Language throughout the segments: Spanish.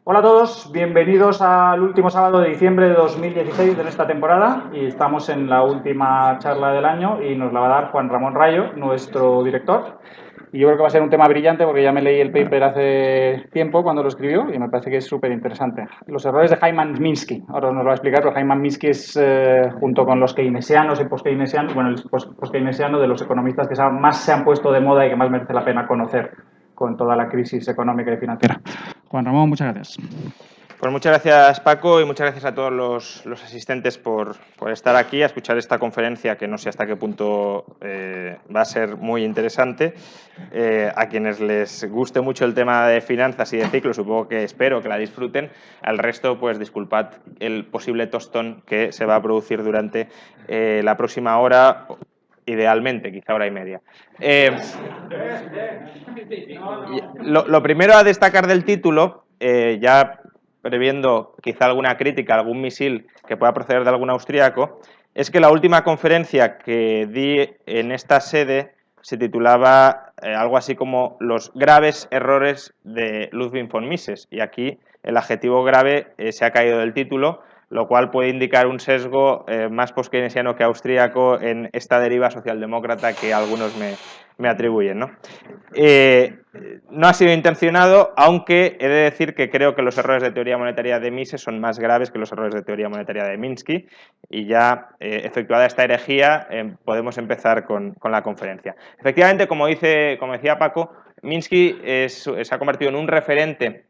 Hola a todos, bienvenidos al último sábado de diciembre de 2016 de esta temporada y estamos en la última charla del año y nos la va a dar Juan Ramón Rayo, nuestro director. Y yo creo que va a ser un tema brillante porque ya me leí el paper hace tiempo cuando lo escribió y me parece que es súper interesante. Los errores de Hyman Minsky. Ahora nos lo va a explicar, pero Hyman Minsky es, junto con los keynesianos y post-keynesianos, bueno, el post-keynesiano de los economistas que más se han puesto de moda y que más merece la pena conocer con toda la crisis económica y financiera. Juan Ramón, muchas gracias. Pues muchas gracias, Paco, y muchas gracias a todos los asistentes por estar aquí a escuchar esta conferencia que no sé hasta qué punto va a ser muy interesante. A quienes les guste mucho el tema de finanzas y de ciclo, supongo que espero que la disfruten. Al resto, pues disculpad el posible tostón que se va a producir durante la próxima hora, idealmente, quizá hora y media. Lo primero a destacar del título, ya previendo quizá alguna crítica, algún misil que pueda proceder de algún austríaco, es que la última conferencia que di en esta sede se titulaba algo así como los graves errores de Ludwig von Mises, y aquí el adjetivo grave se ha caído del título, lo cual puede indicar un sesgo más post-keynesiano que austríaco en esta deriva socialdemócrata que algunos me atribuyen, ¿no? No ha sido intencionado, aunque he de decir que creo que los errores de teoría monetaria de Mises son más graves que los errores de teoría monetaria de Minsky, y ya efectuada esta herejía podemos empezar con la conferencia. Efectivamente, como decía Paco, Minsky se ha convertido en un referente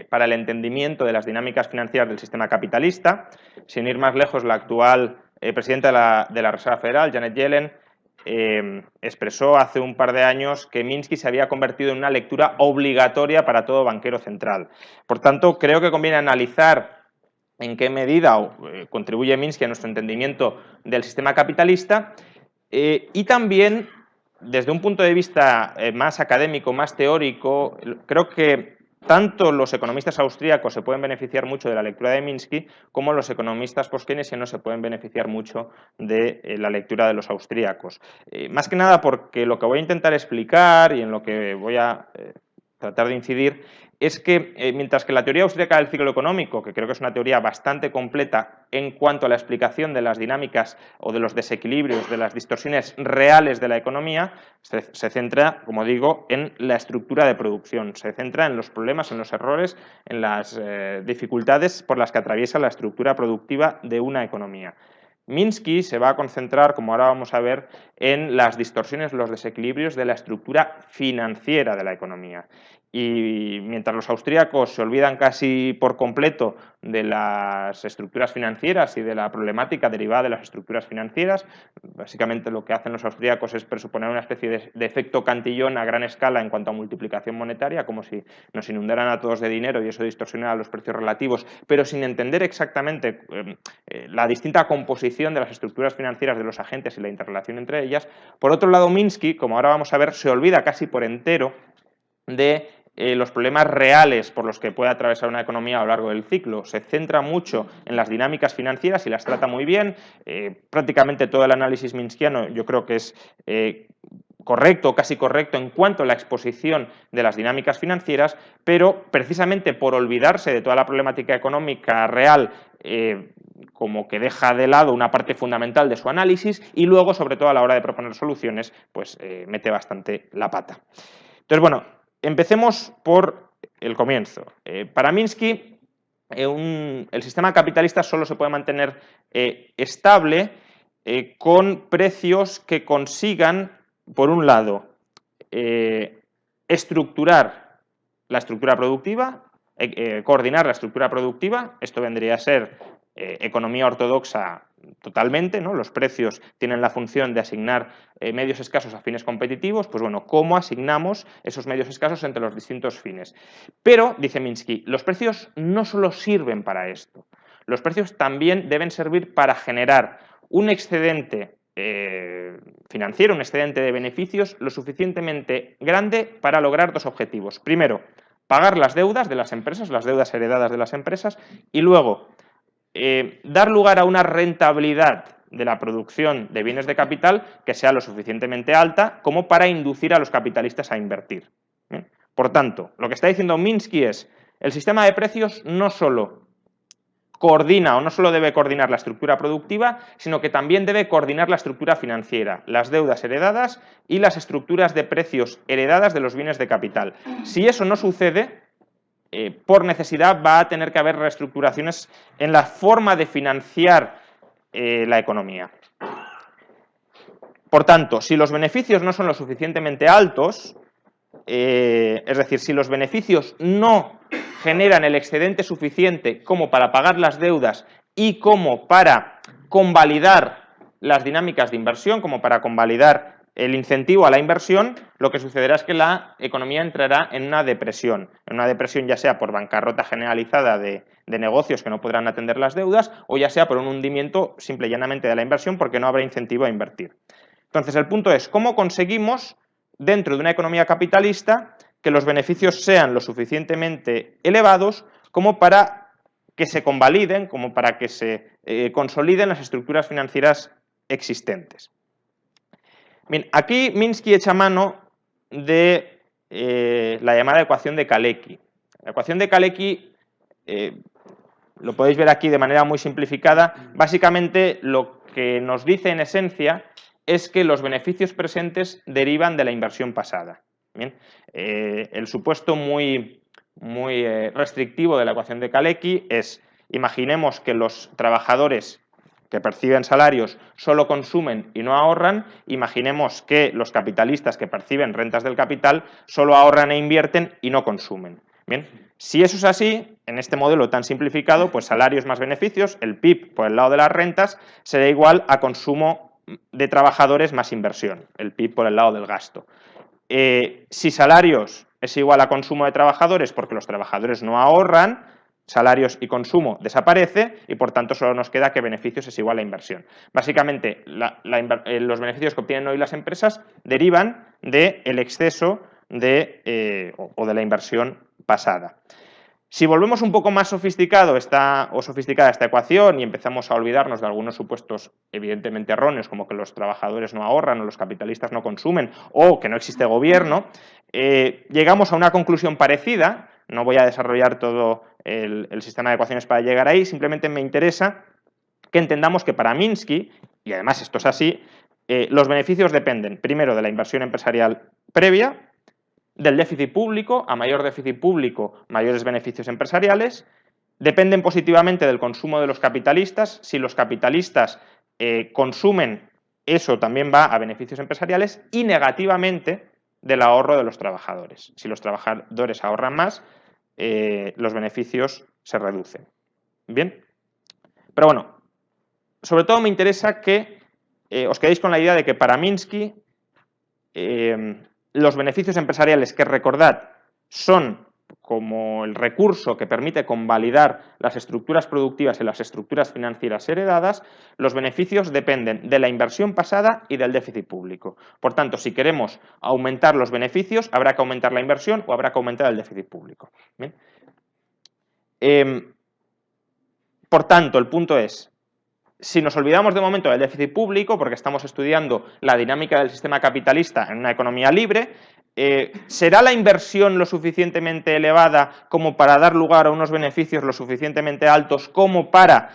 para el entendimiento de las dinámicas financieras del sistema capitalista. Sin ir más lejos, la actual presidenta de la Reserva Federal, Janet Yellen, expresó hace un par de años que Minsky se había convertido en una lectura obligatoria para todo banquero central. Por tanto, creo que conviene analizar en qué medida contribuye Minsky a nuestro entendimiento del sistema capitalista y también, desde un punto de vista más académico, más teórico, creo que tanto los economistas austríacos se pueden beneficiar mucho de la lectura de Minsky como los economistas post-keynesianos se pueden beneficiar mucho de la lectura de los austríacos. Más que nada porque lo que voy a intentar explicar y en lo que voy a tratar de incidir es que mientras que la teoría austríaca del ciclo económico, que creo que es una teoría bastante completa en cuanto a la explicación de las dinámicas o de los desequilibrios, de las distorsiones reales de la economía, se centra, como digo, en la estructura de producción, se centra en los problemas, en los errores, en las dificultades por las que atraviesa la estructura productiva de una economía. Minsky se va a concentrar, como ahora vamos a ver, en las distorsiones, los desequilibrios de la estructura financiera de la economía. Y mientras los austríacos se olvidan casi por completo de las estructuras financieras y de la problemática derivada de las estructuras financieras, básicamente lo que hacen los austríacos es presuponer una especie de efecto Cantillon a gran escala en cuanto a multiplicación monetaria, como si nos inundaran a todos de dinero y eso distorsionara los precios relativos, pero sin entender exactamente la distinta composición de las estructuras financieras de los agentes y la interrelación entre ellas. Por otro lado, Minsky, como ahora vamos a ver, se olvida casi por entero de los problemas reales por los que puede atravesar una economía a lo largo del ciclo. Se centra mucho en las dinámicas financieras y las trata muy bien. Prácticamente todo el análisis minskiano yo creo que es correcto, casi correcto en cuanto a la exposición de las dinámicas financieras, pero precisamente por olvidarse de toda la problemática económica real, como que deja de lado una parte fundamental de su análisis y luego, sobre todo a la hora de proponer soluciones, pues mete bastante la pata. Entonces, bueno, empecemos por el comienzo. Para Minsky, el sistema capitalista solo se puede mantener estable con precios que consigan, por un lado, estructurar la estructura productiva, coordinar la estructura productiva. Esto vendría a ser economía ortodoxa totalmente, ¿no? Los precios tienen la función de asignar medios escasos a fines competitivos. Pues bueno, ¿cómo asignamos esos medios escasos entre los distintos fines? Pero, dice Minsky, los precios no solo sirven para esto. Los precios también deben servir para generar un excedente financiero, un excedente de beneficios lo suficientemente grande para lograr dos objetivos. Primero, pagar las deudas de las empresas, las deudas heredadas de las empresas, y luego dar lugar a una rentabilidad de la producción de bienes de capital que sea lo suficientemente alta como para inducir a los capitalistas a invertir. Por tanto, lo que está diciendo Minsky es El sistema de precios no solo coordina o no solo debe coordinar la estructura productiva, sino que también debe coordinar la estructura financiera, las deudas heredadas y las estructuras de precios heredadas de los bienes de capital. Si eso no sucede, por necesidad va a tener que haber reestructuraciones en la forma de financiar la economía. Por tanto, si los beneficios no son lo suficientemente altos, es decir, si los beneficios no generan el excedente suficiente como para pagar las deudas y como para convalidar las dinámicas de inversión, como para convalidar el incentivo a la inversión, lo que sucederá es que la economía entrará en una depresión ya sea por bancarrota generalizada de negocios que no podrán atender las deudas o ya sea por un hundimiento simple y llanamente de la inversión porque no habrá incentivo a invertir. Entonces, el punto es, ¿cómo conseguimos dentro de una economía capitalista que los beneficios sean lo suficientemente elevados como para que se convaliden, como para que se consoliden las estructuras financieras existentes? Bien, aquí Minsky echa mano de la llamada ecuación de Kalecki. La ecuación de Kalecki, lo podéis ver aquí de manera muy simplificada, básicamente lo que nos dice en esencia es que los beneficios presentes derivan de la inversión pasada. Bien, el supuesto muy restrictivo de la ecuación de Kalecki es, imaginemos que los trabajadores que perciben salarios solo consumen y no ahorran, imaginemos que los capitalistas que perciben rentas del capital solo ahorran e invierten y no consumen. Bien, si eso es así, en este modelo tan simplificado, pues salarios más beneficios, el PIB por el lado de las rentas, será igual a consumo de trabajadores más inversión, el PIB por el lado del gasto. Si salarios es igual a consumo de trabajadores porque los trabajadores no ahorran, salarios y consumo desaparece y por tanto solo nos queda que beneficios es igual a inversión. Básicamente los beneficios que obtienen hoy las empresas derivan del exceso o de la inversión pasada. Si volvemos un poco más sofisticada esta ecuación y empezamos a olvidarnos de algunos supuestos evidentemente erróneos, como que los trabajadores no ahorran o los capitalistas no consumen o que no existe gobierno, llegamos a una conclusión parecida. No voy a desarrollar todo el sistema de ecuaciones para llegar ahí, simplemente me interesa que entendamos que para Minsky, y además esto es así, los beneficios dependen primero de la inversión empresarial previa, del déficit público, a mayor déficit público, mayores beneficios empresariales, dependen positivamente del consumo de los capitalistas, si los capitalistas consumen, eso también va a beneficios empresariales, y negativamente del ahorro de los trabajadores. Si los trabajadores ahorran más, los beneficios se reducen. Bien, pero bueno, sobre todo me interesa que os quedéis con la idea de que para Minsky los beneficios empresariales, que recordad, son como el recurso que permite convalidar las estructuras productivas y las estructuras financieras heredadas, los beneficios dependen de la inversión pasada y del déficit público. Por tanto, si queremos aumentar los beneficios, habrá que aumentar la inversión o habrá que aumentar el déficit público. ¿Bien? Por tanto, el punto es, si nos olvidamos de momento del déficit público, porque estamos estudiando la dinámica del sistema capitalista en una economía libre, ¿será la inversión lo suficientemente elevada como para dar lugar a unos beneficios lo suficientemente altos como para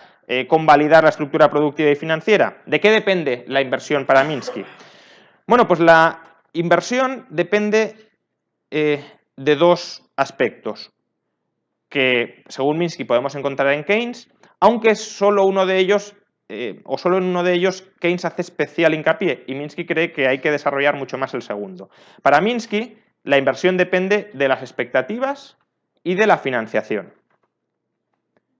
convalidar la estructura productiva y financiera? ¿De qué depende la inversión para Minsky? Bueno, pues la inversión depende de dos aspectos que, según Minsky, podemos encontrar en Keynes, aunque solo uno de ellos solo en uno de ellos Keynes hace especial hincapié y Minsky cree que hay que desarrollar mucho más el segundo. Para Minsky, la inversión depende de las expectativas y de la financiación.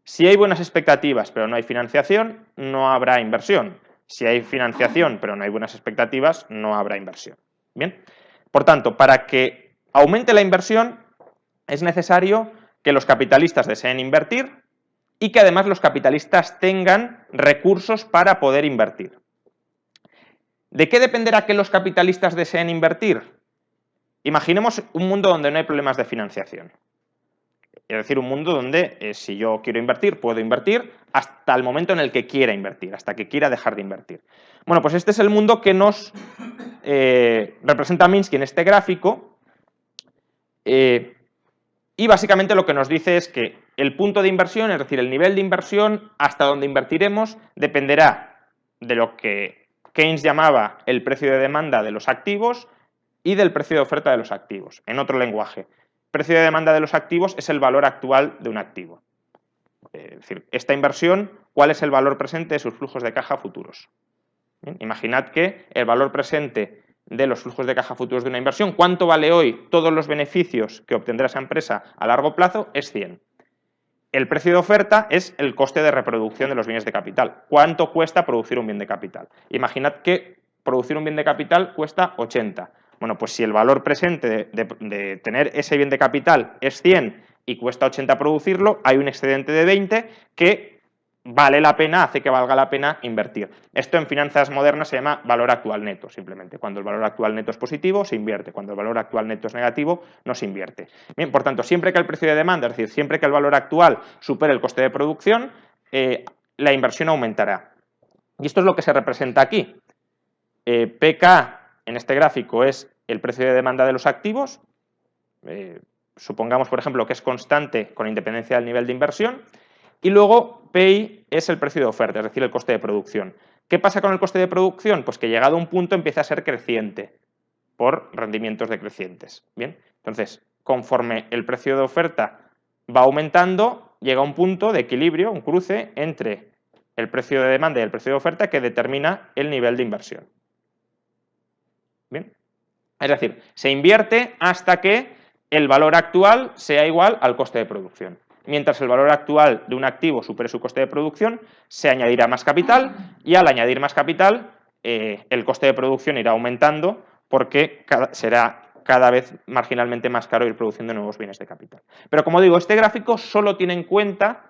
Si hay buenas expectativas pero no hay financiación, no habrá inversión. Si hay financiación pero no hay buenas expectativas, no habrá inversión. Bien, por tanto, para que aumente la inversión es necesario que los capitalistas deseen invertir y que además los capitalistas tengan recursos para poder invertir. ¿De qué dependerá que los capitalistas deseen invertir? Imaginemos un mundo donde no hay problemas de financiación. Es decir, un mundo donde si yo quiero invertir, puedo invertir hasta el momento en el que quiera invertir, hasta que quiera dejar de invertir. Bueno, pues este es el mundo que nos representa Minsky en este gráfico. Y básicamente lo que nos dice es que el punto de inversión, es decir, el nivel de inversión hasta donde invertiremos, dependerá de lo que Keynes llamaba el precio de demanda de los activos y del precio de oferta de los activos. En otro lenguaje, precio de demanda de los activos es el valor actual de un activo. Es decir, esta inversión, ¿cuál es el valor presente de sus flujos de caja futuros? Bien, imaginad que el valor presente de los flujos de caja futuros de una inversión, ¿cuánto vale hoy todos los beneficios que obtendrá esa empresa a largo plazo? Es 100. El precio de oferta es el coste de reproducción de los bienes de capital. ¿Cuánto cuesta producir un bien de capital? Imaginad que producir un bien de capital cuesta 80. Bueno, pues si el valor presente de tener ese bien de capital es 100 y cuesta 80 producirlo, hay un excedente de 20 que vale la pena, hace que valga la pena invertir. Esto en finanzas modernas se llama valor actual neto, simplemente. Cuando el valor actual neto es positivo, se invierte. Cuando el valor actual neto es negativo, no se invierte. Bien, por tanto, siempre que el precio de demanda, es decir, siempre que el valor actual supere el coste de producción, la inversión aumentará. Y esto es lo que se representa aquí. PK, en este gráfico, es el precio de demanda de los activos. Supongamos, por ejemplo, que es constante con independencia del nivel de inversión. Y luego PI es el precio de oferta, es decir, el coste de producción. ¿Qué pasa con el coste de producción? Pues que llegado a un punto empieza a ser creciente por rendimientos decrecientes. Bien, entonces, conforme el precio de oferta va aumentando, llega a un punto de equilibrio, un cruce entre el precio de demanda y el precio de oferta que determina el nivel de inversión. Bien, es decir, se invierte hasta que el valor actual sea igual al coste de producción. Mientras el valor actual de un activo supere su coste de producción, se añadirá más capital y al añadir más capital, el coste de producción irá aumentando porque será cada vez marginalmente más caro ir produciendo nuevos bienes de capital. Pero como digo, este gráfico solo tiene en cuenta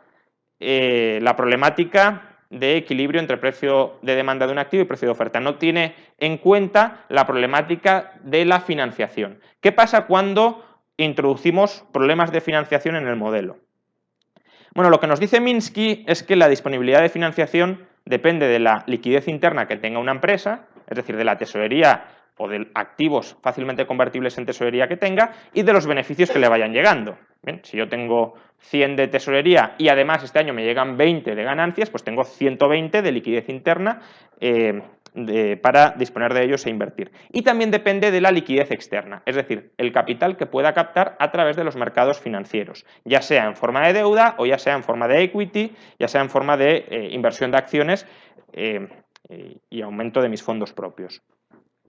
la problemática de equilibrio entre precio de demanda de un activo y precio de oferta. No tiene en cuenta la problemática de la financiación. ¿Qué pasa cuando introducimos problemas de financiación en el modelo? Bueno, lo que nos dice Minsky es que la disponibilidad de financiación depende de la liquidez interna que tenga una empresa, es decir, de la tesorería o de activos fácilmente convertibles en tesorería que tenga y de los beneficios que le vayan llegando. Bien, si yo tengo 100 de tesorería y además este año me llegan 20 de ganancias, pues tengo 120 de liquidez interna para disponer de ellos e invertir. Y también depende de la liquidez externa, es decir, el capital que pueda captar a través de los mercados financieros, ya sea en forma de deuda o ya sea en forma de equity, ya sea en forma de inversión de acciones y aumento de mis fondos propios.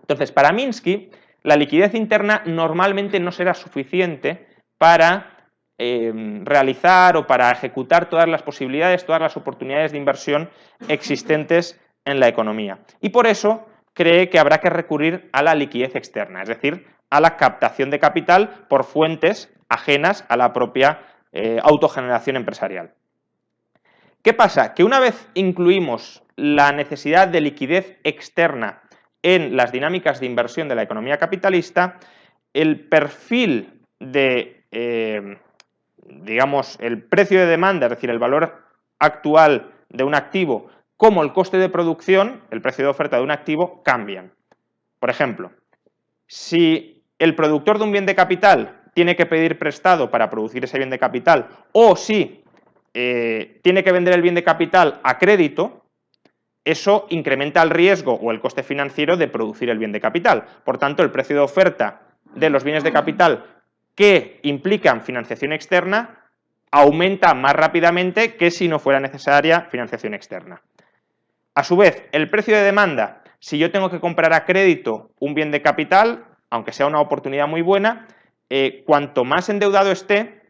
Entonces, para Minsky, la liquidez interna normalmente no será suficiente para realizar o para ejecutar todas las posibilidades, todas las oportunidades de inversión existentes en la economía. Y por eso cree que habrá que recurrir a la liquidez externa, es decir, a la captación de capital por fuentes ajenas a la propia autogeneración empresarial. ¿Qué pasa? Que una vez incluimos la necesidad de liquidez externa en las dinámicas de inversión de la economía capitalista, el perfil de, digamos, el precio de demanda, es decir, el valor actual de un activo, como el coste de producción, el precio de oferta de un activo, cambian. Por ejemplo, si el productor de un bien de capital tiene que pedir prestado para producir ese bien de capital, o si tiene que vender el bien de capital a crédito, eso incrementa el riesgo o el coste financiero de producir el bien de capital. Por tanto, el precio de oferta de los bienes de capital que implican financiación externa aumenta más rápidamente que si no fuera necesaria financiación externa. A su vez, el precio de demanda, si yo tengo que comprar a crédito un bien de capital, aunque sea una oportunidad muy buena, cuanto más endeudado esté,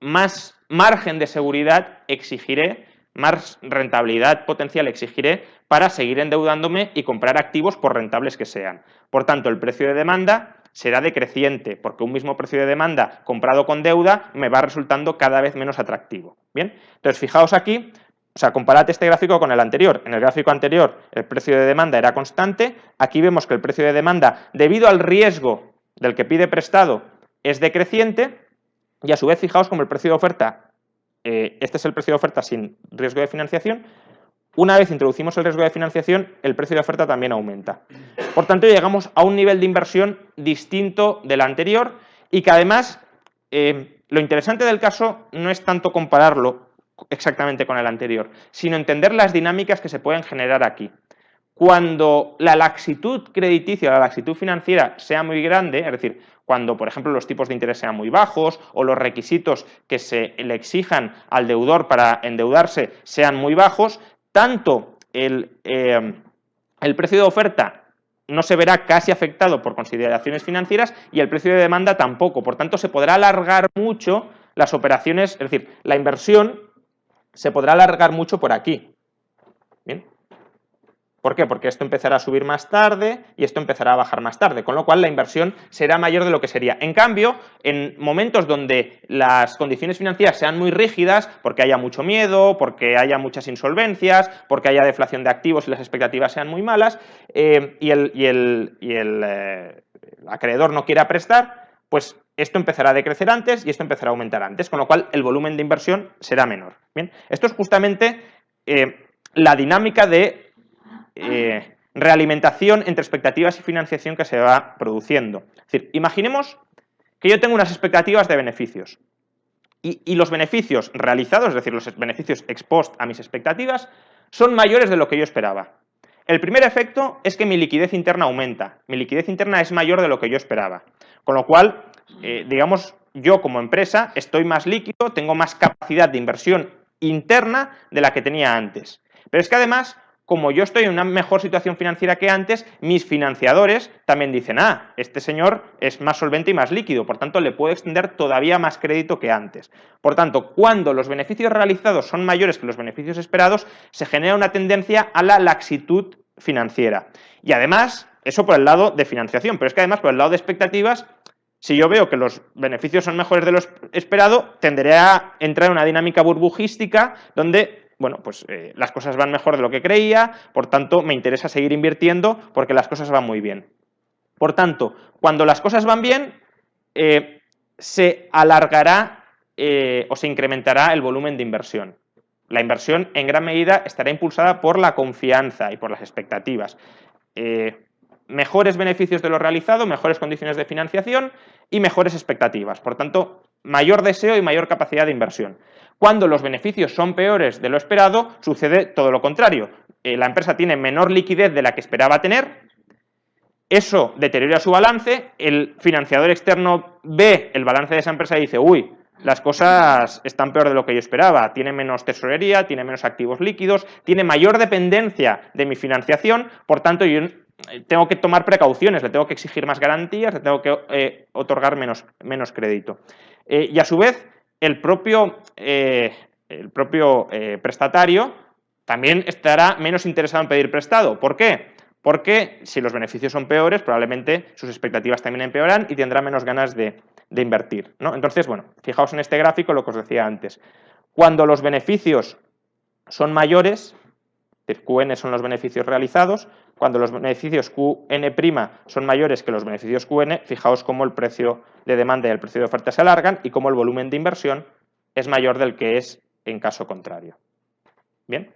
más margen de seguridad exigiré, más rentabilidad potencial exigiré para seguir endeudándome y comprar activos por rentables que sean. Por tanto, el precio de demanda será decreciente, porque un mismo precio de demanda comprado con deuda me va resultando cada vez menos atractivo. Bien, entonces fijaos aquí, o sea, comparad este gráfico con el anterior. En el gráfico anterior el precio de demanda era constante, aquí vemos que el precio de demanda, debido al riesgo del que pide prestado, es decreciente, y a su vez fijaos como el precio de oferta, este es el precio de oferta sin riesgo de financiación. Una vez introducimos el riesgo de financiación, el precio de oferta también aumenta. Por tanto, llegamos a un nivel de inversión distinto del anterior y que además lo interesante del caso no es tanto compararlo exactamente con el anterior, sino entender las dinámicas que se pueden generar aquí. Cuando la laxitud crediticia, la laxitud financiera sea muy grande, es decir, cuando, por ejemplo, los tipos de interés sean muy bajos o los requisitos que se le exijan al deudor para endeudarse sean muy bajos, tanto el precio de oferta no se verá casi afectado por consideraciones financieras y el precio de demanda tampoco. Por tanto, se podrá alargar mucho las operaciones, es decir, la inversión se podrá alargar mucho por aquí. ¿Bien? ¿Por qué? Porque esto empezará a subir más tarde y esto empezará a bajar más tarde, con lo cual la inversión será mayor de lo que sería. En cambio, en momentos donde las condiciones financieras sean muy rígidas, porque haya mucho miedo, porque haya muchas insolvencias, porque haya deflación de activos y las expectativas sean muy malas, y el acreedor no quiera prestar, pues esto empezará a decrecer antes y esto empezará a aumentar antes, con lo cual el volumen de inversión será menor. Bien, esto es justamente la dinámica de realimentación entre expectativas y financiación que se va produciendo. Es decir, imaginemos que yo tengo unas expectativas de beneficios y los beneficios realizados, es decir, los beneficios ex post a mis expectativas, son mayores de lo que yo esperaba. El primer efecto es que mi liquidez interna aumenta. Mi liquidez interna es mayor de lo que yo esperaba. Con lo cual, digamos, yo como empresa estoy más líquido, tengo más capacidad de inversión interna de la que tenía antes. Pero es que además, como yo estoy en una mejor situación financiera que antes, mis financiadores también dicen, este señor es más solvente y más líquido, por tanto le puedo extender todavía más crédito que antes. Por tanto, cuando los beneficios realizados son mayores que los beneficios esperados, se genera una tendencia a la laxitud financiera. Y además, eso por el lado de financiación, pero es que además por el lado de expectativas, si yo veo que los beneficios son mejores de lo esperado, tenderé a entrar en una dinámica burbujística donde bueno, pues las cosas van mejor de lo que creía, por tanto me interesa seguir invirtiendo porque las cosas van muy bien. Por tanto, cuando las cosas van bien, se alargará o se incrementará el volumen de inversión. La inversión en gran medida estará impulsada por la confianza y por las expectativas. Mejores beneficios de lo realizado, mejores condiciones de financiación y mejores expectativas. Por tanto, mayor deseo y mayor capacidad de inversión. Cuando los beneficios son peores de lo esperado, sucede todo lo contrario. La empresa tiene menor liquidez de la que esperaba tener, eso deteriora su balance, el financiador externo ve el balance de esa empresa y dice, uy, las cosas están peor de lo que yo esperaba, tiene menos tesorería, tiene menos activos líquidos, tiene mayor dependencia de mi financiación, por tanto yo tengo que tomar precauciones, le tengo que exigir más garantías, le tengo que otorgar menos crédito. Y a su vez, el propio prestatario también estará menos interesado en pedir prestado. ¿Por qué? Porque si los beneficios son peores, probablemente sus expectativas también empeoran y tendrá menos ganas de invertir, ¿no? Entonces, bueno, fijaos en este gráfico lo que os decía antes. Cuando los beneficios son mayores, QN son los beneficios realizados, cuando los beneficios QN' son mayores que los beneficios QN, fijaos cómo el precio de demanda y el precio de oferta se alargan y cómo el volumen de inversión es mayor del que es en caso contrario. ¿Bien?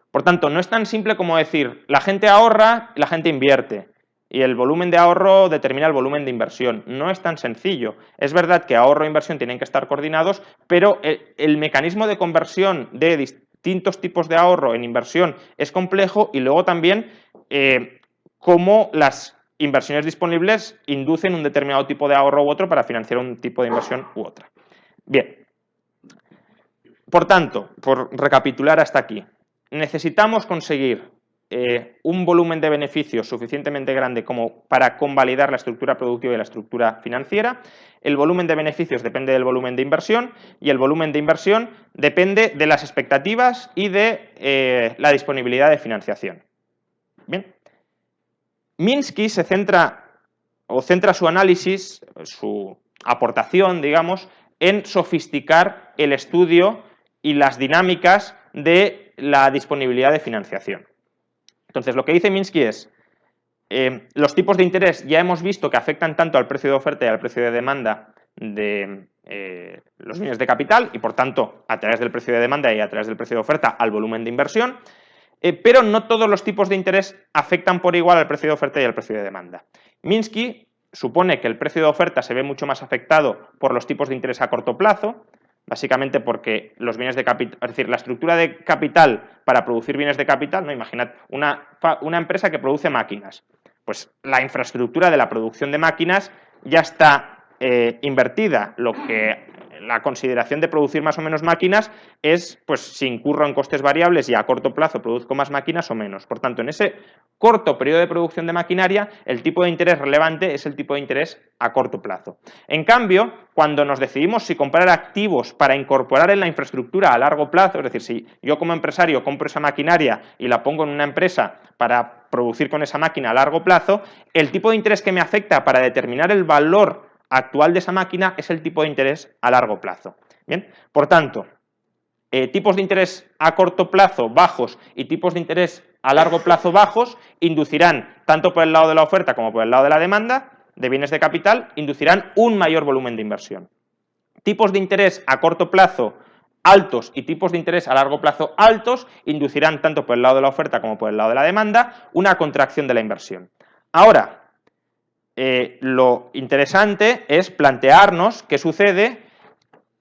Por tanto, no es tan simple como decir, la gente ahorra y la gente invierte, y el volumen de ahorro determina el volumen de inversión. No es tan sencillo. Es verdad que ahorro e inversión tienen que estar coordinados, pero el mecanismo de conversión de distintos tipos de ahorro en inversión es complejo y luego también cómo las inversiones disponibles inducen un determinado tipo de ahorro u otro para financiar un tipo de inversión u otra. Bien. Por tanto, por recapitular hasta aquí, necesitamos conseguir un volumen de beneficios suficientemente grande como para convalidar la estructura productiva y la estructura financiera. El volumen de beneficios depende del volumen de inversión y el volumen de inversión depende de las expectativas y de la disponibilidad de financiación. Bien. Minsky se centra su análisis, su aportación, digamos, en sofisticar el estudio y las dinámicas de la disponibilidad de financiación. Entonces, lo que dice Minsky es, los tipos de interés ya hemos visto que afectan tanto al precio de oferta y al precio de demanda de los bienes de capital y, por tanto, a través del precio de demanda y a través del precio de oferta al volumen de inversión, pero no todos los tipos de interés afectan por igual al precio de oferta y al precio de demanda. Minsky supone que el precio de oferta se ve mucho más afectado por los tipos de interés a corto plazo, básicamente porque los bienes de capital, es decir, la estructura de capital para producir bienes de capital, ¿no? Imaginad una empresa que produce máquinas, pues la infraestructura de la producción de máquinas ya está invertida, lo que la consideración de producir más o menos máquinas es, pues, si incurro en costes variables y a corto plazo produzco más máquinas o menos. Por tanto, en ese corto periodo de producción de maquinaria, el tipo de interés relevante es el tipo de interés a corto plazo. En cambio, cuando nos decidimos si comprar activos para incorporar en la infraestructura a largo plazo, es decir, si yo como empresario compro esa maquinaria y la pongo en una empresa para producir con esa máquina a largo plazo, el tipo de interés que me afecta para determinar el valor actual de esa máquina es el tipo de interés a largo plazo. Bien, por tanto, tipos de interés a corto plazo bajos y tipos de interés a largo plazo bajos inducirán, tanto por el lado de la oferta como por el lado de la demanda, de bienes de capital, inducirán un mayor volumen de inversión. Tipos de interés a corto plazo altos y tipos de interés a largo plazo altos inducirán, tanto por el lado de la oferta como por el lado de la demanda, una contracción de la inversión. Ahora, lo interesante es plantearnos qué sucede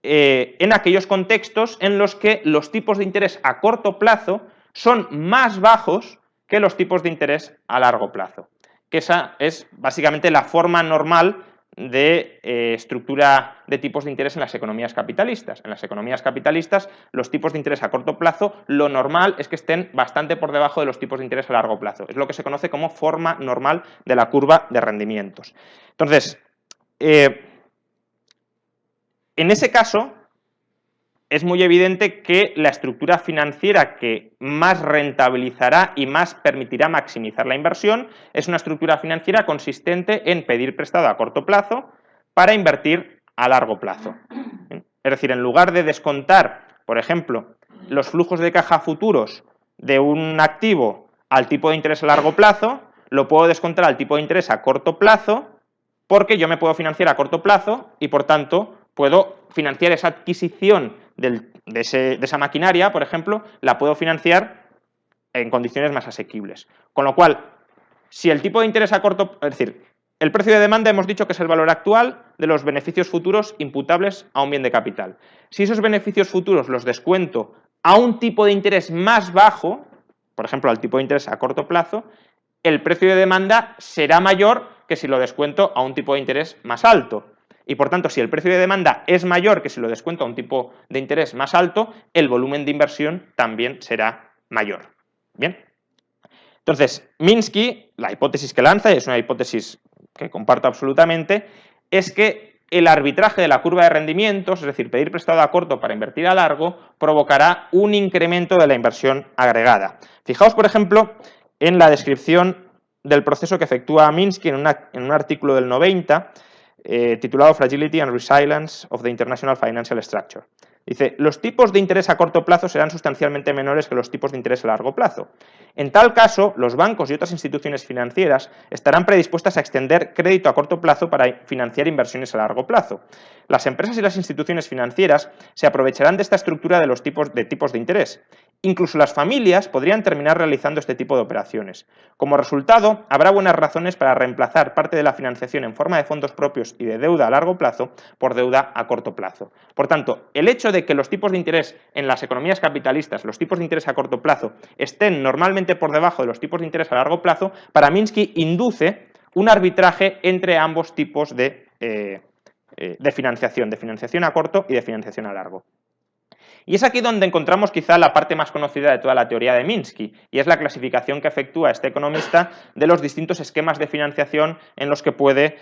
en aquellos contextos en los que los tipos de interés a corto plazo son más bajos que los tipos de interés a largo plazo. Que esa es básicamente la forma normal de estructura de tipos de interés en las economías capitalistas. En las economías capitalistas, los tipos de interés a corto plazo, lo normal es que estén bastante por debajo de los tipos de interés a largo plazo. Es lo que se conoce como forma normal de la curva de rendimientos. Entonces, en ese caso, es muy evidente que la estructura financiera que más rentabilizará y más permitirá maximizar la inversión es una estructura financiera consistente en pedir prestado a corto plazo para invertir a largo plazo. Es decir, en lugar de descontar, por ejemplo, los flujos de caja futuros de un activo al tipo de interés a largo plazo, lo puedo descontar al tipo de interés a corto plazo porque yo me puedo financiar a corto plazo y, por tanto, puedo financiar esa adquisición de esa maquinaria, por ejemplo, la puedo financiar en condiciones más asequibles. Con lo cual, si el tipo de interés a corto, es decir, el precio de demanda hemos dicho que es el valor actual de los beneficios futuros imputables a un bien de capital. Si esos beneficios futuros los descuento a un tipo de interés más bajo, por ejemplo, al tipo de interés a corto plazo, el precio de demanda será mayor que si lo descuento a un tipo de interés más alto. Y por tanto, si el precio de demanda es mayor que si lo descuento a un tipo de interés más alto, el volumen de inversión también será mayor. Bien. Entonces, Minsky, la hipótesis que lanza, y es una hipótesis que comparto absolutamente, es que el arbitraje de la curva de rendimientos, es decir, pedir prestado a corto para invertir a largo, provocará un incremento de la inversión agregada. Fijaos, por ejemplo, en la descripción del proceso que efectúa Minsky en un artículo del 90, titulado Fragility and Resilience of the International Financial Structure. Dice, los tipos de interés a corto plazo serán sustancialmente menores que los tipos de interés a largo plazo. En tal caso, los bancos y otras instituciones financieras estarán predispuestas a extender crédito a corto plazo para financiar inversiones a largo plazo. Las empresas y las instituciones financieras se aprovecharán de esta estructura de los tipos de interés. Incluso las familias podrían terminar realizando este tipo de operaciones. Como resultado, habrá buenas razones para reemplazar parte de la financiación en forma de fondos propios y de deuda a largo plazo por deuda a corto plazo. Por tanto, el hecho de que los tipos de interés en las economías capitalistas, los tipos de interés a corto plazo, estén normalmente por debajo de los tipos de interés a largo plazo, para Minsky induce un arbitraje entre ambos tipos de financiación a corto y de financiación a largo. Y es aquí donde encontramos quizá la parte más conocida de toda la teoría de Minsky, y es la clasificación que efectúa este economista de los distintos esquemas de financiación en los que puede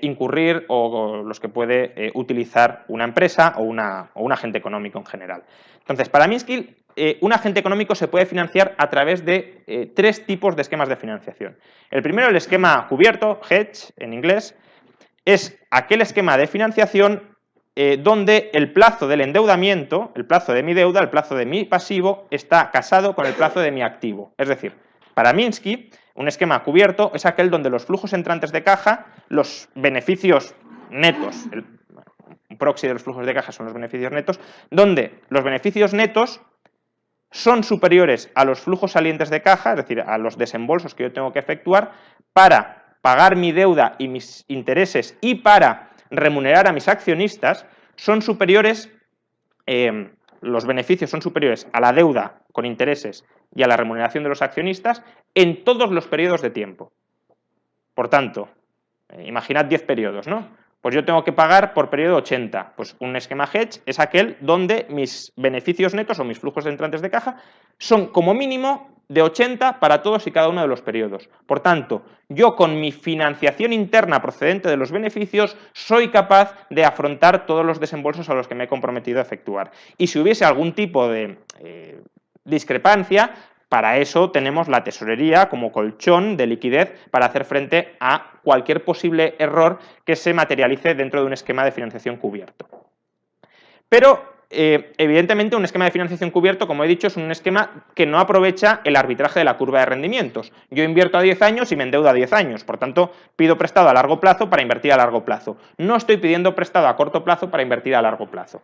incurrir o los que puede utilizar una empresa o un agente económico en general. Entonces, para Minsky, un agente económico se puede financiar a través de tres tipos de esquemas de financiación. El primero, el esquema cubierto, hedge en inglés, es aquel esquema de financiación donde el plazo del endeudamiento, el plazo de mi deuda, el plazo de mi pasivo, está casado con el plazo de mi activo. Es decir, para Minsky, un esquema cubierto es aquel donde los flujos entrantes de caja, los beneficios netos, un proxy de los flujos de caja son los beneficios netos, donde los beneficios netos son superiores a los flujos salientes de caja, es decir, a los desembolsos que yo tengo que efectuar para pagar mi deuda y mis intereses y para remunerar a mis accionistas, son superiores, los beneficios son superiores a la deuda con intereses y a la remuneración de los accionistas en todos los periodos de tiempo. Por tanto, imaginad 10 periodos, ¿no? Pues yo tengo que pagar por periodo 80. Pues un esquema hedge es aquel donde mis beneficios netos o mis flujos de entrantes de caja son como mínimo de 80 para todos y cada uno de los periodos. Por tanto, yo con mi financiación interna procedente de los beneficios soy capaz de afrontar todos los desembolsos a los que me he comprometido a efectuar. Y si hubiese algún tipo de discrepancia, para eso tenemos la tesorería como colchón de liquidez para hacer frente a cualquier posible error que se materialice dentro de un esquema de financiación cubierto. Pero evidentemente un esquema de financiación cubierto, como he dicho, es un esquema que no aprovecha el arbitraje de la curva de rendimientos. Yo invierto a 10 años y me endeudo a 10 años, por tanto pido prestado a largo plazo para invertir a largo plazo. No estoy pidiendo prestado a corto plazo para invertir a largo plazo.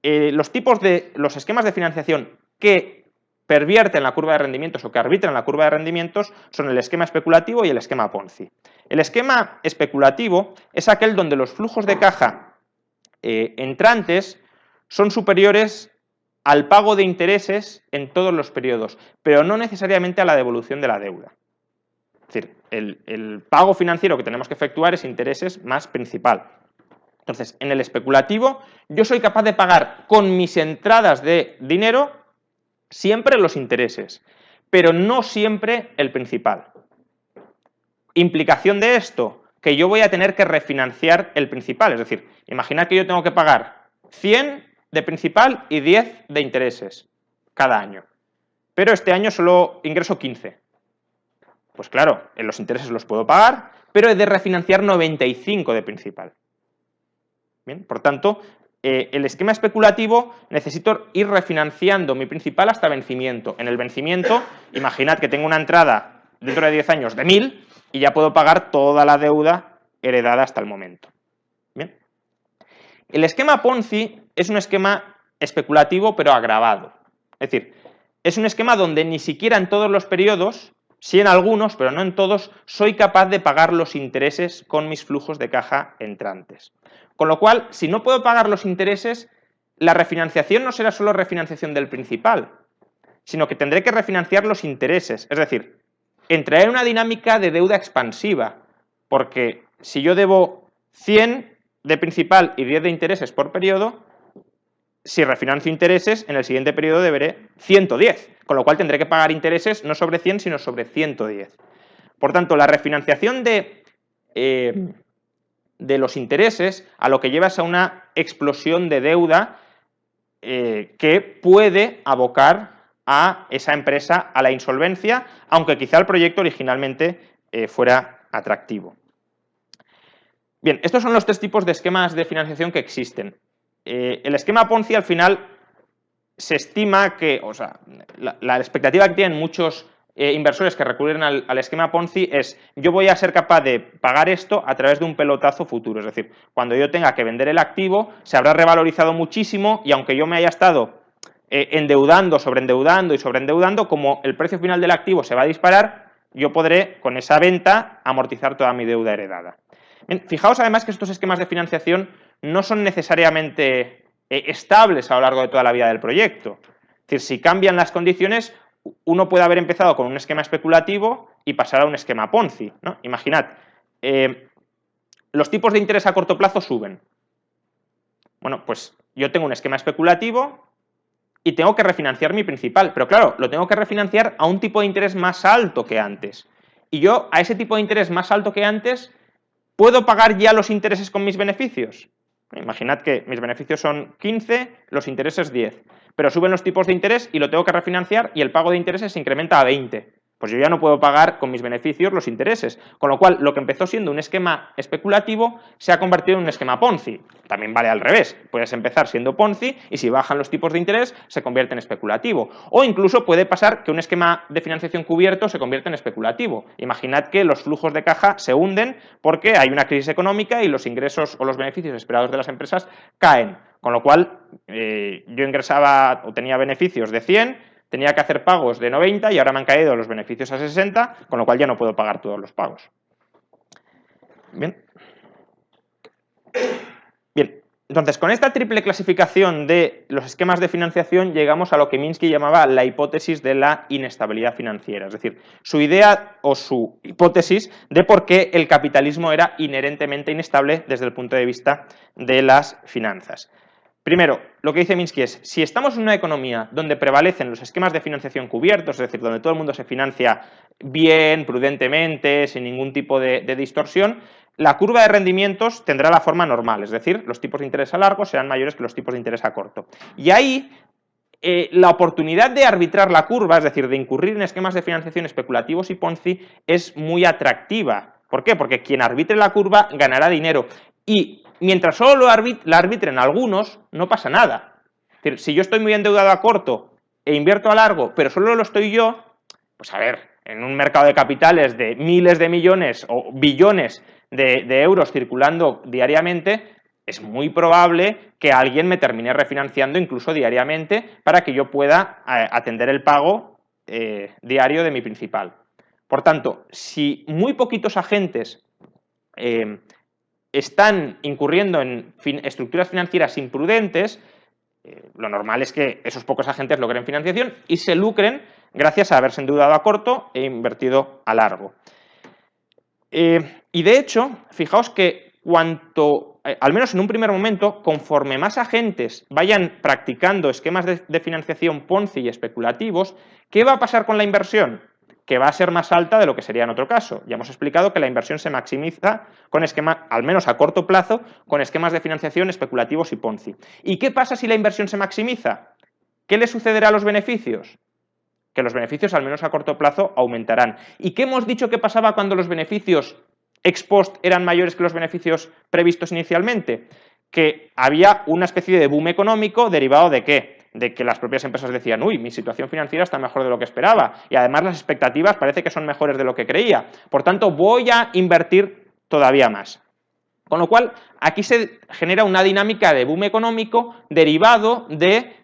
Los esquemas de financiación que pervierten la curva de rendimientos o que arbitran la curva de rendimientos son el esquema especulativo y el esquema Ponzi. El esquema especulativo es aquel donde los flujos de caja entrantes son superiores al pago de intereses en todos los periodos, pero no necesariamente a la devolución de la deuda. Es decir, el pago financiero que tenemos que efectuar es intereses más principal. Entonces, en el especulativo, yo soy capaz de pagar con mis entradas de dinero siempre los intereses, pero no siempre el principal. Implicación de esto, que yo voy a tener que refinanciar el principal, es decir, imaginad que yo tengo que pagar 100 de principal y 10 de intereses cada año, pero este año solo ingreso 15. Pues claro, en los intereses los puedo pagar, pero he de refinanciar 95 de principal. Bien, por tanto, el esquema especulativo necesito ir refinanciando mi principal hasta vencimiento. En el vencimiento, imaginad que tengo una entrada dentro de 10 años de 1000 y ya puedo pagar toda la deuda heredada hasta el momento. Bien. El esquema Ponzi es un esquema especulativo pero agravado. Es decir, es un esquema donde ni siquiera en todos los periodos, sí en algunos, pero no en todos, soy capaz de pagar los intereses con mis flujos de caja entrantes. Con lo cual, si no puedo pagar los intereses, la refinanciación no será solo refinanciación del principal, sino que tendré que refinanciar los intereses. Es decir, entraré en una dinámica de deuda expansiva, porque si yo debo 100 de principal y 10 de intereses por periodo, si refinancio intereses, en el siguiente periodo deberé 110, con lo cual tendré que pagar intereses no sobre 100, sino sobre 110. Por tanto, la refinanciación de los intereses a lo que lleva es a una explosión de deuda que puede abocar a esa empresa a la insolvencia, aunque quizá el proyecto originalmente fuera atractivo. Bien, estos son los tres tipos de esquemas de financiación que existen. El esquema Ponzi al final se estima que, o sea, la expectativa que tienen muchos inversores que recurren al esquema Ponzi es: yo voy a ser capaz de pagar esto a través de un pelotazo futuro, es decir, cuando yo tenga que vender el activo se habrá revalorizado muchísimo y aunque yo me haya estado endeudando, sobreendeudando y sobreendeudando, como el precio final del activo se va a disparar, yo podré con esa venta amortizar toda mi deuda heredada. Bien, fijaos además que estos esquemas de financiación no son necesariamente estables a lo largo de toda la vida del proyecto. Es decir, si cambian las condiciones, uno puede haber empezado con un esquema especulativo y pasar a un esquema Ponzi, ¿no? Imaginad, los tipos de interés a corto plazo suben. Bueno, pues yo tengo un esquema especulativo y tengo que refinanciar mi principal, pero claro, lo tengo que refinanciar a un tipo de interés más alto que antes. Y yo a ese tipo de interés más alto que antes, ¿puedo pagar ya los intereses con mis beneficios? Imaginad que mis beneficios son 15, los intereses 10, pero suben los tipos de interés y lo tengo que refinanciar y el pago de intereses se incrementa a 20. Pues yo ya no puedo pagar con mis beneficios los intereses, con lo cual lo que empezó siendo un esquema especulativo se ha convertido en un esquema Ponzi. También vale al revés, puedes empezar siendo Ponzi y si bajan los tipos de interés se convierte en especulativo. O incluso puede pasar que un esquema de financiación cubierto se convierta en especulativo. Imaginad que los flujos de caja se hunden porque hay una crisis económica y los ingresos o los beneficios esperados de las empresas caen. Con lo cual yo ingresaba o tenía beneficios de 100, tenía que hacer pagos de 90 y ahora me han caído los beneficios a 60, con lo cual ya no puedo pagar todos los pagos. Bien. Bien. Entonces, con esta triple clasificación de los esquemas de financiación llegamos a lo que Minsky llamaba la hipótesis de la inestabilidad financiera, es decir, su idea o su hipótesis de por qué el capitalismo era inherentemente inestable desde el punto de vista de las finanzas. Primero, lo que dice Minsky es, si estamos en una economía donde prevalecen los esquemas de financiación cubiertos, es decir, donde todo el mundo se financia bien, prudentemente, sin ningún tipo de distorsión, la curva de rendimientos tendrá la forma normal, es decir, los tipos de interés a largo serán mayores que los tipos de interés a corto. Y ahí la oportunidad de arbitrar la curva, es decir, de incurrir en esquemas de financiación especulativos y Ponzi, es muy atractiva. ¿Por qué? Porque quien arbitre la curva ganará dinero. Y mientras solo la arbitren algunos, no pasa nada. Es decir, si yo estoy muy endeudado a corto e invierto a largo, pero solo lo estoy yo, pues a ver, en un mercado de capitales de miles de millones o billones de euros circulando diariamente, es muy probable que alguien me termine refinanciando incluso diariamente para que yo pueda atender el pago diario de mi principal. Por tanto, si muy poquitos agentes están incurriendo en estructuras financieras imprudentes, lo normal es que esos pocos agentes logren financiación y se lucren gracias a haberse endeudado a corto e invertido a largo. Y de hecho, fijaos que al menos en un primer momento, conforme más agentes vayan practicando esquemas de financiación Ponzi y especulativos, ¿qué va a pasar con la inversión? Que va a ser más alta de lo que sería en otro caso. Ya hemos explicado que la inversión se maximiza con esquemas, al menos a corto plazo, con esquemas de financiación especulativos y Ponzi. ¿Y qué pasa si la inversión se maximiza? ¿Qué le sucederá a los beneficios? Que los beneficios, al menos a corto plazo, aumentarán. ¿Y qué hemos dicho que pasaba cuando los beneficios ex post eran mayores que los beneficios previstos inicialmente? Que había una especie de boom económico derivado ¿de qué? De que las propias empresas decían, uy, mi situación financiera está mejor de lo que esperaba y además las expectativas parece que son mejores de lo que creía. Por tanto, voy a invertir todavía más. Con lo cual, aquí se genera una dinámica de boom económico derivado de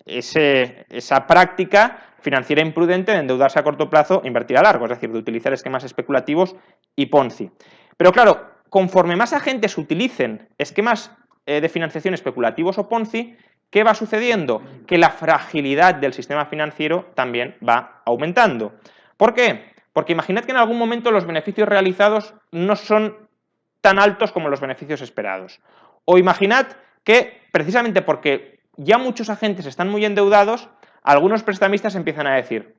esa práctica financiera imprudente de endeudarse a corto plazo e invertir a largo, es decir, de utilizar esquemas especulativos y Ponzi. Pero claro, conforme más agentes utilicen esquemas de financiación especulativos o Ponzi, ¿qué va sucediendo? Que la fragilidad del sistema financiero también va aumentando. ¿Por qué? Porque imaginad que en algún momento los beneficios realizados no son tan altos como los beneficios esperados. O imaginad que, precisamente porque ya muchos agentes están muy endeudados, algunos prestamistas empiezan a decir,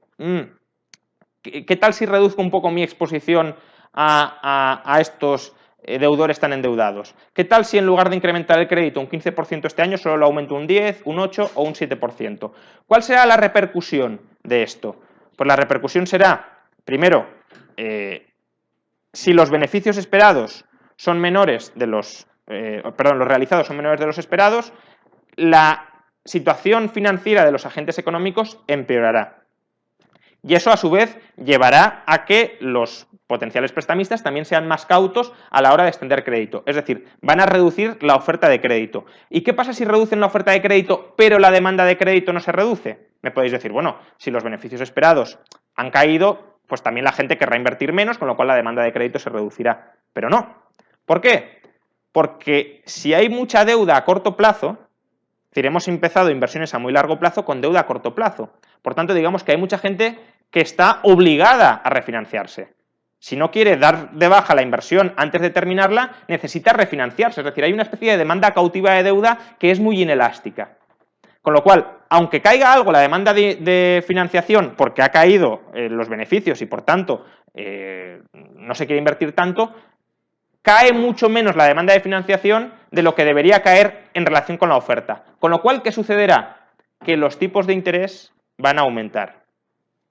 ¿qué tal si reduzco un poco mi exposición a estos deudores tan endeudados? ¿Qué tal si en lugar de incrementar el crédito un 15% este año, solo lo aumento un 10, un 8 o un 7%? ¿Cuál será la repercusión de esto? Pues la repercusión será, primero, si los beneficios esperados son menores de los realizados son menores de los esperados, la situación financiera de los agentes económicos empeorará. Y eso, a su vez, llevará a que los potenciales prestamistas también sean más cautos a la hora de extender crédito. Es decir, van a reducir la oferta de crédito. ¿Y qué pasa si reducen la oferta de crédito, pero la demanda de crédito no se reduce? Me podéis decir, bueno, si los beneficios esperados han caído, pues también la gente querrá invertir menos, con lo cual la demanda de crédito se reducirá. Pero no. ¿Por qué? Porque si hay mucha deuda a corto plazo, es decir, hemos empezado inversiones a muy largo plazo con deuda a corto plazo. Por tanto, digamos que hay mucha gente que está obligada a refinanciarse. Si no quiere dar de baja la inversión antes de terminarla, necesita refinanciarse. Es decir, hay una especie de demanda cautiva de deuda que es muy inelástica. Con lo cual, aunque caiga algo la demanda de financiación porque ha caído los beneficios y por tanto no se quiere invertir tanto, cae mucho menos la demanda de financiación de lo que debería caer en relación con la oferta. Con lo cual, ¿qué sucederá? Que los tipos de interés van a aumentar.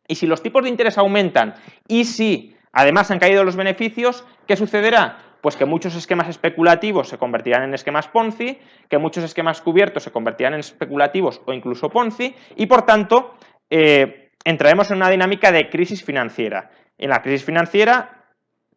Y si los tipos de interés aumentan y si además han caído los beneficios, ¿qué sucederá? Pues que muchos esquemas especulativos se convertirán en esquemas Ponzi, que muchos esquemas cubiertos se convertirán en especulativos o incluso Ponzi, y por tanto entraremos en una dinámica de crisis financiera. En la crisis financiera,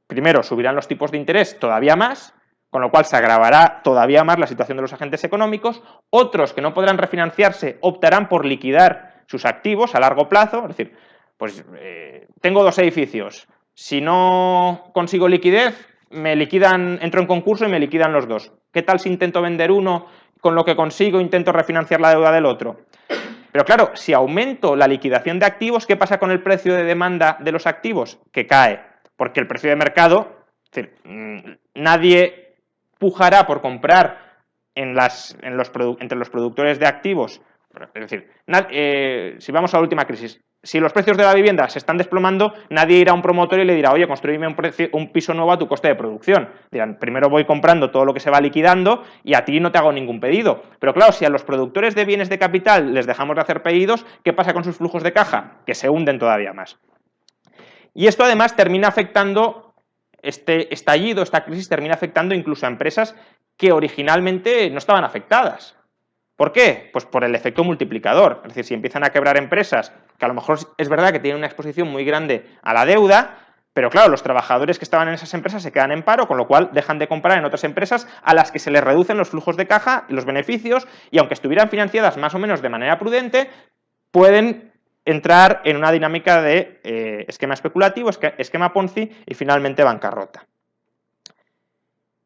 primero subirán los tipos de interés todavía más, con lo cual se agravará todavía más la situación de los agentes económicos. Otros que no podrán refinanciarse optarán por liquidar sus activos a largo plazo, es decir, pues tengo 2 edificios, si no consigo liquidez, me liquidan, entro en concurso y me liquidan los 2. ¿Qué tal si intento vender uno, con lo que consigo intento refinanciar la deuda del otro? Pero claro, si aumento la liquidación de activos, ¿qué pasa con el precio de demanda de los activos? Que cae, porque el precio de mercado, es decir, nadie pujará por comprar entre los productores de activos. Es decir, si vamos a la última crisis, si los precios de la vivienda se están desplomando, nadie irá a un promotor y le dirá, oye, construíme un piso nuevo a tu coste de producción. Dirán, primero voy comprando todo lo que se va liquidando y a ti no te hago ningún pedido. Pero claro, si a los productores de bienes de capital les dejamos de hacer pedidos, ¿qué pasa con sus flujos de caja? Que se hunden todavía más. Y esto además termina afectando, este estallido, esta crisis termina afectando incluso a empresas que originalmente no estaban afectadas. ¿Por qué? Pues por el efecto multiplicador. Es decir, si empiezan a quebrar empresas, que a lo mejor es verdad que tienen una exposición muy grande a la deuda, pero claro, los trabajadores que estaban en esas empresas se quedan en paro, con lo cual dejan de comprar en otras empresas a las que se les reducen los flujos de caja y los beneficios, y aunque estuvieran financiadas más o menos de manera prudente, pueden entrar en una dinámica de esquema especulativo, esquema Ponzi y finalmente bancarrota.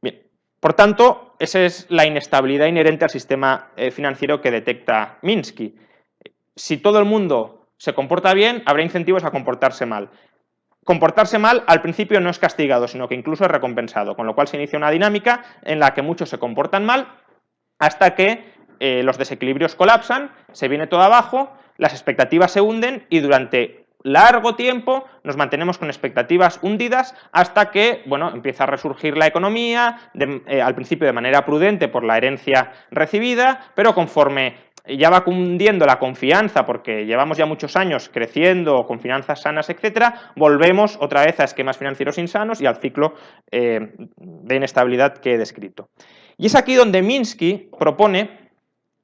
Bien, por tanto, esa es la inestabilidad inherente al sistema financiero que detecta Minsky. Si todo el mundo se comporta bien, habrá incentivos a comportarse mal. Comportarse mal al principio no es castigado, sino que incluso es recompensado, con lo cual se inicia una dinámica en la que muchos se comportan mal hasta que los desequilibrios colapsan, se viene todo abajo, las expectativas se hunden y durante largo tiempo nos mantenemos con expectativas hundidas hasta que, bueno, empieza a resurgir la economía, al principio de manera prudente por la herencia recibida, pero conforme ya va cundiendo la confianza, porque llevamos ya muchos años creciendo con finanzas sanas, etcétera, volvemos otra vez a esquemas financieros insanos y al ciclo de inestabilidad que he descrito. Y es aquí donde Minsky propone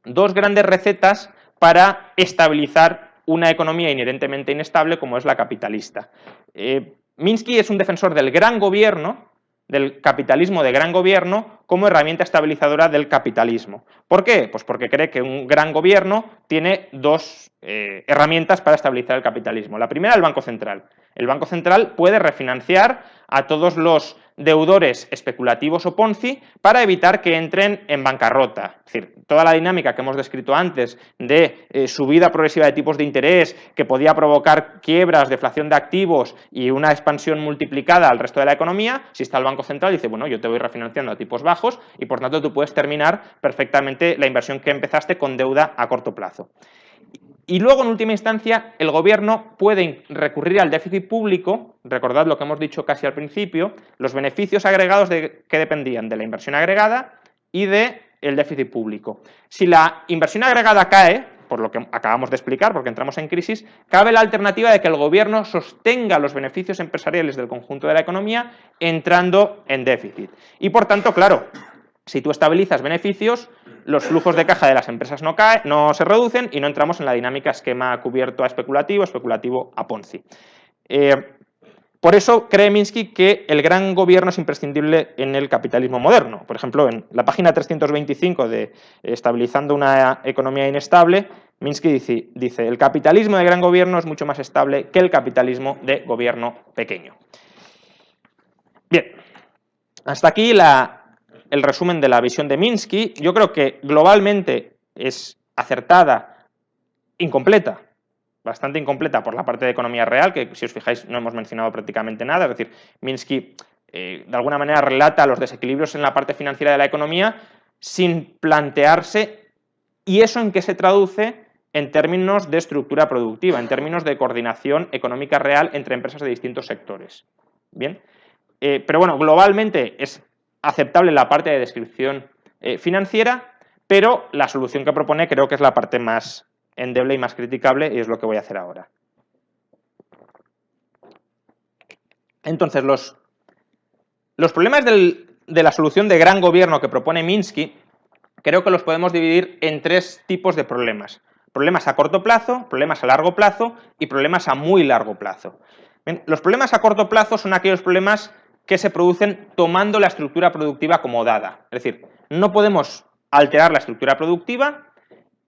2 grandes recetas para estabilizar una economía inherentemente inestable como es la capitalista. Minsky es un defensor del gran gobierno, del capitalismo de gran gobierno, como herramienta estabilizadora del capitalismo. ¿Por qué? Pues porque cree que un gran gobierno tiene 2 herramientas para estabilizar el capitalismo. La primera, el Banco Central. El Banco Central puede refinanciar a todos los deudores especulativos o Ponzi para evitar que entren en bancarrota. Es decir, toda la dinámica que hemos descrito antes de subida progresiva de tipos de interés que podía provocar quiebras, deflación de activos y una expansión multiplicada al resto de la economía, si está el Banco Central dice, bueno, yo te voy refinanciando a tipos bajos y por tanto tú puedes terminar perfectamente la inversión que empezaste con deuda a corto plazo. Y luego, en última instancia, el gobierno puede recurrir al déficit público, recordad lo que hemos dicho casi al principio, los beneficios agregados que dependían de la inversión agregada y del déficit público. Si la inversión agregada cae, por lo que acabamos de explicar, porque entramos en crisis, cabe la alternativa de que el gobierno sostenga los beneficios empresariales del conjunto de la economía entrando en déficit. Y por tanto, claro, si tú estabilizas beneficios, los flujos de caja de las empresas no se reducen y no entramos en la dinámica esquema cubierto a especulativo, especulativo a Ponzi. Por eso cree Minsky que el gran gobierno es imprescindible en el capitalismo moderno. Por ejemplo, en la página 325 de Estabilizando una economía inestable, Minsky dice, el capitalismo de gran gobierno es mucho más estable que el capitalismo de gobierno pequeño. Bien, hasta aquí el resumen de la visión de Minsky. Yo creo que globalmente es acertada, incompleta, bastante incompleta por la parte de economía real, que si os fijáis no hemos mencionado prácticamente nada. Es decir, Minsky de alguna manera relata los desequilibrios en la parte financiera de la economía sin plantearse y eso en qué se traduce en términos de estructura productiva, en términos de coordinación económica real entre empresas de distintos sectores. Bien, pero bueno, globalmente es aceptable la parte de descripción financiera, pero la solución que propone creo que es la parte más endeble y más criticable y es lo que voy a hacer ahora. Entonces, los problemas de la solución de gran gobierno que propone Minsky creo que los podemos dividir en 3 tipos de problemas. Problemas a corto plazo, problemas a largo plazo y problemas a muy largo plazo. Bien, los problemas a corto plazo son aquellos problemas que se producen tomando la estructura productiva como dada. Es decir, no podemos alterar la estructura productiva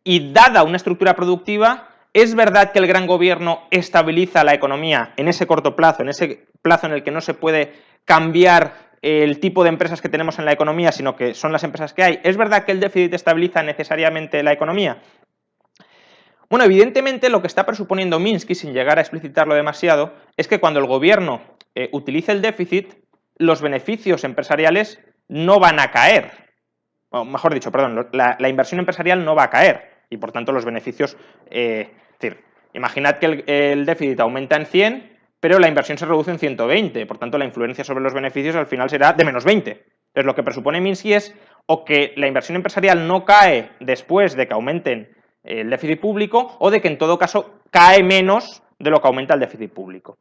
y dada una estructura productiva ¿Es verdad que el gran gobierno estabiliza la economía en ese corto plazo, en ese plazo en el que no se puede cambiar el tipo de empresas que tenemos en la economía, sino que son las empresas que hay? ¿Es verdad que el déficit estabiliza necesariamente la economía? Bueno, evidentemente lo que está presuponiendo Minsky, sin llegar a explicitarlo demasiado, es que cuando el gobierno utilice el déficit, los beneficios empresariales no van a caer. O mejor dicho, perdón, la inversión empresarial no va a caer y por tanto los beneficios... es decir, imaginad que el déficit aumenta en 100, pero la inversión se reduce en 120, por tanto la influencia sobre los beneficios al final será de menos 20. Entonces lo que presupone Minsky es o que la inversión empresarial no cae después de que aumenten el déficit público o de que en todo caso cae menos de lo que aumenta el déficit público.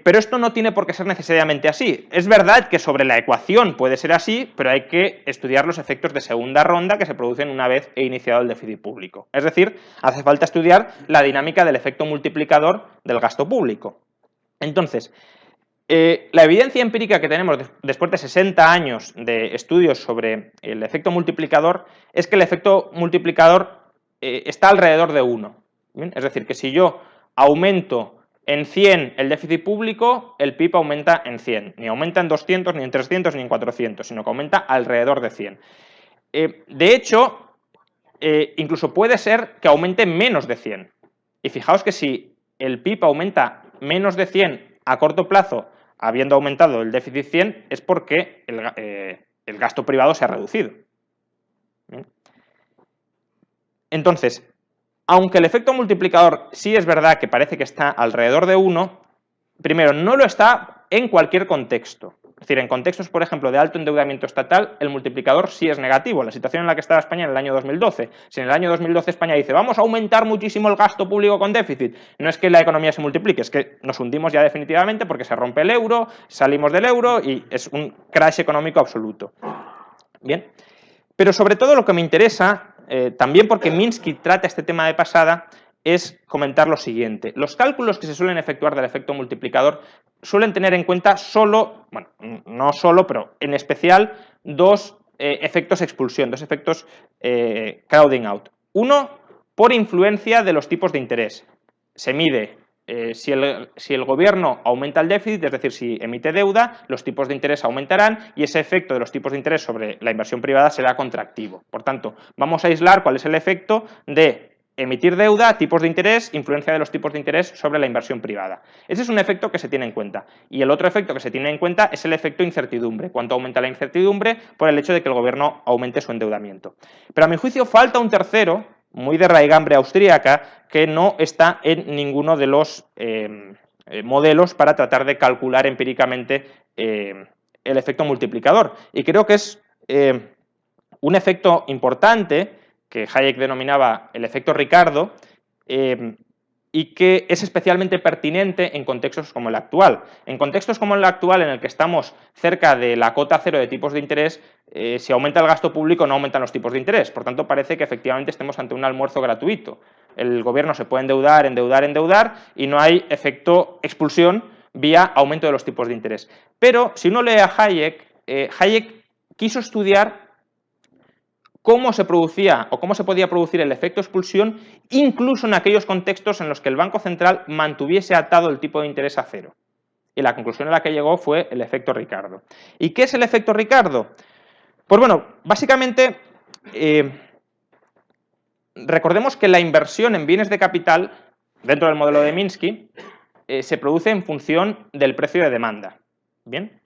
Pero esto no tiene por qué ser necesariamente así. Es verdad que sobre la ecuación puede ser así, pero hay que estudiar los efectos de segunda ronda que se producen una vez iniciado el déficit público. Es decir, hace falta estudiar la dinámica del efecto multiplicador del gasto público. Entonces, la evidencia empírica que tenemos después de 60 años de estudios sobre el efecto multiplicador es que el efecto multiplicador está alrededor de 1. ¿Bien? Es decir, que si yo aumento en 100 el déficit público, el PIB aumenta en 100. Ni aumenta en 200, ni en 300, ni en 400, sino que aumenta alrededor de 100. De hecho, incluso puede ser que aumente menos de 100. Y fijaos que si el PIB aumenta menos de 100 a corto plazo, habiendo aumentado el déficit 100, es porque el gasto privado se ha reducido. ¿Bien? Entonces, aunque el efecto multiplicador sí es verdad que parece que está alrededor de 1, primero, no lo está en cualquier contexto. Es decir, en contextos, por ejemplo, de alto endeudamiento estatal, el multiplicador sí es negativo. La situación en la que estaba España en el año 2012. Si en el año 2012 España dice vamos a aumentar muchísimo el gasto público con déficit, no es que la economía se multiplique, es que nos hundimos ya definitivamente porque se rompe el euro, salimos del euro y es un crash económico absoluto. Bien, pero sobre todo lo que me interesa, también porque Minsky trata este tema de pasada, es comentar lo siguiente. Los cálculos que se suelen efectuar del efecto multiplicador suelen tener en cuenta solo, bueno, no solo, pero en especial dos efectos expulsión, dos efectos crowding out. Uno, por influencia de los tipos de interés. Se mide si el gobierno aumenta el déficit, es decir, si emite deuda, los tipos de interés aumentarán y ese efecto de los tipos de interés sobre la inversión privada será contractivo. Por tanto, vamos a aislar cuál es el efecto de emitir deuda, tipos de interés, influencia de los tipos de interés sobre la inversión privada. Ese es un efecto que se tiene en cuenta. Y el otro efecto que se tiene en cuenta es el efecto incertidumbre. ¿Cuánto aumenta la incertidumbre? Por el hecho de que el gobierno aumente su endeudamiento. Pero a mi juicio falta un tercero, muy de raigambre austríaca, que no está en ninguno de los modelos para tratar de calcular empíricamente el efecto multiplicador. Y creo que es un efecto importante que Hayek denominaba el efecto Ricardo, y que es especialmente pertinente en contextos como el actual. En contextos como el actual, en el que estamos cerca de la cota cero de tipos de interés, si aumenta el gasto público no aumentan los tipos de interés. Por tanto, parece que efectivamente estemos ante un almuerzo gratuito. El gobierno se puede endeudar, endeudar, endeudar y no hay efecto expulsión vía aumento de los tipos de interés. Pero si uno lee a Hayek, Hayek quiso estudiar cómo se producía o cómo se podía producir el efecto expulsión incluso en aquellos contextos en los que el Banco Central mantuviese atado el tipo de interés a cero. Y la conclusión a la que llegó fue el efecto Ricardo. ¿Y qué es el efecto Ricardo? Pues bueno, básicamente recordemos que la inversión en bienes de capital, dentro del modelo de Minsky, se produce en función del precio de demanda. ¿Bien?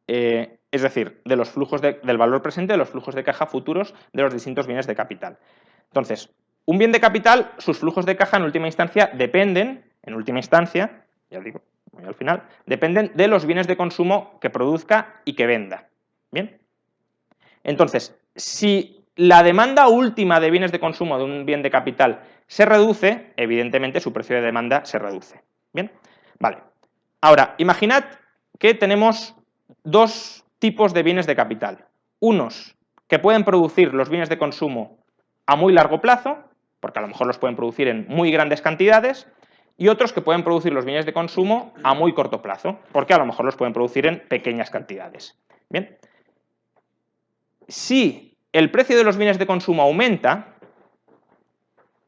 Es decir, de los flujos del valor presente, de los flujos de caja futuros de los distintos bienes de capital. Entonces, un bien de capital, sus flujos de caja en última instancia dependen, ya digo, voy al final, dependen de los bienes de consumo que produzca y que venda. ¿Bien? Entonces, si la demanda última de bienes de consumo de un bien de capital se reduce, evidentemente su precio de demanda se reduce. ¿Bien? Vale. Ahora, imaginad que tenemos dos tipos de bienes de capital. Unos que pueden producir los bienes de consumo a muy largo plazo, porque a lo mejor los pueden producir en muy grandes cantidades, y otros que pueden producir los bienes de consumo a muy corto plazo, porque a lo mejor los pueden producir en pequeñas cantidades. Bien. Si el precio de los bienes de consumo aumenta,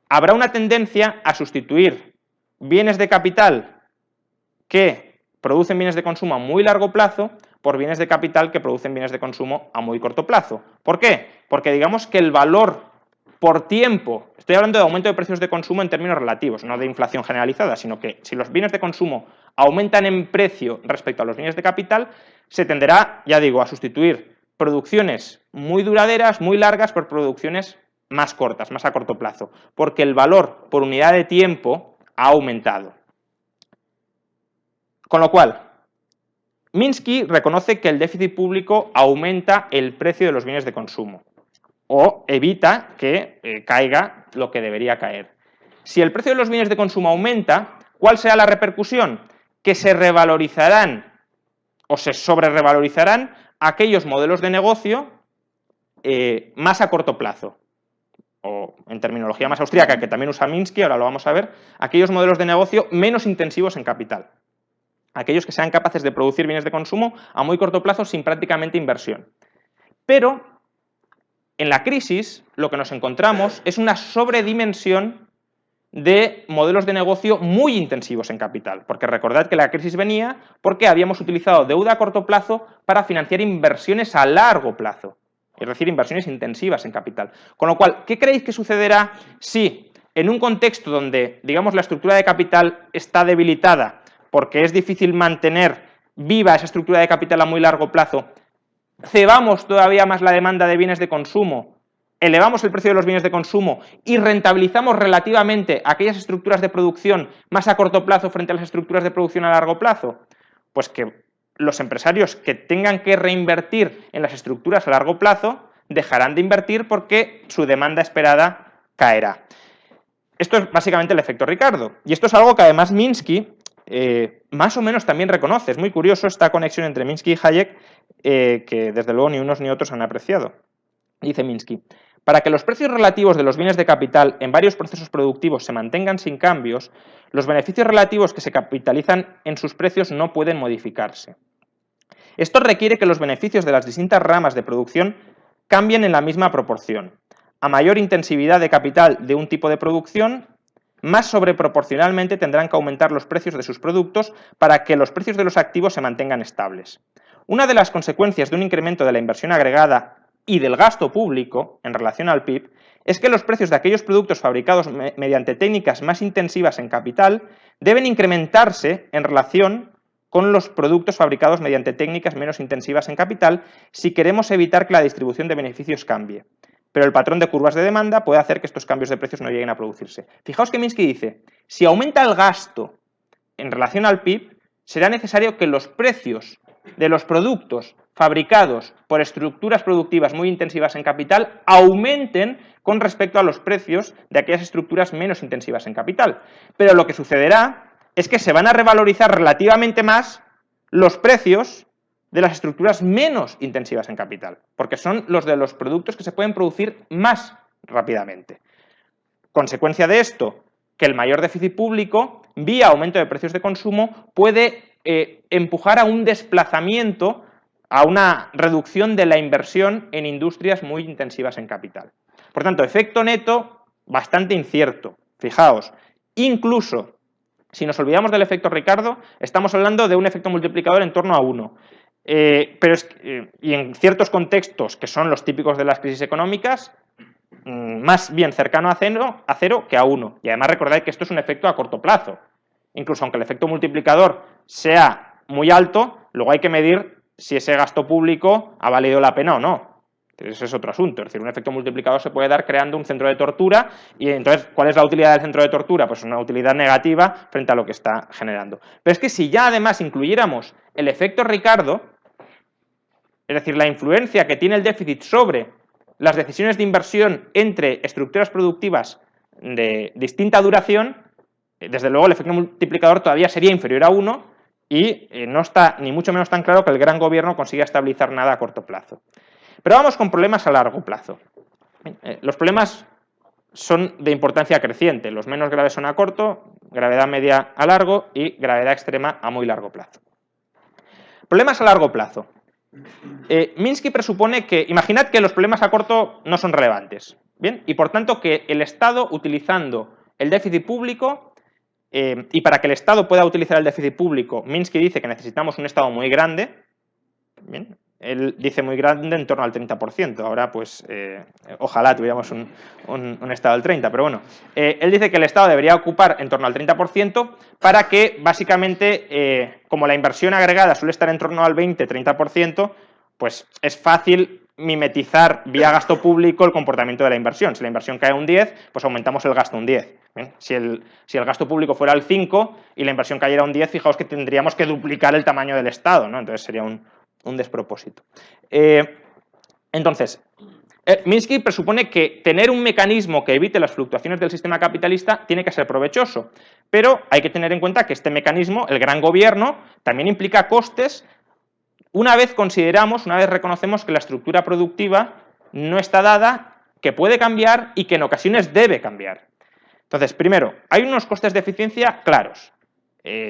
habrá una tendencia a sustituir bienes de capital que producen bienes de consumo a muy largo plazo por bienes de capital que producen bienes de consumo a muy corto plazo. ¿Por qué? Porque digamos que el valor por tiempo, estoy hablando de aumento de precios de consumo en términos relativos, no de inflación generalizada, sino que si los bienes de consumo aumentan en precio respecto a los bienes de capital, se tenderá, ya digo, a sustituir producciones muy duraderas, muy largas, por producciones más cortas, más a corto plazo, porque el valor por unidad de tiempo ha aumentado. Con lo cual, Minsky reconoce que el déficit público aumenta el precio de los bienes de consumo o evita que caiga lo que debería caer. Si el precio de los bienes de consumo aumenta, ¿cuál será la repercusión? Que se revalorizarán o se sobrerevalorizarán aquellos modelos de negocio más a corto plazo, o en terminología más austríaca, que también usa Minsky, ahora lo vamos a ver, aquellos modelos de negocio menos intensivos en capital, aquellos que sean capaces de producir bienes de consumo a muy corto plazo sin prácticamente inversión. Pero en la crisis lo que nos encontramos es una sobredimensión de modelos de negocio muy intensivos en capital, porque recordad que la crisis venía porque habíamos utilizado deuda a corto plazo para financiar inversiones a largo plazo, es decir, inversiones intensivas en capital. Con lo cual, ¿qué creéis que sucederá si en un contexto donde, digamos, la estructura de capital está debilitada porque es difícil mantener viva esa estructura de capital a muy largo plazo, cebamos todavía más la demanda de bienes de consumo, elevamos el precio de los bienes de consumo y rentabilizamos relativamente aquellas estructuras de producción más a corto plazo frente a las estructuras de producción a largo plazo? Pues que los empresarios que tengan que reinvertir en las estructuras a largo plazo dejarán de invertir porque su demanda esperada caerá. Esto es básicamente el efecto Ricardo. Y esto es algo que además Minsky más o menos también reconoce. Es muy curioso esta conexión entre Minsky y Hayek, que desde luego ni unos ni otros han apreciado. Dice Minsky: para que los precios relativos de los bienes de capital en varios procesos productivos se mantengan sin cambios, los beneficios relativos que se capitalizan en sus precios no pueden modificarse. Esto requiere que los beneficios de las distintas ramas de producción cambien en la misma proporción. A mayor intensividad de capital de un tipo de producción, más sobreproporcionalmente tendrán que aumentar los precios de sus productos para que los precios de los activos se mantengan estables. Una de las consecuencias de un incremento de la inversión agregada y del gasto público en relación al PIB es que los precios de aquellos productos fabricados mediante técnicas más intensivas en capital deben incrementarse en relación con los productos fabricados mediante técnicas menos intensivas en capital si queremos evitar que la distribución de beneficios cambie. Pero el patrón de curvas de demanda puede hacer que estos cambios de precios no lleguen a producirse. Fijaos que Minsky dice: si aumenta el gasto en relación al PIB, será necesario que los precios de los productos fabricados por estructuras productivas muy intensivas en capital aumenten con respecto a los precios de aquellas estructuras menos intensivas en capital. Pero lo que sucederá es que se van a revalorizar relativamente más los precios de las estructuras menos intensivas en capital, porque son los de los productos que se pueden producir más rápidamente. Consecuencia de esto, que el mayor déficit público, vía aumento de precios de consumo, puede empujar a un desplazamiento, a una reducción de la inversión en industrias muy intensivas en capital. Por tanto, efecto neto bastante incierto. Fijaos, incluso si nos olvidamos del efecto Ricardo, estamos hablando de un efecto multiplicador en torno a 1. Y en ciertos contextos, que son los típicos de las crisis económicas, más bien cercano a cero que a 1. Y además recordad que esto es un efecto a corto plazo. Incluso aunque el efecto multiplicador sea muy alto, luego hay que medir si ese gasto público ha valido la pena o no. Ese es otro asunto. Es decir, un efecto multiplicador se puede dar creando un centro de tortura y entonces, ¿cuál es la utilidad del centro de tortura? Pues una utilidad negativa frente a lo que está generando. Pero es que si ya además incluyéramos el efecto Ricardo, es decir, la influencia que tiene el déficit sobre las decisiones de inversión entre estructuras productivas de distinta duración, desde luego el efecto multiplicador todavía sería inferior a 1 y no está ni mucho menos tan claro que el gran gobierno consiga estabilizar nada a corto plazo. Pero vamos con problemas a largo plazo. Los problemas son de importancia creciente. Los menos graves son a corto, gravedad media a largo y gravedad extrema a muy largo plazo. Problemas a largo plazo. Minsky presupone que, imaginad que los problemas a corto no son relevantes. ¿Bien? Y por tanto que el Estado, utilizando el déficit público, y para que el Estado pueda utilizar el déficit público, Minsky dice que necesitamos un Estado muy grande. Bien, él dice muy grande en torno al 30%. Ahora, pues, ojalá tuviéramos un Estado del 30%, pero bueno. Él dice que el Estado debería ocupar en torno al 30% para que, básicamente, como la inversión agregada suele estar en torno al 20-30%, pues es fácil mimetizar vía gasto público el comportamiento de la inversión. Si la inversión cae un 10, pues aumentamos el gasto un 10. ¿Bien? Si el gasto público fuera el 5 y la inversión cayera un 10, fijaos que tendríamos que duplicar el tamaño del Estado, ¿no? Entonces sería un despropósito. Entonces, Minsky presupone que tener un mecanismo que evite las fluctuaciones del sistema capitalista tiene que ser provechoso, pero hay que tener en cuenta que este mecanismo, el gran gobierno, también implica costes una vez reconocemos que la estructura productiva no está dada, que puede cambiar y que en ocasiones debe cambiar. Entonces, primero, hay unos costes de eficiencia claros.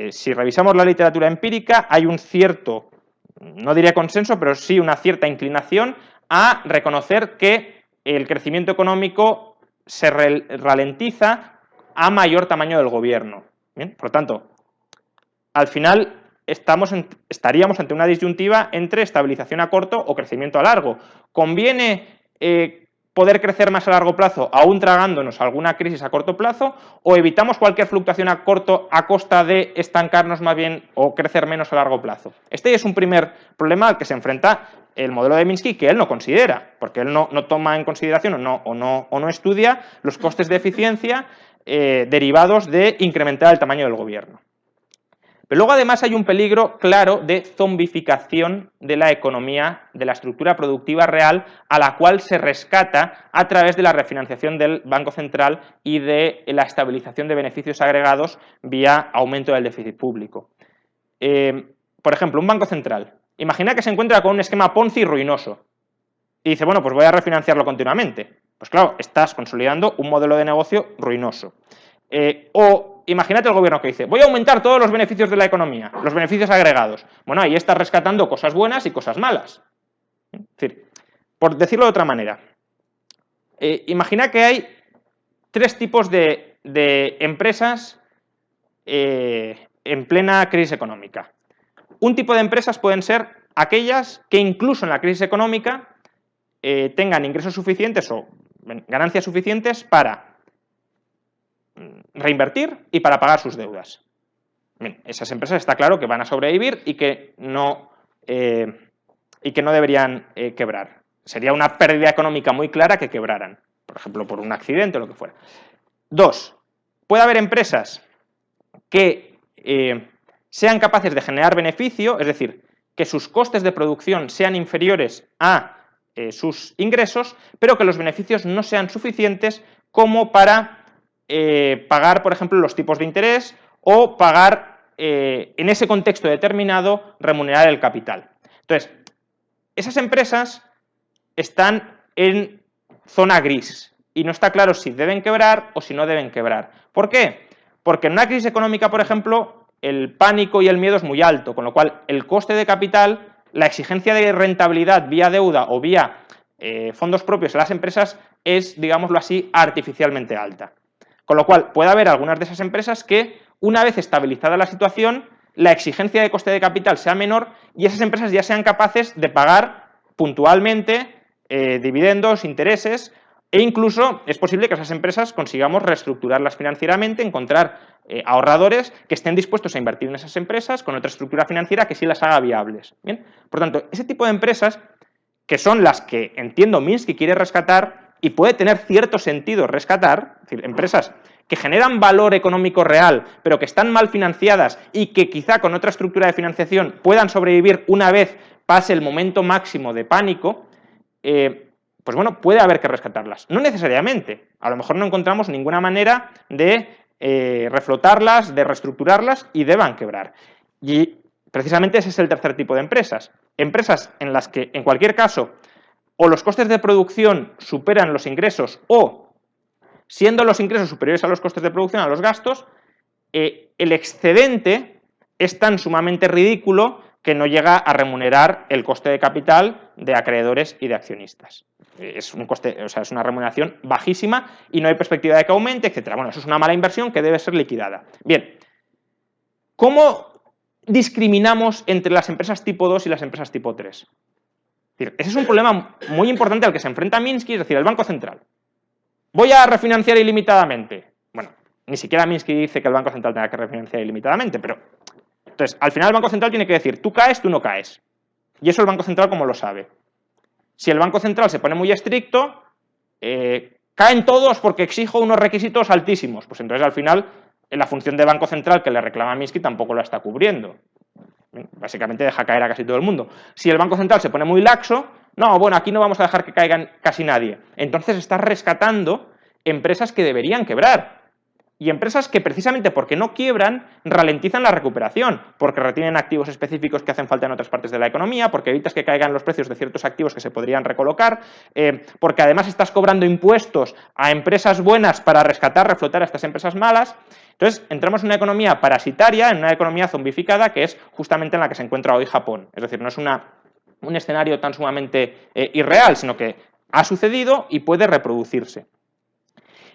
Si revisamos la literatura empírica, hay un cierto, no diría consenso, pero sí una cierta inclinación a reconocer que el crecimiento económico se ralentiza a mayor tamaño del gobierno. ¿Bien? Por lo tanto, al final estaríamos ante una disyuntiva entre estabilización a corto o crecimiento a largo. ¿Conviene poder crecer más a largo plazo, aún tragándonos alguna crisis a corto plazo, o evitamos cualquier fluctuación a corto a costa de estancarnos más bien o crecer menos a largo plazo? Este es un primer problema al que se enfrenta el modelo de Minsky, que él no considera, porque él no toma en consideración o no estudia los costes de eficiencia derivados de incrementar el tamaño del gobierno. Pero luego además hay un peligro claro de zombificación de la economía, de la estructura productiva real, a la cual se rescata a través de la refinanciación del Banco Central y de la estabilización de beneficios agregados vía aumento del déficit público. Por ejemplo, un Banco Central. Imagina que se encuentra con un esquema Ponzi ruinoso y dice, bueno, pues voy a refinanciarlo continuamente. Pues claro, estás consolidando un modelo de negocio ruinoso. O imagínate el gobierno que dice, voy a aumentar todos los beneficios de la economía, los beneficios agregados. Bueno, ahí estás rescatando cosas buenas y cosas malas. Es decir, por decirlo de otra manera, imagina que hay tres tipos de empresas en plena crisis económica. Un tipo de empresas pueden ser aquellas que incluso en la crisis económica tengan ingresos suficientes o ganancias suficientes para reinvertir y para pagar sus deudas. Bien, esas empresas está claro que van a sobrevivir y que no deberían quebrar. Sería una pérdida económica muy clara que quebraran, por ejemplo, por un accidente o lo que fuera. Dos, puede haber empresas que sean capaces de generar beneficio, es decir, que sus costes de producción sean inferiores a sus ingresos, pero que los beneficios no sean suficientes como para pagar, por ejemplo, los tipos de interés o pagar, en ese contexto determinado, remunerar el capital. Entonces, esas empresas están en zona gris y no está claro si deben quebrar o si no deben quebrar. ¿Por qué? Porque en una crisis económica, por ejemplo, el pánico y el miedo es muy alto, con lo cual el coste de capital, la exigencia de rentabilidad vía deuda o vía fondos propios a las empresas es, digámoslo así, artificialmente alta. Con lo cual, puede haber algunas de esas empresas que, una vez estabilizada la situación, la exigencia de coste de capital sea menor y esas empresas ya sean capaces de pagar puntualmente dividendos, intereses, e incluso es posible que esas empresas consigamos reestructurarlas financieramente, encontrar ahorradores que estén dispuestos a invertir en esas empresas con otra estructura financiera que sí las haga viables. ¿Bien? Por tanto, ese tipo de empresas, que son las que entiendo Minsky quiere rescatar, y puede tener cierto sentido rescatar, es decir, empresas que generan valor económico real, pero que están mal financiadas y que quizá con otra estructura de financiación puedan sobrevivir una vez pase el momento máximo de pánico, pues bueno, puede haber que rescatarlas. No necesariamente, a lo mejor no encontramos ninguna manera de reflotarlas, de reestructurarlas y deban quebrar. Y precisamente ese es el tercer tipo de empresas. Empresas en las que, en cualquier caso, o los costes de producción superan los ingresos o, siendo los ingresos superiores a los costes de producción, a los gastos, el excedente es tan sumamente ridículo que no llega a remunerar el coste de capital de acreedores y de accionistas. Es un coste, o sea, es una remuneración bajísima y no hay perspectiva de que aumente, etcétera. Bueno, eso es una mala inversión que debe ser liquidada. Bien, ¿cómo discriminamos entre las empresas tipo 2 y las empresas tipo 3? Es decir, ese es un problema muy importante al que se enfrenta Minsky, es decir, el Banco Central. ¿Voy a refinanciar ilimitadamente? Bueno, ni siquiera Minsky dice que el Banco Central tenga que refinanciar ilimitadamente, pero... Entonces, al final el Banco Central tiene que decir, tú caes, tú no caes. Y eso el Banco Central como lo sabe. Si el Banco Central se pone muy estricto, caen todos porque exijo unos requisitos altísimos. Pues entonces al final la función de Banco Central que le reclama a Minsky tampoco la está cubriendo. Básicamente deja caer a casi todo el mundo. Si el Banco Central se pone muy laxo, no, bueno, aquí no vamos a dejar que caigan casi nadie. Entonces estás rescatando empresas que deberían quebrar. Y empresas que precisamente porque no quiebran, ralentizan la recuperación, porque retienen activos específicos que hacen falta en otras partes de la economía, porque evitas que caigan los precios de ciertos activos que se podrían recolocar, porque además estás cobrando impuestos a empresas buenas para rescatar, reflotar a estas empresas malas. Entonces, entramos en una economía parasitaria, en una economía zombificada, que es justamente en la que se encuentra hoy Japón. Es decir, no es un escenario tan sumamente irreal, sino que ha sucedido y puede reproducirse.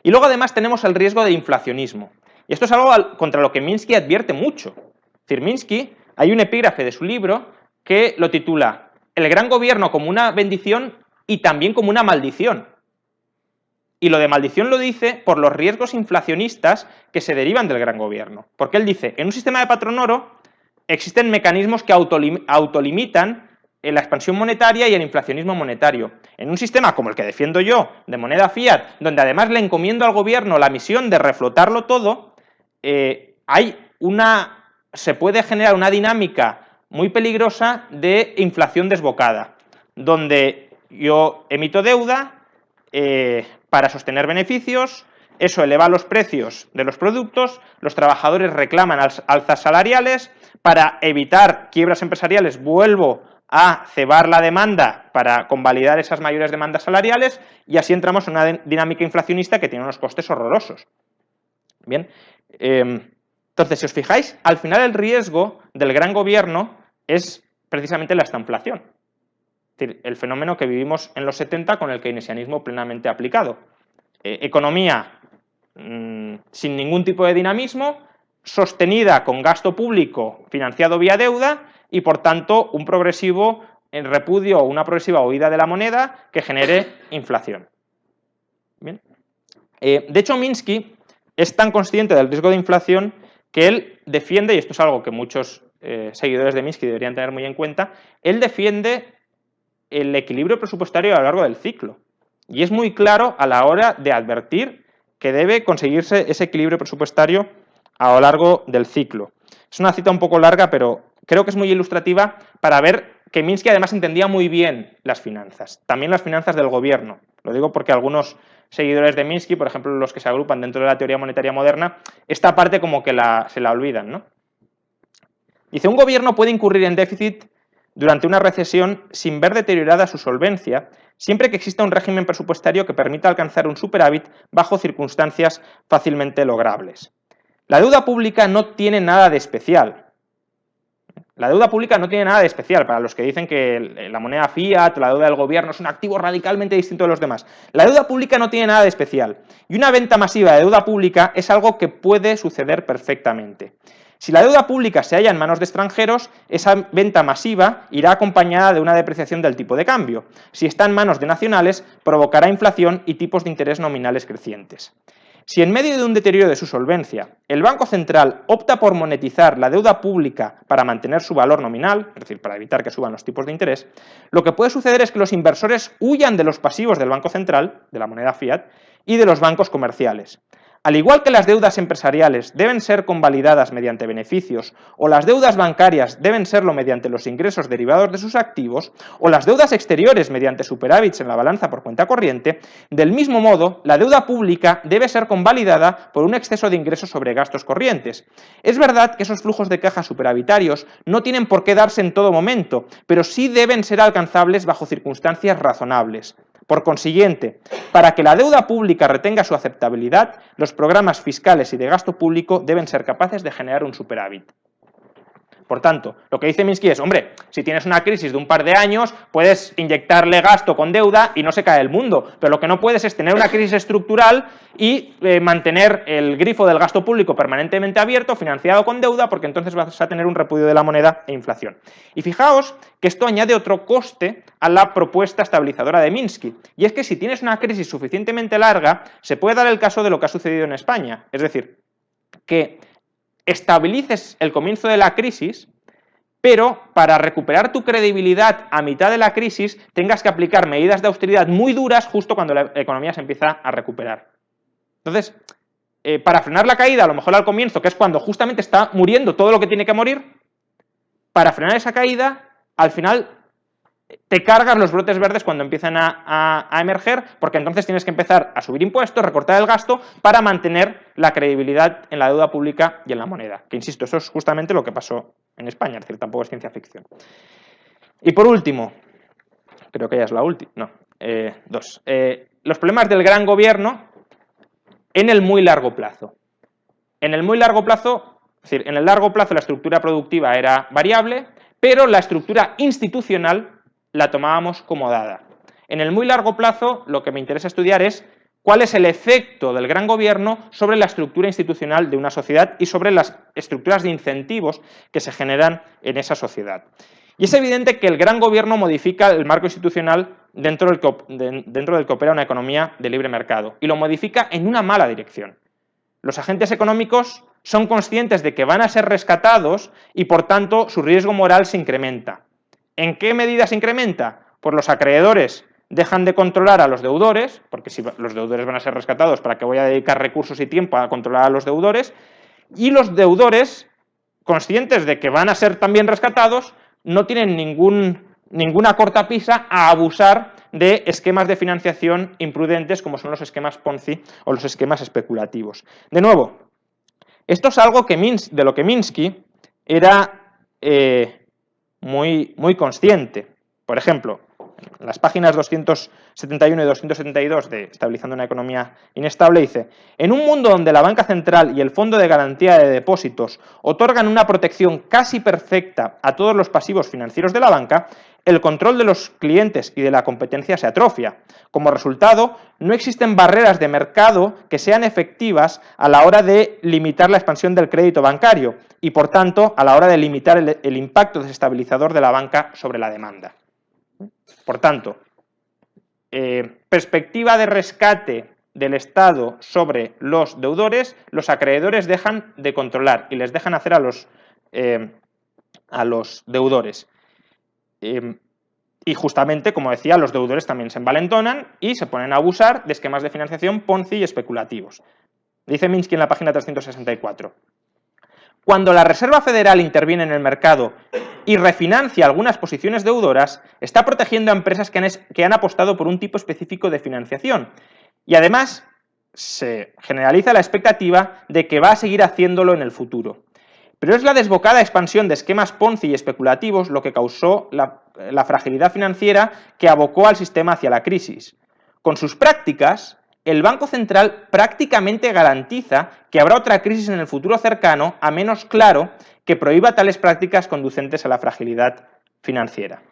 Y luego además tenemos el riesgo de inflacionismo. Y esto es algo contra lo que Minsky advierte mucho. Es decir, Minsky, hay un epígrafe de su libro que lo titula El gran gobierno como una bendición y también como una maldición. Y lo de maldición lo dice por los riesgos inflacionistas que se derivan del gran gobierno. Porque él dice, en un sistema de patrón oro existen mecanismos que autolimitan la expansión monetaria y el inflacionismo monetario. En un sistema como el que defiendo yo, de moneda fiat, donde además le encomiendo al gobierno la misión de reflotarlo todo, se puede generar una dinámica muy peligrosa de inflación desbocada, donde yo emito deuda para sostener beneficios, eso eleva los precios de los productos, los trabajadores reclaman alzas salariales, para evitar quiebras empresariales vuelvo a cebar la demanda para convalidar esas mayores demandas salariales y así entramos en una dinámica inflacionista que tiene unos costes horrorosos. Bien, entonces si os fijáis, al final el riesgo del gran gobierno es precisamente la estanflación. Es decir, el fenómeno que vivimos en los 70 con el keynesianismo plenamente aplicado. Economía sin ningún tipo de dinamismo, sostenida con gasto público financiado vía deuda, y por tanto un progresivo repudio o una progresiva huida de la moneda que genere inflación. Bien. De hecho, Minsky es tan consciente del riesgo de inflación que él defiende, y esto es algo que muchos seguidores de Minsky deberían tener muy en cuenta, él defiende el equilibrio presupuestario a lo largo del ciclo. Y es muy claro a la hora de advertir que debe conseguirse ese equilibrio presupuestario a lo largo del ciclo. Es una cita un poco larga, pero creo que es muy ilustrativa para ver que Minsky además entendía muy bien las finanzas, también las finanzas del gobierno. Lo digo porque algunos seguidores de Minsky, por ejemplo los que se agrupan dentro de la teoría monetaria moderna, esta parte como que se la olvidan, ¿no? Dice, un gobierno puede incurrir en déficit durante una recesión sin ver deteriorada su solvencia, siempre que exista un régimen presupuestario que permita alcanzar un superávit bajo circunstancias fácilmente logrables. La deuda pública no tiene nada de especial. La deuda pública no tiene nada de especial para los que dicen que la moneda fiat o la deuda del gobierno es un activo radicalmente distinto de los demás. La deuda pública no tiene nada de especial. Y una venta masiva de deuda pública es algo que puede suceder perfectamente. Si la deuda pública se halla en manos de extranjeros, esa venta masiva irá acompañada de una depreciación del tipo de cambio. Si está en manos de nacionales, provocará inflación y tipos de interés nominales crecientes. Si en medio de un deterioro de su solvencia, el Banco Central opta por monetizar la deuda pública para mantener su valor nominal, es decir, para evitar que suban los tipos de interés, lo que puede suceder es que los inversores huyan de los pasivos del Banco Central, de la moneda fiat, y de los bancos comerciales. Al igual que las deudas empresariales deben ser convalidadas mediante beneficios, o las deudas bancarias deben serlo mediante los ingresos derivados de sus activos, o las deudas exteriores mediante superávits en la balanza por cuenta corriente, del mismo modo, la deuda pública debe ser convalidada por un exceso de ingresos sobre gastos corrientes. Es verdad que esos flujos de caja superavitarios no tienen por qué darse en todo momento, pero sí deben ser alcanzables bajo circunstancias razonables. Por consiguiente, para que la deuda pública retenga su aceptabilidad, los programas fiscales y de gasto público deben ser capaces de generar un superávit. Por tanto, lo que dice Minsky es, hombre, si tienes una crisis de un par de años, puedes inyectarle gasto con deuda y no se cae el mundo, pero lo que no puedes es tener una crisis estructural y mantener el grifo del gasto público permanentemente abierto, financiado con deuda, porque entonces vas a tener un repudio de la moneda e inflación. Y fijaos que esto añade otro coste a la propuesta estabilizadora de Minsky, y es que si tienes una crisis suficientemente larga, se puede dar el caso de lo que ha sucedido en España, es decir, que estabilices el comienzo de la crisis, pero para recuperar tu credibilidad a mitad de la crisis tengas que aplicar medidas de austeridad muy duras justo cuando la economía se empieza a recuperar. Entonces, para frenar la caída, a lo mejor al comienzo, que es cuando justamente está muriendo todo lo que tiene que morir, para frenar esa caída, al final te cargas los brotes verdes cuando empiezan a emerger, porque entonces tienes que empezar a subir impuestos, recortar el gasto, para mantener la credibilidad en la deuda pública y en la moneda. Que insisto, eso es justamente lo que pasó en España, es decir, tampoco es ciencia ficción. Y por último, creo que ya es la última, no, dos. Los problemas del gran gobierno en el muy largo plazo. En el muy largo plazo, es decir, en el largo plazo la estructura productiva era variable, pero la estructura institucional la tomábamos como dada. En el muy largo plazo, lo que me interesa estudiar es cuál es el efecto del gran gobierno sobre la estructura institucional de una sociedad y sobre las estructuras de incentivos que se generan en esa sociedad. Y es evidente que el gran gobierno modifica el marco institucional dentro del que opera una economía de libre mercado, y lo modifica en una mala dirección. Los agentes económicos son conscientes de que van a ser rescatados y, por tanto, su riesgo moral se incrementa. ¿En qué medida se incrementa? Pues los acreedores dejan de controlar a los deudores, porque si los deudores van a ser rescatados, ¿para qué voy a dedicar recursos y tiempo a controlar a los deudores? Y los deudores, conscientes de que van a ser también rescatados, no tienen ninguna cortapisa a abusar de esquemas de financiación imprudentes como son los esquemas Ponzi o los esquemas especulativos. De nuevo, esto es algo de lo que Minsky era muy consciente. Por ejemplo, en las páginas 271 y 272 de Estabilizando una economía inestable dice: en un mundo donde la banca central y el Fondo de Garantía de Depósitos otorgan una protección casi perfecta a todos los pasivos financieros de la banca, el control de los clientes y de la competencia se atrofia. Como resultado, no existen barreras de mercado que sean efectivas a la hora de limitar la expansión del crédito bancario y, por tanto, a la hora de limitar el impacto desestabilizador de la banca sobre la demanda. Por tanto, perspectiva de rescate del Estado sobre los deudores, los acreedores dejan de controlar y les dejan hacer a los deudores. Y justamente, como decía, los deudores también se envalentonan y se ponen a abusar de esquemas de financiación Ponzi y especulativos. Dice Minsky en la página 364. Cuando la Reserva Federal interviene en el mercado y refinancia algunas posiciones deudoras, está protegiendo a empresas que han apostado por un tipo específico de financiación. Y además, se generaliza la expectativa de que va a seguir haciéndolo en el futuro. Pero es la desbocada expansión de esquemas Ponzi y especulativos lo que causó la fragilidad financiera que abocó al sistema hacia la crisis. Con sus prácticas, el Banco Central prácticamente garantiza que habrá otra crisis en el futuro cercano, a menos claro que prohíba tales prácticas conducentes a la fragilidad financiera.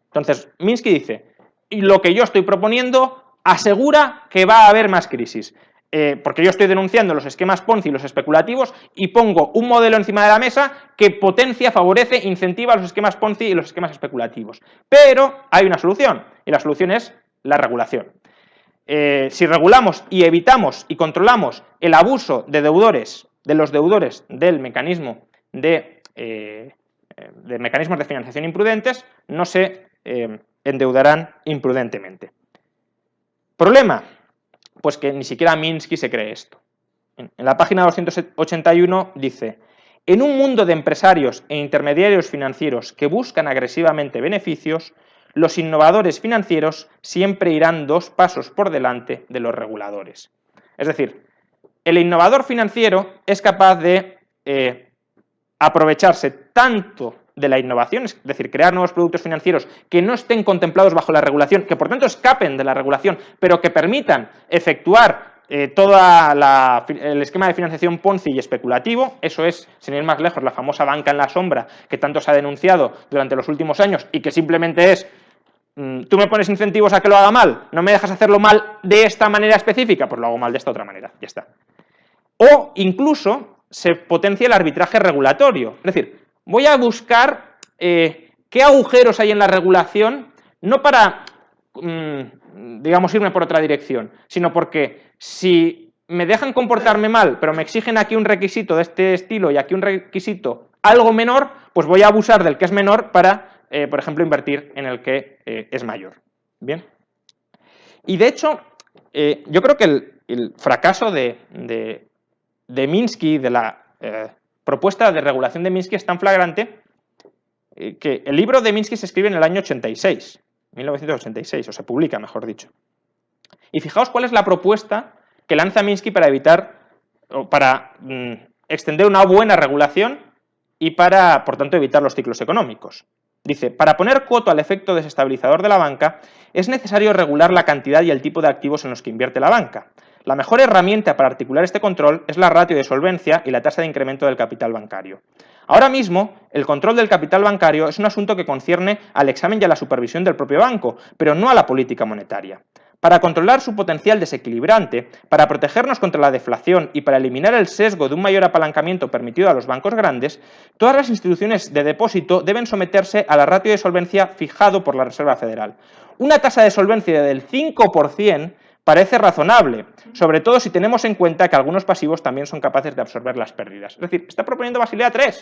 Entonces, Minsky dice, y lo que yo estoy proponiendo asegura que va a haber más crisis. Porque yo estoy denunciando los esquemas Ponzi y los especulativos y pongo un modelo encima de la mesa que potencia, favorece, incentiva los esquemas Ponzi y los esquemas especulativos. Pero hay una solución, y la solución es la regulación. Si regulamos y evitamos y controlamos el abuso de los deudores del mecanismo de mecanismos de financiación imprudentes, no se endeudarán imprudentemente. ¿Problema? Pues que ni siquiera Minsky se cree esto. En la página 281 dice: en un mundo de empresarios e intermediarios financieros que buscan agresivamente beneficios, los innovadores financieros siempre irán 2 pasos por delante de los reguladores. Es decir, el innovador financiero es capaz de aprovecharse tanto de la innovación, es decir, crear nuevos productos financieros que no estén contemplados bajo la regulación, que por tanto escapen de la regulación, pero que permitan efectuar todo el esquema de financiación Ponzi y especulativo. Eso es, sin ir más lejos, la famosa banca en la sombra que tanto se ha denunciado durante los últimos años y que simplemente es: tú me pones incentivos a que lo haga mal, no me dejas hacerlo mal de esta manera específica, pues lo hago mal de esta otra manera, ya está. O incluso se potencia el arbitraje regulatorio, es decir, voy a buscar qué agujeros hay en la regulación, no para, digamos, irme por otra dirección, sino porque si me dejan comportarme mal, pero me exigen aquí un requisito de este estilo y aquí un requisito algo menor, pues voy a abusar del que es menor para, por ejemplo, invertir en el que es mayor. Bien. Y de hecho, yo creo que el fracaso de Minsky, de la propuesta de regulación de Minsky, es tan flagrante que el libro de Minsky se escribe en el año 86, 1986, o se publica, mejor dicho. Y fijaos cuál es la propuesta que lanza Minsky para evitar, o para extender una buena regulación y para, por tanto, evitar los ciclos económicos. Dice: para poner coto al efecto desestabilizador de la banca, es necesario regular la cantidad y el tipo de activos en los que invierte la banca. La mejor herramienta para articular este control es la ratio de solvencia y la tasa de incremento del capital bancario. Ahora mismo, el control del capital bancario es un asunto que concierne al examen y a la supervisión del propio banco, pero no a la política monetaria. Para controlar su potencial desequilibrante, para protegernos contra la deflación y para eliminar el sesgo de un mayor apalancamiento permitido a los bancos grandes, todas las instituciones de depósito deben someterse a la ratio de solvencia fijado por la Reserva Federal. Una tasa de solvencia del 5% parece razonable, sobre todo si tenemos en cuenta que algunos pasivos también son capaces de absorber las pérdidas. Es decir, está proponiendo Basilea III.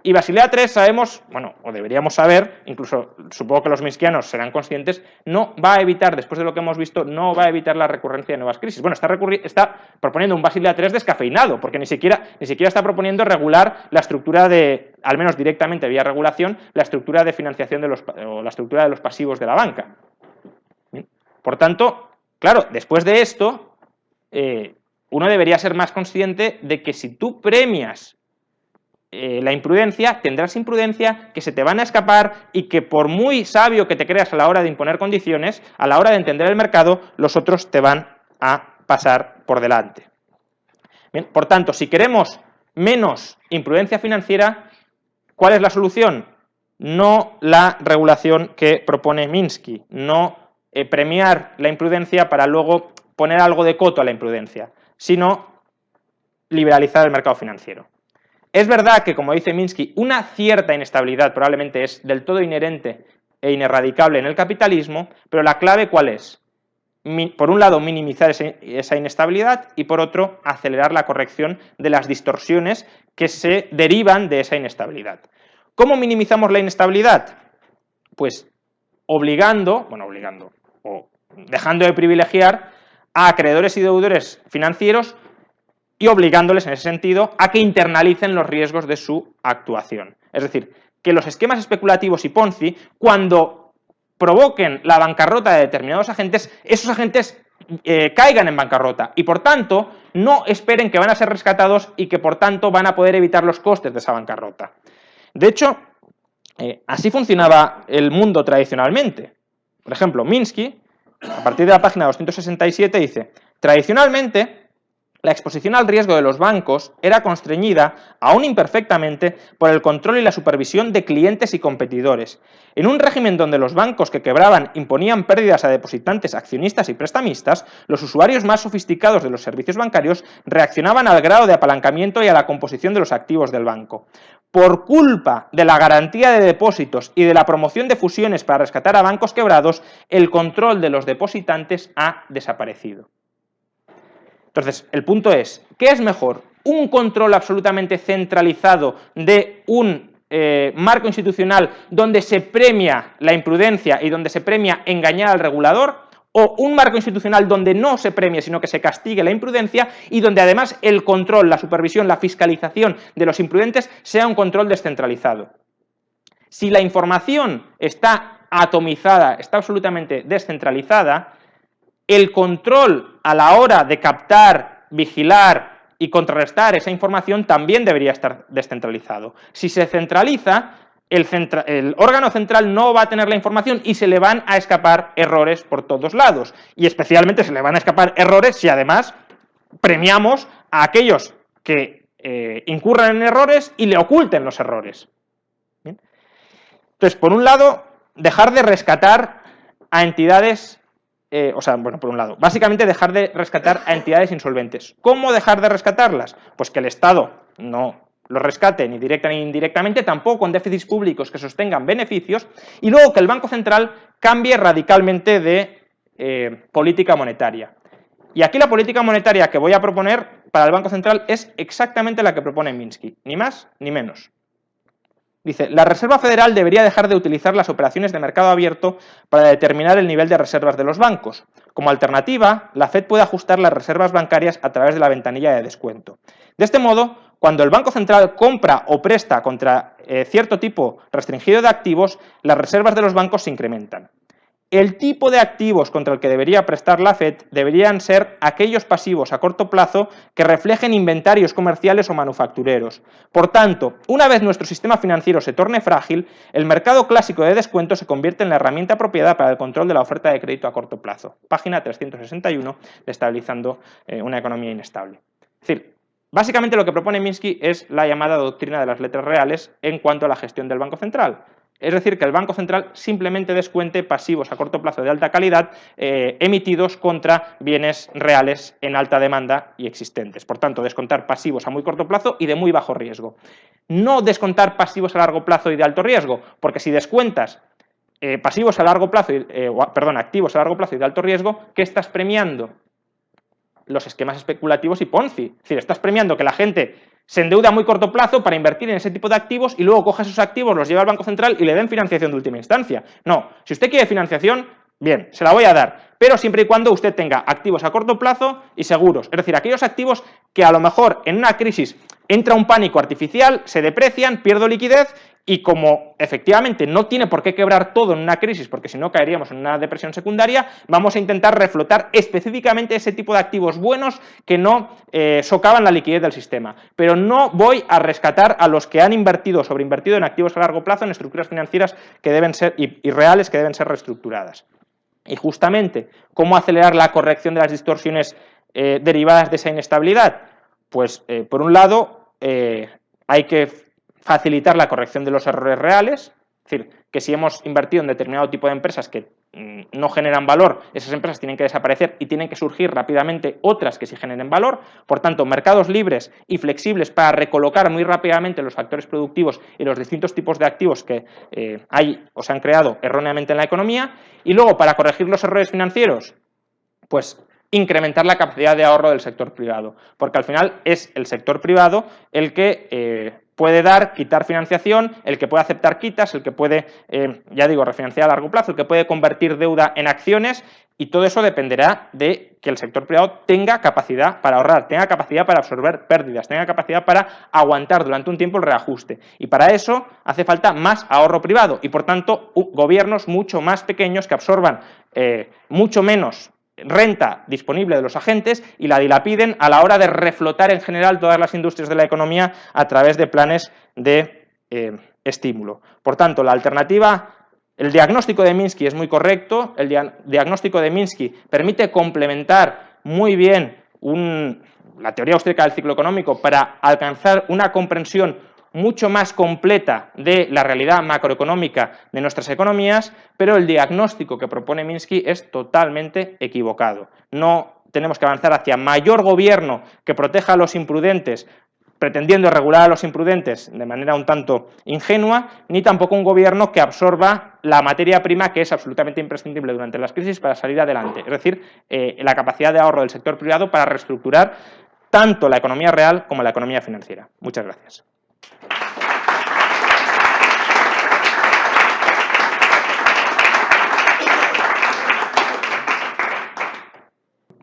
Y Basilea III sabemos, bueno, o deberíamos saber, incluso supongo que los minskianos serán conscientes, no va a evitar, después de lo que hemos visto, no va a evitar la recurrencia de nuevas crisis. Bueno, está proponiendo un Basilea III descafeinado, porque ni siquiera está proponiendo regular la estructura de, al menos directamente vía regulación, la estructura de financiación o la estructura de los pasivos de la banca. Por tanto, claro, después de esto, uno debería ser más consciente de que si tú premias la imprudencia, tendrás imprudencia que se te van a escapar y que por muy sabio que te creas a la hora de imponer condiciones, a la hora de entender el mercado, los otros te van a pasar por delante. Bien, por tanto, si queremos menos imprudencia financiera, ¿cuál es la solución? No la regulación que propone Minsky, no premiar la imprudencia para luego poner algo de coto a la imprudencia, sino liberalizar el mercado financiero. Es verdad que, como dice Minsky, una cierta inestabilidad probablemente es del todo inherente e ineradicable en el capitalismo, pero la clave ¿cuál es? Por un lado, minimizar esa inestabilidad y, por otro, acelerar la corrección de las distorsiones que se derivan de esa inestabilidad. ¿Cómo minimizamos la inestabilidad? Pues obligando o dejando de privilegiar a acreedores y deudores financieros y obligándoles en ese sentido a que internalicen los riesgos de su actuación. Es decir, que los esquemas especulativos y Ponzi, cuando provoquen la bancarrota de determinados agentes, esos agentes caigan en bancarrota y, por tanto, no esperen que van a ser rescatados y que, por tanto, van a poder evitar los costes de esa bancarrota. De hecho, así funcionaba el mundo tradicionalmente. Por ejemplo, Minsky, a partir de la página 267, dice: tradicionalmente, la exposición al riesgo de los bancos era constreñida, aún imperfectamente, por el control y la supervisión de clientes y competidores. En un régimen donde los bancos que quebraban imponían pérdidas a depositantes, accionistas y prestamistas, los usuarios más sofisticados de los servicios bancarios reaccionaban al grado de apalancamiento y a la composición de los activos del banco. Por culpa de la garantía de depósitos y de la promoción de fusiones para rescatar a bancos quebrados, el control de los depositantes ha desaparecido. Entonces, el punto es, ¿qué es mejor? ¿Un control absolutamente centralizado de un marco institucional donde se premia la imprudencia y donde se premia engañar al regulador? ¿O un marco institucional donde no se premie, sino que se castigue la imprudencia y donde además el control, la supervisión, la fiscalización de los imprudentes sea un control descentralizado? Si la información está atomizada, está absolutamente descentralizada, el control a la hora de captar, vigilar y contrarrestar esa información también debería estar descentralizado. Si se centraliza, el órgano central no va a tener la información y se le van a escapar errores por todos lados. Y especialmente se le van a escapar errores si además premiamos a aquellos que incurran en errores y le oculten los errores. ¿Bien? Entonces, por un lado, dejar de rescatar a entidades, por un lado, básicamente dejar de rescatar a entidades insolventes. ¿Cómo dejar de rescatarlas? Pues que el Estado no los rescate ni directa ni indirectamente, tampoco con déficits públicos que sostengan beneficios, y luego que el Banco Central cambie radicalmente de política monetaria. Y aquí la política monetaria que voy a proponer para el Banco Central es exactamente la que propone Minsky, ni más ni menos. Dice, la Reserva Federal debería dejar de utilizar las operaciones de mercado abierto para determinar el nivel de reservas de los bancos. Como alternativa, la Fed puede ajustar las reservas bancarias a través de la ventanilla de descuento. De este modo, cuando el Banco Central compra o presta contra cierto tipo restringido de activos, las reservas de los bancos se incrementan. El tipo de activos contra el que debería prestar la Fed deberían ser aquellos pasivos a corto plazo que reflejen inventarios comerciales o manufactureros. Por tanto, una vez nuestro sistema financiero se torne frágil, el mercado clásico de descuento se convierte en la herramienta apropiada para el control de la oferta de crédito a corto plazo. Página 361 de Estabilizando una economía inestable. Es decir, básicamente lo que propone Minsky es la llamada doctrina de las letras reales en cuanto a la gestión del Banco Central. Es decir, que el Banco Central simplemente descuente pasivos a corto plazo de alta calidad emitidos contra bienes reales en alta demanda y existentes. Por tanto, descontar pasivos a muy corto plazo y de muy bajo riesgo. No descontar pasivos a largo plazo y de alto riesgo, porque si descuentas pasivos a largo plazo, activos a largo plazo y de alto riesgo, ¿qué estás premiando? Los esquemas especulativos y Ponzi. Es decir, estás premiando que la gente se endeuda a muy corto plazo para invertir en ese tipo de activos y luego coge esos activos, los lleva al Banco Central y le den financiación de última instancia. No, si usted quiere financiación, bien, se la voy a dar, pero siempre y cuando usted tenga activos a corto plazo y seguros. Es decir, aquellos activos que a lo mejor en una crisis entra un pánico artificial, se deprecian, pierdo liquidez y como efectivamente no tiene por qué quebrar todo en una crisis, porque si no caeríamos en una depresión secundaria, vamos a intentar reflotar específicamente ese tipo de activos buenos que no socavan la liquidez del sistema. Pero no voy a rescatar a los que han invertido, sobreinvertido en activos a largo plazo, en estructuras financieras que deben ser y reales que deben ser reestructuradas. Y justamente, ¿cómo acelerar la corrección de las distorsiones derivadas de esa inestabilidad? Pues, por un lado, hay que facilitar la corrección de los errores reales, es decir, que si hemos invertido en determinado tipo de empresas que no generan valor, esas empresas tienen que desaparecer y tienen que surgir rápidamente otras que sí generen valor. Por tanto, mercados libres y flexibles para recolocar muy rápidamente los factores productivos y los distintos tipos de activos que hay o se han creado erróneamente en la economía. Y luego, para corregir los errores financieros, pues incrementar la capacidad de ahorro del sector privado, porque al final es el sector privado el que puede quitar financiación, el que puede aceptar quitas, el que puede, refinanciar a largo plazo, el que puede convertir deuda en acciones, y todo eso dependerá de que el sector privado tenga capacidad para ahorrar, tenga capacidad para absorber pérdidas, tenga capacidad para aguantar durante un tiempo el reajuste. Y para eso hace falta más ahorro privado y, por tanto, gobiernos mucho más pequeños que absorban mucho menos renta disponible de los agentes y la dilapiden a la hora de reflotar en general todas las industrias de la economía a través de planes de estímulo. Por tanto, la alternativa, el diagnóstico de Minsky es muy correcto, el diagnóstico de Minsky permite complementar muy bien la teoría austríaca del ciclo económico para alcanzar una comprensión mucho más completa de la realidad macroeconómica de nuestras economías, pero el diagnóstico que propone Minsky es totalmente equivocado. No tenemos que avanzar hacia mayor gobierno que proteja a los imprudentes, pretendiendo regular a los imprudentes de manera un tanto ingenua, ni tampoco un gobierno que absorba la materia prima que es absolutamente imprescindible durante las crisis para salir adelante, es decir, la capacidad de ahorro del sector privado para reestructurar tanto la economía real como la economía financiera. Muchas gracias.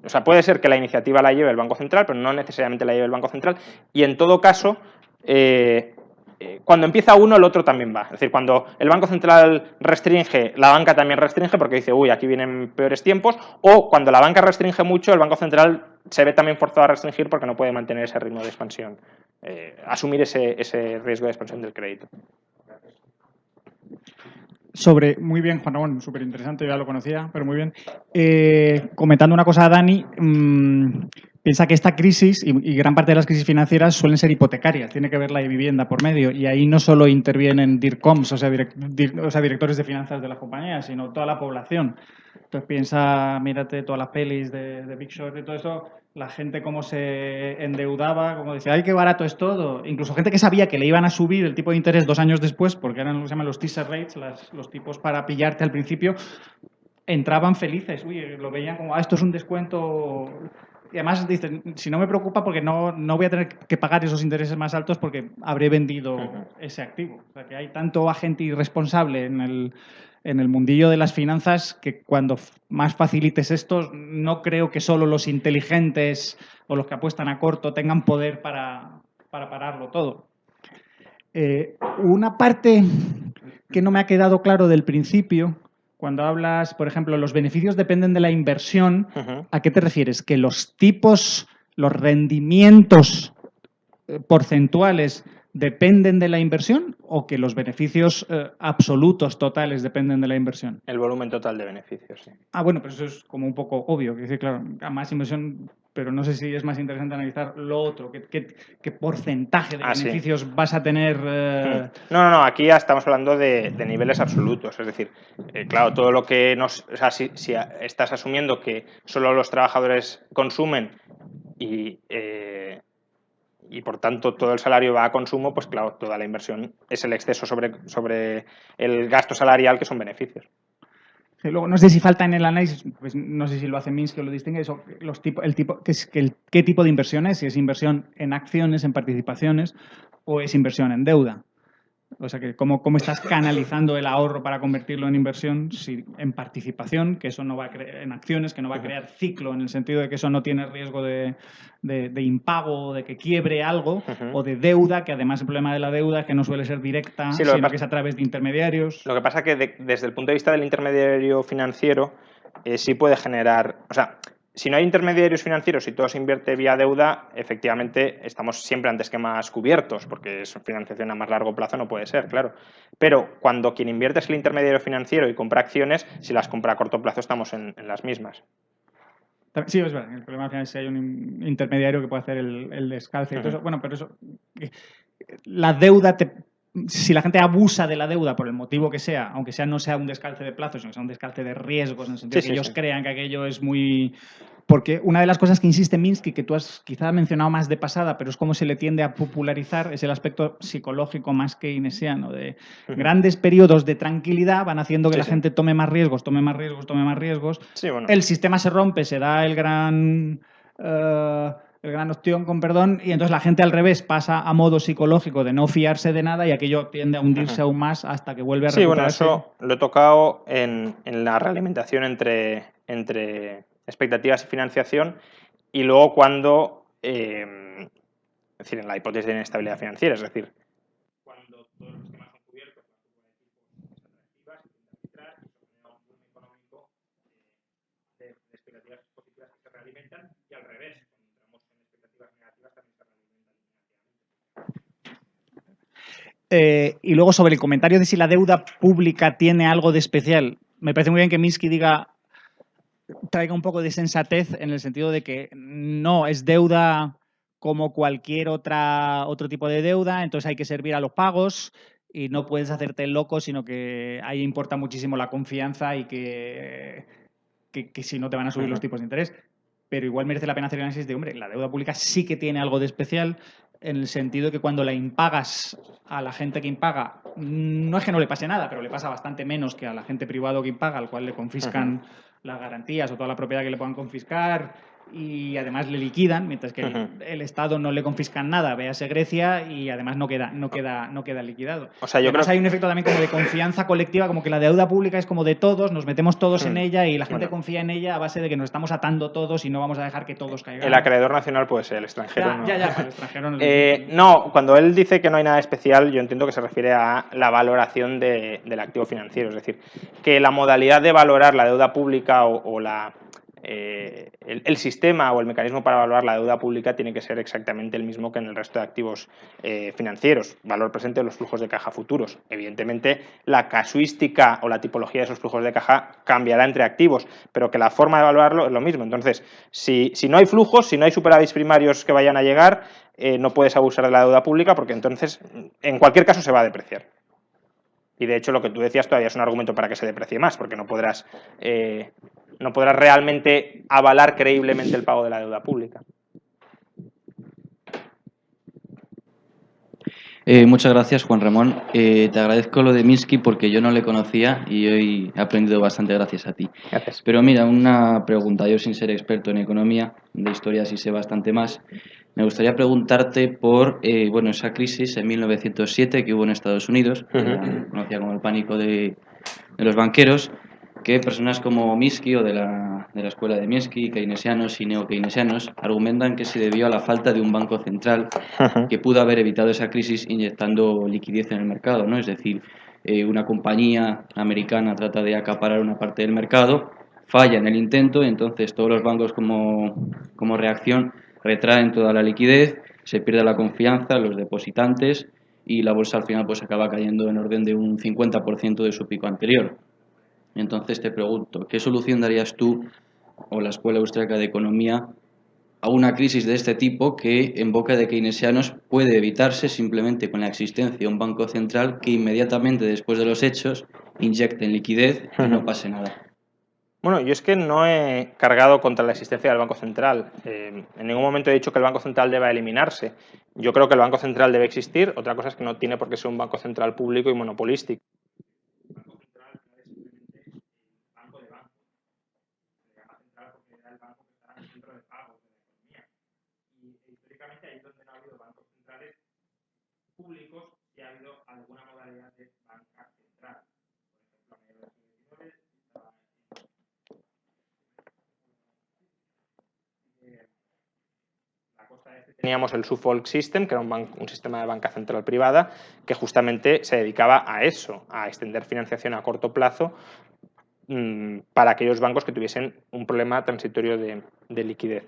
O sea, puede ser que la iniciativa la lleve el Banco Central, pero no necesariamente la lleve el Banco Central. Y en todo caso, cuando empieza uno, el otro también va. Es decir, cuando el Banco Central restringe, la banca también restringe porque dice, uy, aquí vienen peores tiempos. O cuando la banca restringe mucho, el Banco Central se ve también forzado a restringir porque no puede mantener ese ritmo de expansión, asumir ese riesgo de expansión del crédito. Muy bien, Juan Ramón, súper interesante, ya lo conocía, pero muy bien. Comentando una cosa a Dani, piensa que esta crisis y gran parte de las crisis financieras suelen ser hipotecarias, tiene que ver la vivienda por medio, y ahí no solo intervienen DIRCOMs, o sea, directores de finanzas de las compañías, sino toda la población. Entonces piensa, mírate todas las pelis de Big Short y todo eso, la gente cómo se endeudaba, como decía, ¡ay, qué barato es todo! Incluso gente que sabía que le iban a subir el tipo de interés 2 años después, porque eran lo que se llaman los teaser rates, los tipos para pillarte al principio, entraban felices. Uy, lo veían como, esto es un descuento. Y además dicen, si no me preocupa porque no voy a tener que pagar esos intereses más altos porque habré vendido ese activo. O sea, que hay tanto agente irresponsable en el mundillo de las finanzas que cuando más facilites esto, no creo que solo los inteligentes o los que apuestan a corto tengan poder para pararlo todo. Una parte que no me ha quedado claro del principio, cuando hablas, por ejemplo, los beneficios dependen de la inversión, ¿a qué te refieres? ¿Que los tipos, los rendimientos porcentuales dependen de la inversión o que los beneficios absolutos totales dependen de la inversión? El volumen total de beneficios, sí. Bueno, pero eso es como un poco obvio, que decir, claro, a más inversión, pero no sé si es más interesante analizar lo otro, qué porcentaje de beneficios vas a tener. No, aquí ya estamos hablando de niveles absolutos, es decir, claro, todo lo que o sea, si estás asumiendo que solo los trabajadores consumen y por tanto todo el salario va a consumo, pues claro, toda la inversión es el exceso sobre el gasto salarial, que son beneficios. Luego, no sé si falta en el análisis, pues no sé si lo hace Minsky o lo distingue, eso, qué tipo de inversión es, si es inversión en acciones, en participaciones, o es inversión en deuda. O sea, que cómo estás canalizando el ahorro para convertirlo en inversión, si en participación, que eso no va a en acciones, que no va a crear ciclo, en el sentido de que eso no tiene riesgo de impago, de que quiebre algo, o de deuda, que además el problema de la deuda es que no suele ser directa, sino que es a través de intermediarios. Lo que pasa es que desde el punto de vista del intermediario financiero sí puede generar, o sea, si no hay intermediarios financieros y todo se invierte vía deuda, efectivamente estamos siempre ante esquemas cubiertos, porque es financiación a más largo plazo, no puede ser, claro. Pero cuando quien invierte es el intermediario financiero y compra acciones, si las compra a corto plazo estamos en las mismas. Sí, es verdad. El problema al final es si hay un intermediario que puede hacer el descalce y todo eso. Bueno, pero eso, la deuda si la gente abusa de la deuda por el motivo que sea, aunque no sea un descalce de plazo, sino que sea un descalce de riesgos, en el sentido de que ellos crean que aquello es muy. Porque una de las cosas que insiste Minsky, que tú has quizá mencionado más de pasada, pero es como se le tiende a popularizar, es el aspecto psicológico más keynesiano, de grandes periodos de tranquilidad van haciendo que la gente tome más riesgos, tome más riesgos, tome más riesgos. Sí, bueno. El sistema se rompe, se da el gran opción, con perdón, y entonces la gente al revés pasa a modo psicológico de no fiarse de nada y aquello tiende a hundirse aún más hasta que vuelve a recuperarse. Sí, bueno, eso lo he tocado en la realimentación entre expectativas y financiación, y luego cuando, es decir, en la hipótesis de inestabilidad financiera, es decir, cuando todos los esquemas son cubiertos, las atractivas, un boom económico de expectativas positivas que se realimentan, y al revés, cuando entramos en expectativas negativas también se realimentan. Y luego sobre el comentario de si la deuda pública tiene algo de especial, me parece muy bien que Minsky traiga un poco de sensatez en el sentido de que no es deuda como cualquier otro tipo de deuda, entonces hay que servir a los pagos y no puedes hacerte el loco, sino que ahí importa muchísimo la confianza y que si no te van a subir los tipos de interés. Pero igual merece la pena hacer el análisis de, hombre, la deuda pública sí que tiene algo de especial en el sentido de que cuando la impagas a la gente que impaga, no es que no le pase nada, pero le pasa bastante menos que a la gente privado que impaga, al cual le confiscan las garantías o toda la propiedad que le puedan confiscar y además le liquidan, mientras que el Estado no le confiscan nada, véase Grecia, y además no queda liquidado. O sea, yo además creo... hay un efecto también como de confianza colectiva, como que la deuda pública es como de todos, nos metemos todos en ella y la gente confía en ella a base de que nos estamos atando todos y no vamos a dejar que todos caigan. El acreedor nacional puede ser, el extranjero ya, el extranjero no. No, cuando él dice que no hay nada especial, yo entiendo que se refiere a la valoración del activo financiero, es decir, que la modalidad de valorar la deuda pública o la el sistema o el mecanismo para evaluar la deuda pública tiene que ser exactamente el mismo que en el resto de activos financieros, valor presente de los flujos de caja futuros. Evidentemente, la casuística o la tipología de esos flujos de caja cambiará entre activos, pero que la forma de evaluarlo es lo mismo. Entonces, si no hay flujos, si no hay superávits primarios que vayan a llegar, no puedes abusar de la deuda pública porque entonces, en cualquier caso, se va a depreciar. Y de hecho, lo que tú decías todavía es un argumento para que se deprecie más, porque no podrás realmente avalar creíblemente el pago de la deuda pública. Muchas gracias, Juan Ramón. Te agradezco lo de Minsky porque yo no le conocía y hoy he aprendido bastante gracias a ti. Gracias. Pero mira, una pregunta. Yo, sin ser experto en economía, de historia sí sé bastante más. Me gustaría preguntarte por esa crisis en 1907 que hubo en Estados Unidos, conocida como el pánico de los banqueros, que personas como Minsky o de la escuela de Minsky, keynesianos y neo-keynesianos, argumentan que se debió a la falta de un banco central que pudo haber evitado esa crisis inyectando liquidez en el mercado, ¿no? Es decir, una compañía americana trata de acaparar una parte del mercado, falla en el intento, entonces todos los bancos como reacción retraen toda la liquidez, se pierde la confianza, los depositantes, y la bolsa al final pues acaba cayendo en orden de un 50% de su pico anterior. Entonces te pregunto, ¿qué solución darías tú o la Escuela Austríaca de Economía a una crisis de este tipo que, en boca de keynesianos, puede evitarse simplemente con la existencia de un banco central que inmediatamente después de los hechos inyecte en liquidez y no pase nada? Bueno, yo es que no he cargado contra la existencia del Banco Central. En ningún momento he dicho que el Banco Central deba eliminarse. Yo creo que el Banco Central debe existir. Otra cosa es que no tiene por qué ser un Banco Central público y monopolístico. El Banco Central no es simplemente el banco de bancos. Se llama central porque era el banco que estaba en el centro de pagos de la economía. Y históricamente ahí es donde no ha habido bancos centrales públicos y ha habido alguna modalidad de banca central. Por ejemplo, a mediados del siglo XIX teníamos el Suffolk System, que era un sistema de banca central privada, que justamente se dedicaba a eso, a extender financiación a corto plazo para aquellos bancos que tuviesen un problema transitorio de liquidez.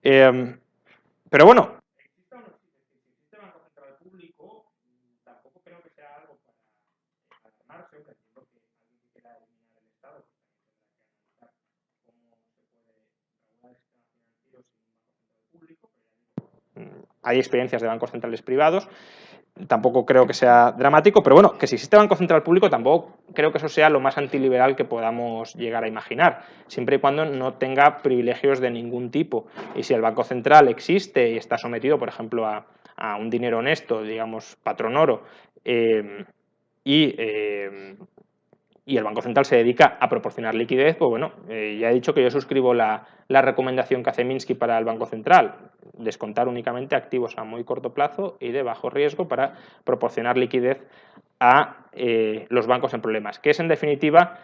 Pero bueno, ¿existe o no existe banco central público? Tampoco creo que sea algo para alarmarse, aunque entiendo que alguien que quiera eliminar el Estado tendrá que analizar cómo se puede regular el sistema financiero sin un banco central público. Hay experiencias de bancos centrales privados, tampoco creo que sea dramático, pero bueno, que si existe banco central público tampoco creo que eso sea lo más antiliberal que podamos llegar a imaginar, siempre y cuando no tenga privilegios de ningún tipo. Y si el banco central existe y está sometido, por ejemplo, a un dinero honesto, digamos, patrón oro, y el Banco Central se dedica a proporcionar liquidez, pues bueno, ya he dicho que yo suscribo la recomendación que hace Minsky para el Banco Central, descontar únicamente activos a muy corto plazo y de bajo riesgo para proporcionar liquidez a los bancos en problemas, que es en definitiva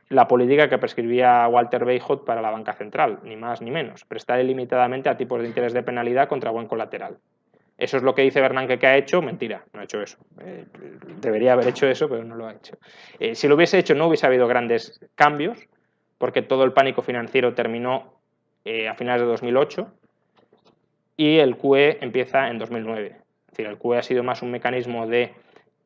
la política que prescribía Walter Weishaupt para la banca central, ni más ni menos, prestar ilimitadamente a tipos de interés de penalidad contra buen colateral. Eso es lo que dice Bernanke que ha hecho. Mentira, no ha hecho eso. Debería haber hecho eso, pero no lo ha hecho. Si lo hubiese hecho, no hubiese habido grandes cambios, porque todo el pánico financiero terminó a finales de 2008 y el QE empieza en 2009. Es decir, el QE ha sido más un mecanismo de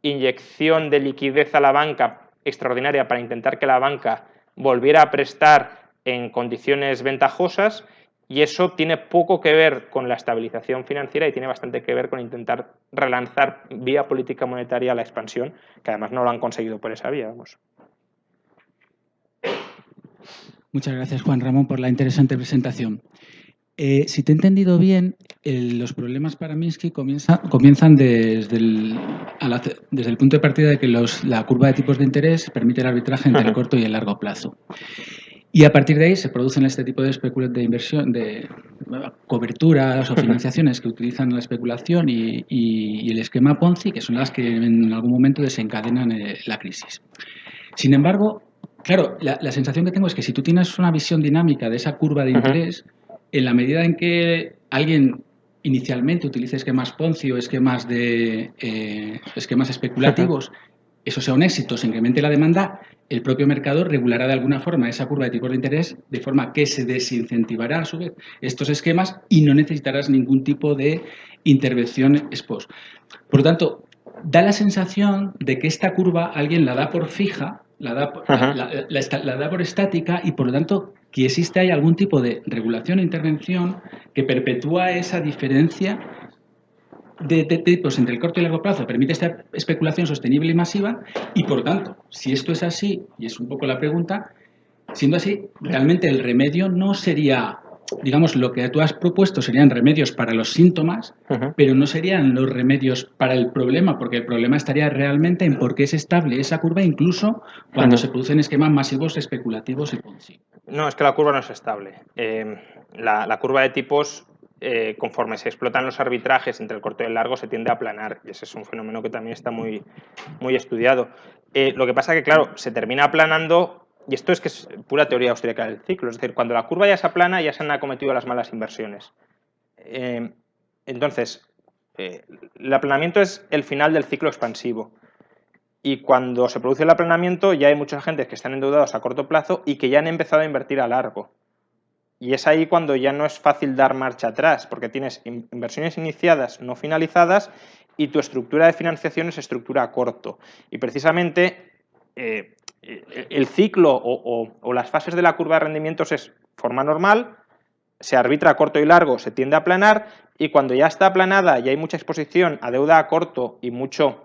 inyección de liquidez a la banca extraordinaria para intentar que la banca volviera a prestar en condiciones ventajosas. Y eso tiene poco que ver con la estabilización financiera y tiene bastante que ver con intentar relanzar vía política monetaria la expansión, que además no lo han conseguido por esa vía. Vamos. Muchas gracias, Juan Ramón, por la interesante presentación. Si te he entendido bien, los problemas para Minsky comienzan desde el punto de partida de que la curva de tipos de interés permite el arbitraje entre el corto y el largo plazo. Y a partir de ahí se producen este tipo de inversión, de coberturas o financiaciones que utilizan la especulación y el esquema Ponzi, que son las que en algún momento desencadenan la crisis. Sin embargo, claro, la sensación que tengo es que si tú tienes una visión dinámica de esa curva de interés, en la medida en que alguien inicialmente utilice esquemas Ponzi o esquemas especulativos, eso sea un éxito, se incremente la demanda, el propio mercado regulará de alguna forma esa curva de tipos de interés de forma que se desincentivará a su vez estos esquemas y no necesitarás ningún tipo de intervención ex post. Por lo tanto, da la sensación de que esta curva alguien la da por fija, la da por estática y por lo tanto que existe ahí algún tipo de regulación e intervención que perpetúa esa diferencia de tipos entre el corto y el largo plazo, permite esta especulación sostenible y masiva y por lo tanto, si esto es así, y es un poco la pregunta, siendo así, realmente el remedio no sería, digamos, lo que tú has propuesto serían remedios para los síntomas, pero no serían los remedios para el problema, porque el problema estaría realmente en por qué es estable esa curva, incluso cuando se producen esquemas masivos especulativos y Ponzi. No, es que la curva no es estable. La curva de tipos, conforme se explotan los arbitrajes entre el corto y el largo, se tiende a aplanar. Y ese es un fenómeno que también está muy estudiado. Lo que pasa es que, claro, se termina aplanando, y esto es que es pura teoría austríaca del ciclo. Es decir, cuando la curva ya se aplana, ya se han acometido las malas inversiones. Entonces, el aplanamiento es el final del ciclo expansivo. Y cuando se produce el aplanamiento ya hay muchos agentes que están endeudados a corto plazo y que ya han empezado a invertir a largo. Y es ahí cuando ya no es fácil dar marcha atrás, porque tienes inversiones iniciadas, no finalizadas, y tu estructura de financiación es estructura a corto. Y precisamente el ciclo o las fases de la curva de rendimientos es forma normal, se arbitra a corto y largo, se tiende a aplanar, y cuando ya está aplanada y hay mucha exposición a deuda a corto y mucha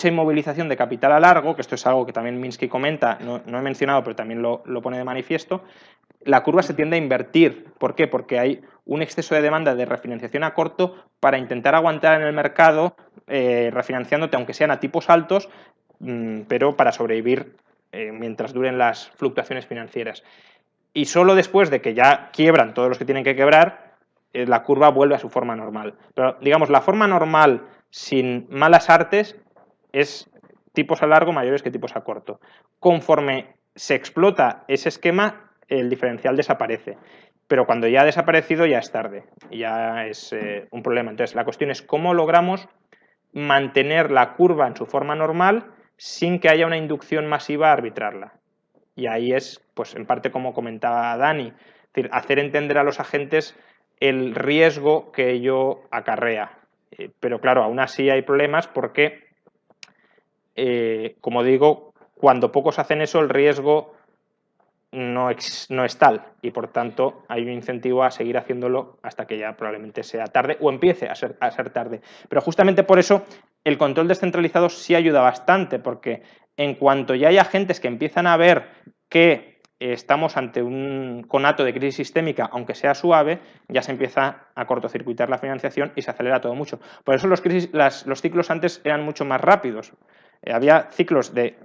inmovilización de capital a largo, que esto es algo que también Minsky comenta, no he mencionado, pero también lo pone de manifiesto, la curva se tiende a invertir. ¿Por qué? Porque hay un exceso de demanda de refinanciación a corto para intentar aguantar en el mercado, refinanciándote, aunque sean a tipos altos, pero para sobrevivir mientras duren las fluctuaciones financieras. Y solo después de que ya quiebran todos los que tienen que quebrar, la curva vuelve a su forma normal. Pero, digamos, la forma normal sin malas artes es tipos a largo mayores que tipos a corto. Conforme se explota ese esquema, el diferencial desaparece. Pero cuando ya ha desaparecido ya es tarde. Ya es un problema. Entonces, la cuestión es cómo logramos mantener la curva en su forma normal sin que haya una inducción masiva a arbitrarla. Y ahí es, pues en parte como comentaba Dani, es decir, hacer entender a los agentes el riesgo que ello acarrea. Pero claro, aún así hay problemas porque, como digo, cuando pocos hacen eso, el riesgo no es tal y por tanto hay un incentivo a seguir haciéndolo hasta que ya probablemente sea tarde o empiece a ser tarde. Pero justamente por eso el control descentralizado sí ayuda bastante, porque en cuanto ya hay agentes que empiezan a ver que estamos ante un conato de crisis sistémica, aunque sea suave, ya se empieza a cortocircuitar la financiación y se acelera todo mucho. Por eso los ciclos antes eran mucho más rápidos. Había ciclos de,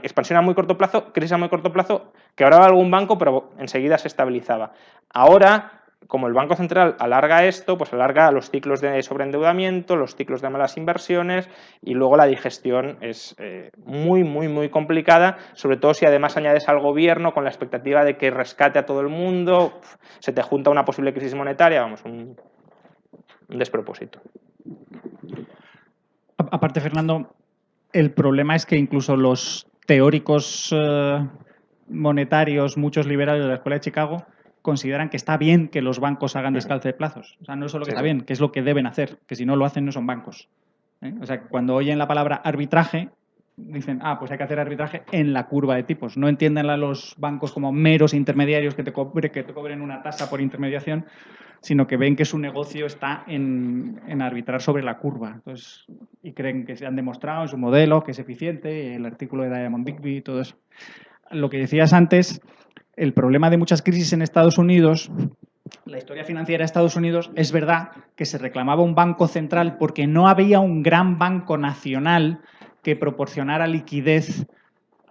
expansión a muy corto plazo, crisis a muy corto plazo, quebraba algún banco, pero enseguida se estabilizaba. Ahora, como el Banco Central alarga esto, pues alarga los ciclos de sobreendeudamiento, los ciclos de malas inversiones, y luego la digestión es muy complicada, sobre todo si además añades al gobierno con la expectativa de que rescate a todo el mundo, se te junta una posible crisis monetaria, vamos, un despropósito. Aparte, Fernando, el problema es que incluso los teóricos monetarios, muchos liberales de la Escuela de Chicago, consideran que está bien que los bancos hagan descalce de plazos. O sea, no es solo que está bien, que es lo que deben hacer, que si no lo hacen no son bancos. O sea, cuando oyen la palabra arbitraje, dicen, pues hay que hacer arbitraje en la curva de tipos. No entienden a los bancos como meros intermediarios que te cobren una tasa por intermediación, sino que ven que su negocio está en arbitrar sobre la curva. Entonces, y creen que se han demostrado en su modelo que es eficiente, el artículo de Diamond Digby y todo eso. Lo que decías antes, el problema de muchas crisis en Estados Unidos, la historia financiera de Estados Unidos, es verdad que se reclamaba un banco central porque no había un gran banco nacional que proporcionara liquidez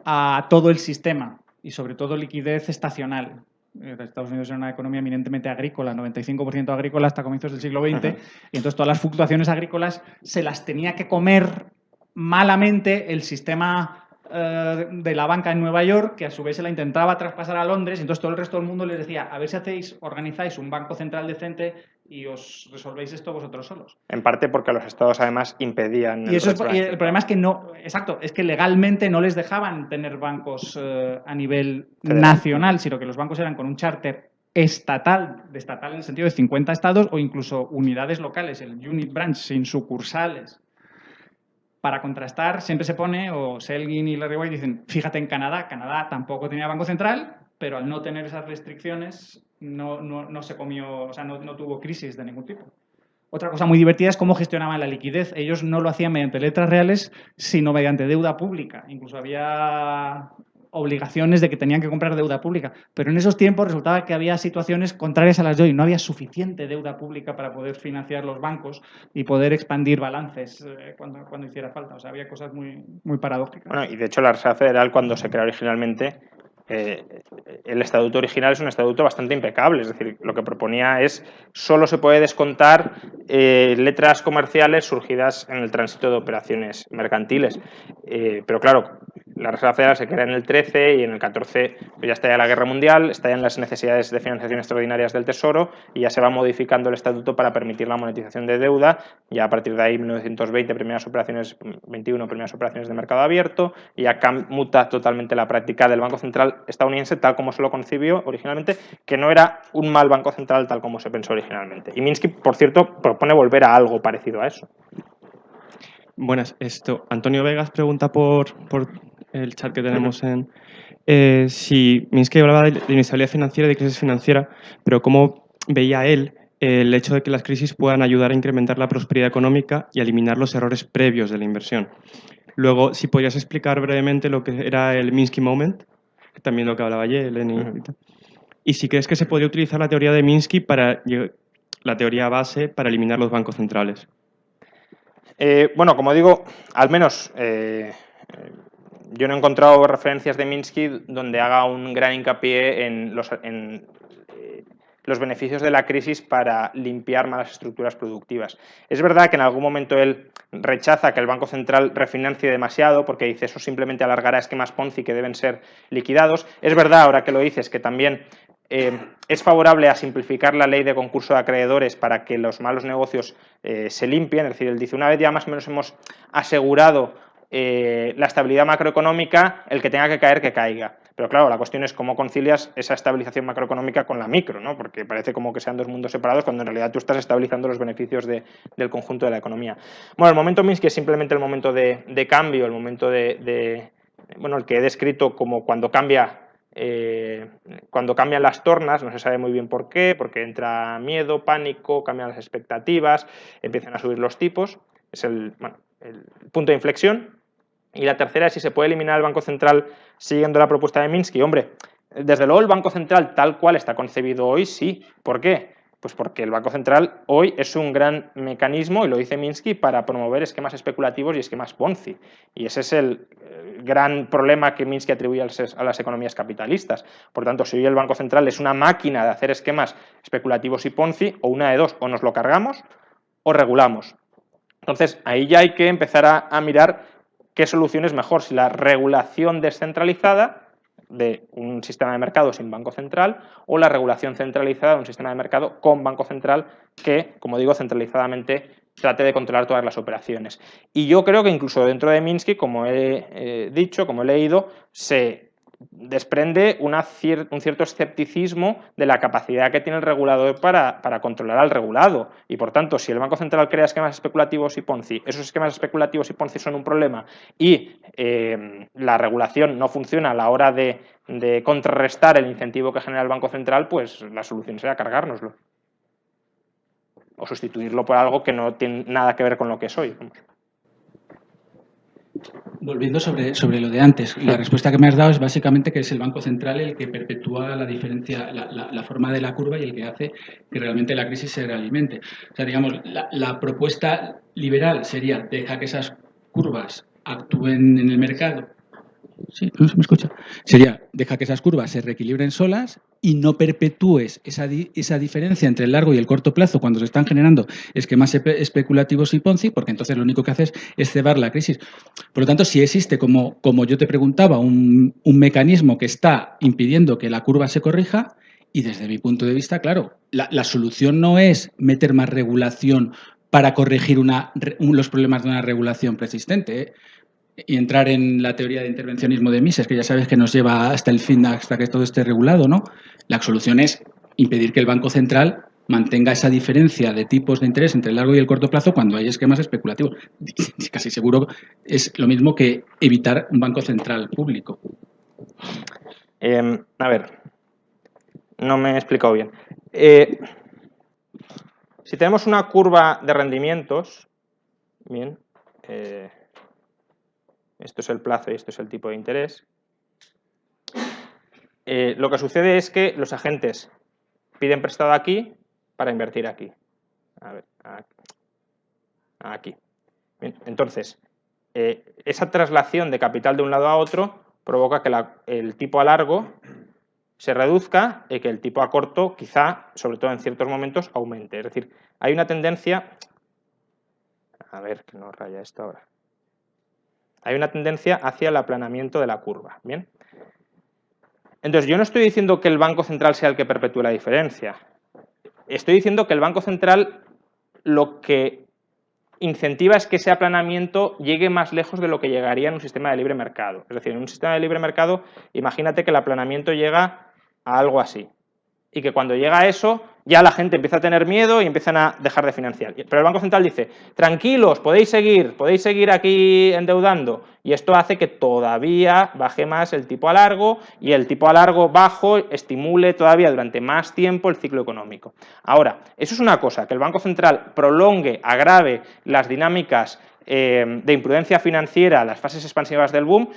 a todo el sistema y sobre todo liquidez estacional. Estados Unidos era una economía eminentemente agrícola, 95% agrícola hasta comienzos del siglo XX, y entonces todas las fluctuaciones agrícolas se las tenía que comer malamente el sistema de la banca en Nueva York, que a su vez se la intentaba traspasar a Londres, y entonces todo el resto del mundo les decía, a ver si organizáis un banco central decente y os resolvéis esto vosotros solos. En parte porque los estados además impedían Y, eso y retroactivo. el problema es que no, exacto, es que legalmente no les dejaban tener bancos a nivel Federal. nacional, sino que los bancos eran con un charter estatal en el sentido de 50 estados o incluso unidades locales, el unit branch, sin sucursales. Para contrastar, siempre se pone, o Selgin y Larry White dicen, fíjate en Canadá tampoco tenía banco central, pero al no tener esas restricciones no se comió, o sea, no tuvo crisis de ningún tipo. Otra cosa muy divertida es cómo gestionaban la liquidez. Ellos no lo hacían mediante letras reales, sino mediante deuda pública. Incluso había obligaciones de que tenían que comprar deuda pública. Pero en esos tiempos resultaba que había situaciones contrarias a las de hoy. No había suficiente deuda pública para poder financiar los bancos y poder expandir balances cuando hiciera falta. O sea, había cosas muy, muy paradójicas. Bueno, y de hecho la Reserva Federal, cuando se creó originalmente, el estatuto original es un estatuto bastante impecable, es decir, lo que proponía es solo se puede descontar letras comerciales surgidas en el tránsito de operaciones mercantiles, pero claro, la Reserva Federal se crea en el 13 y en el 14 pues ya estalla la Guerra Mundial, estallan las necesidades de financiación extraordinarias del Tesoro y ya se va modificando el estatuto para permitir la monetización de deuda, ya a partir de ahí 1920 primeras operaciones, 21 primeras operaciones de mercado abierto y ya muta totalmente la práctica del Banco Central estadounidense tal como se lo concibió originalmente, que no era un mal banco central tal como se pensó originalmente. Y Minsky, por cierto, propone volver a algo parecido a eso. Buenas, Antonio Vegas pregunta por el chat que tenemos en... si Minsky hablaba de inestabilidad financiera y de crisis financiera, pero cómo veía él el hecho de que las crisis puedan ayudar a incrementar la prosperidad económica y a eliminar los errores previos de la inversión. Luego, si podrías explicar brevemente lo que era el Minsky Moment, también lo que hablaba ayer, Lenin y tal. Y si crees que se podría utilizar la teoría de Minsky para la teoría base para eliminar los bancos centrales. Bueno, como digo, al menos yo no he encontrado referencias de Minsky donde haga un gran hincapié en los beneficios de la crisis para limpiar malas estructuras productivas. Es verdad que en algún momento él rechaza que el Banco Central refinancie demasiado porque dice eso simplemente alargará esquemas Ponzi que deben ser liquidados. Es verdad, ahora que lo dices, que también es favorable a simplificar la ley de concurso de acreedores para que los malos negocios se limpien. Es decir, él dice, una vez ya más o menos hemos asegurado la estabilidad macroeconómica, el que tenga que caer, que caiga. Pero claro, la cuestión es cómo concilias esa estabilización macroeconómica con la micro, ¿no? Porque parece como que sean dos mundos separados cuando en realidad tú estás estabilizando los beneficios del conjunto de la economía. Bueno, el momento Minsky es simplemente el momento de cambio, el momento bueno, el que he descrito como cuando cambian las tornas, no se sabe muy bien por qué, porque entra miedo, pánico, cambian las expectativas, empiezan a subir los tipos, es el punto de inflexión. Y la tercera es si se puede eliminar el Banco Central siguiendo la propuesta de Minsky. Hombre, desde luego el Banco Central tal cual está concebido hoy, sí. ¿Por qué? Pues porque el Banco Central hoy es un gran mecanismo, y lo dice Minsky, para promover esquemas especulativos y esquemas Ponzi. Y ese es el gran problema que Minsky atribuye a las economías capitalistas. Por tanto, si hoy el Banco Central es una máquina de hacer esquemas especulativos y Ponzi, o una de dos, o nos lo cargamos o regulamos. Entonces, ahí ya hay que empezar a mirar qué solución es mejor, si la regulación descentralizada de un sistema de mercado sin banco central o la regulación centralizada de un sistema de mercado con banco central que, como digo, centralizadamente trate de controlar todas las operaciones. Y yo creo que incluso dentro de Minsky, como he dicho, como he leído, se desprende un cierto escepticismo de la capacidad que tiene el regulador para controlar al regulado. Y por tanto, si el Banco Central crea esquemas especulativos y Ponzi, esos esquemas especulativos y Ponzi son un problema y la regulación no funciona a la hora de contrarrestar el incentivo que genera el Banco Central, pues la solución será cargárnoslo. O sustituirlo por algo que no tiene nada que ver con lo que es hoy. Vamos. Volviendo sobre lo de antes, la respuesta que me has dado es básicamente que es el Banco Central el que perpetúa la diferencia, la forma de la curva y el que hace que realmente la crisis se realimente. O sea, digamos, la propuesta liberal sería deja que esas curvas actúen en el mercado. Sí, no se me escucha. Sería deja que esas curvas se reequilibren solas y no perpetúes esa diferencia entre el largo y el corto plazo cuando se están generando esquemas especulativos y Ponzi, porque entonces lo único que haces es cebar la crisis. Por lo tanto, si existe, como yo te preguntaba, un mecanismo que está impidiendo que la curva se corrija Y desde mi punto de vista, claro, la solución no es meter más regulación para corregir los problemas de una regulación persistente, ¿eh? Y entrar en la teoría de intervencionismo de Mises, que ya sabes que nos lleva hasta el fin, hasta que todo esté regulado, ¿no? La solución es impedir que el Banco Central mantenga esa diferencia de tipos de interés entre el largo y el corto plazo cuando hay esquemas especulativos. Casi seguro es lo mismo que evitar un Banco Central público. A ver, no me he explicado bien. Si tenemos una curva de rendimientos, bien, esto es el plazo y esto es el tipo de interés, lo que sucede es que los agentes piden prestado aquí para invertir aquí. A ver, aquí. Bien, entonces, esa traslación de capital de un lado a otro provoca que el tipo a largo se reduzca y que el tipo a corto, quizá, sobre todo en ciertos momentos, aumente. Es decir, hay una tendencia... A ver, que no raya esto ahora. Hay una tendencia hacia el aplanamiento de la curva. ¿Bien? Entonces, yo no estoy diciendo que el Banco Central sea el que perpetúe la diferencia. Estoy diciendo que el Banco Central lo que incentiva es que ese aplanamiento llegue más lejos de lo que llegaría en un sistema de libre mercado. Es decir, en un sistema de libre mercado, imagínate que el aplanamiento llega a algo así. Y que cuando llega a eso, ya la gente empieza a tener miedo y empiezan a dejar de financiar. Pero el Banco Central dice, tranquilos, podéis seguir aquí endeudando. Y esto hace que todavía baje más el tipo a largo y el tipo a largo bajo estimule todavía durante más tiempo el ciclo económico. Ahora, eso es una cosa, que el Banco Central prolongue, agrave las dinámicas de imprudencia financiera, las fases expansivas del boom,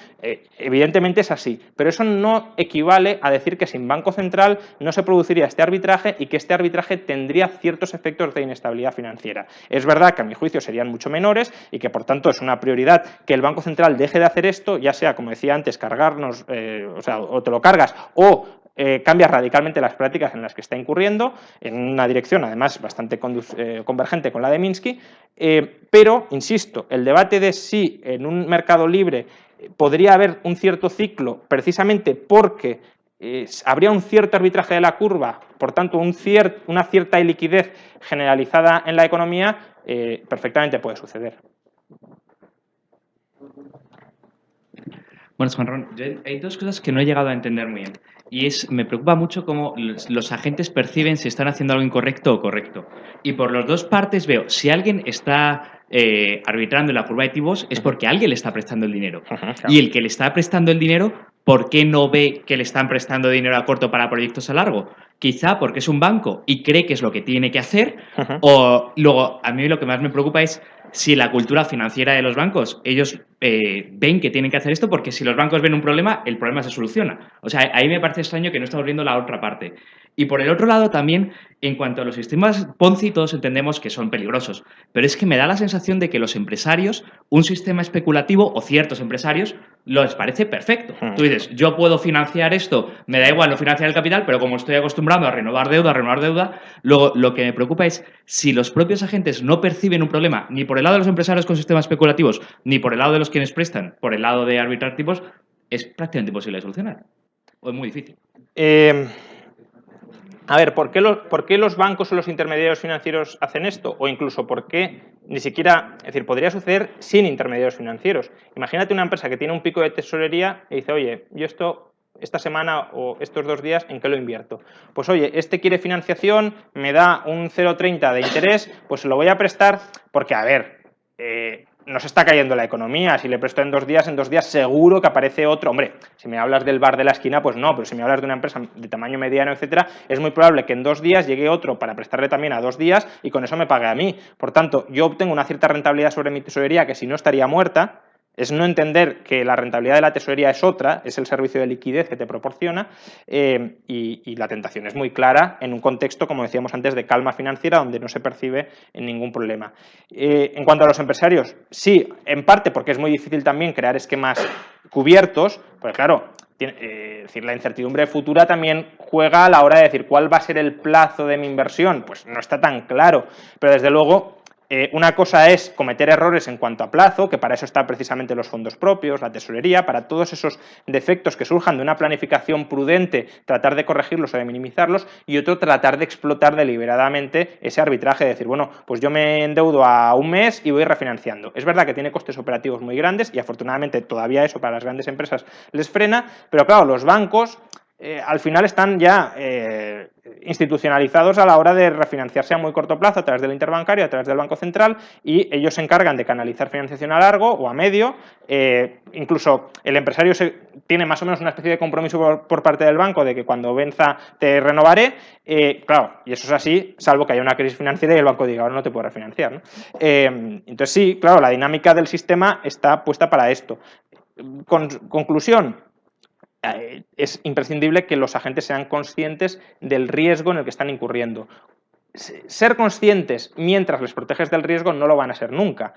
evidentemente es así, pero eso no equivale a decir que sin Banco Central no se produciría este arbitraje y que este arbitraje tendría ciertos efectos de inestabilidad financiera. Es verdad que a mi juicio serían mucho menores y que por tanto es una prioridad que el Banco Central deje de hacer esto, ya sea, como decía antes, cargarnos, o te lo cargas o cambia radicalmente las prácticas en las que está incurriendo, en una dirección además bastante convergente con la de Minsky, pero, insisto, el debate de si en un mercado libre podría haber un cierto ciclo, precisamente porque habría un cierto arbitraje de la curva, por tanto una cierta iliquidez generalizada en la economía, perfectamente puede suceder. Bueno, Juan Ramón, hay dos cosas que no he llegado a entender muy bien. Y me preocupa mucho cómo los agentes perciben si están haciendo algo incorrecto o correcto. Y por las dos partes veo, si alguien está arbitrando en la curva de tipos, es porque alguien le está prestando el dinero. Claro. Y el que le está prestando el dinero, ¿por qué no ve que le están prestando dinero a corto para proyectos a largo? Quizá porque es un banco y cree que es lo que tiene que hacer. O luego, a mí lo que más me preocupa es si la cultura financiera de los bancos, ellos ven que tienen que hacer esto, porque si los bancos ven un problema, el problema se soluciona. O sea, ahí me parece extraño que no estamos viendo la otra parte. Y por el otro lado también, en cuanto a los sistemas Ponzi, todos entendemos que son peligrosos, pero es que me da la sensación de que los empresarios, un sistema especulativo o ciertos empresarios, les parece perfecto. Tú dices, yo puedo financiar esto, me da igual no financiar el capital, pero como estoy acostumbrado a renovar deuda, luego lo que me preocupa es si los propios agentes no perciben un problema, ni por el lado de los empresarios con sistemas especulativos, ni por el lado de los quienes prestan, por el lado de arbitrar tipos, es prácticamente imposible de solucionar. O es muy difícil. A ver, ¿por qué los bancos o los intermediarios financieros hacen esto? O incluso, ¿por qué ni siquiera, es decir, podría suceder sin intermediarios financieros? Imagínate una empresa que tiene un pico de tesorería y dice, oye, yo esta semana o estos 2 días, ¿en qué lo invierto? Pues oye, este quiere financiación, me da un 0,30 de interés, pues se lo voy a prestar porque, a ver, no se está cayendo la economía. Si le presto en 2 días seguro que aparece otro. Hombre, si me hablas del bar de la esquina, pues no, pero si me hablas de una empresa de tamaño mediano, etcétera, es muy probable que en 2 días llegue otro para prestarle también a 2 días y con eso me pague a mí. Por tanto, yo obtengo una cierta rentabilidad sobre mi tesorería que si no estaría muerta. Es no entender que la rentabilidad de la tesorería es otra, es el servicio de liquidez que te proporciona, y la tentación es muy clara en un contexto, como decíamos antes, de calma financiera donde no se percibe ningún problema. En cuanto a los empresarios, sí, en parte porque es muy difícil también crear esquemas cubiertos, pues claro, es decir, la incertidumbre futura también juega a la hora de decir cuál va a ser el plazo de mi inversión, pues no está tan claro, pero desde luego Una cosa es cometer errores en cuanto a plazo, que para eso están precisamente los fondos propios, la tesorería, para todos esos defectos que surjan de una planificación prudente, tratar de corregirlos o de minimizarlos, y otro, tratar de explotar deliberadamente ese arbitraje de decir, bueno, pues yo me endeudo a un mes y voy refinanciando. Es verdad que tiene costes operativos muy grandes y afortunadamente todavía eso para las grandes empresas les frena, pero claro, los bancos al final están ya institucionalizados a la hora de refinanciarse a muy corto plazo a través del interbancario, a través del Banco Central, y ellos se encargan de canalizar financiación a largo o a medio. Incluso el empresario tiene más o menos una especie de compromiso por parte del banco de que cuando venza te renovaré. Claro, y eso es así, salvo que haya una crisis financiera y el banco diga, ahora no te puedo refinanciar, ¿no? Entonces sí, claro, la dinámica del sistema está puesta para esto. Conclusión. Es imprescindible que los agentes sean conscientes del riesgo en el que están incurriendo. Ser conscientes mientras les proteges del riesgo no lo van a ser nunca.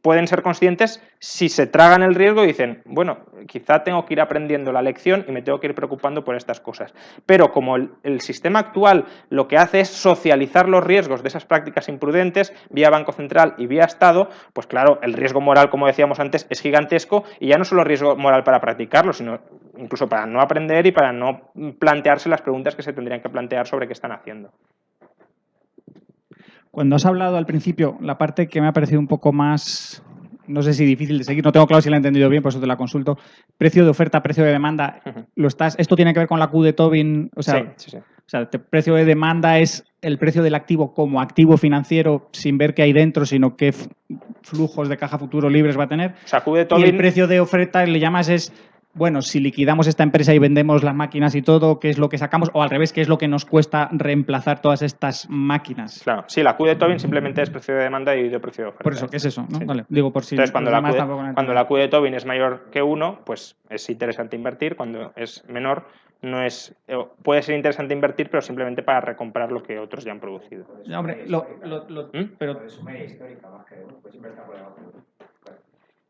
Pueden ser conscientes si se tragan el riesgo y dicen, bueno, quizá tengo que ir aprendiendo la lección y me tengo que ir preocupando por estas cosas. Pero como el sistema actual lo que hace es socializar los riesgos de esas prácticas imprudentes vía Banco Central y vía Estado, pues claro, el riesgo moral, como decíamos antes, es gigantesco, y ya no solo riesgo moral para practicarlo, sino incluso para no aprender y para no plantearse las preguntas que se tendrían que plantear sobre qué están haciendo. Cuando has hablado al principio, la parte que me ha parecido un poco más, no sé si difícil de seguir, no tengo claro si la he entendido bien, por eso te la consulto. Precio de oferta, precio de demanda. ¿Esto tiene que ver con la Q de Tobin? O sea, sí. O sea, precio de demanda es el precio del activo como activo financiero sin ver qué hay dentro, sino qué flujos de caja futuro libres va a tener. O sea, Q de Tobin... Y el precio de oferta, le llamas, es... Bueno, si liquidamos esta empresa y vendemos las máquinas y todo, ¿qué es lo que sacamos? O al revés, ¿qué es lo que nos cuesta reemplazar todas estas máquinas? Claro, sí, la Q de Tobin simplemente es precio de demanda y de precio de oferta. Por eso, ¿qué es eso? ¿no? Sí. Vale, digo por si... Entonces, cuando la Q de Tobin es mayor que 1, pues es interesante invertir. Cuando es menor, no es, puede ser interesante invertir, pero simplemente para recomprar lo que otros ya han producido. No, hombre, pero...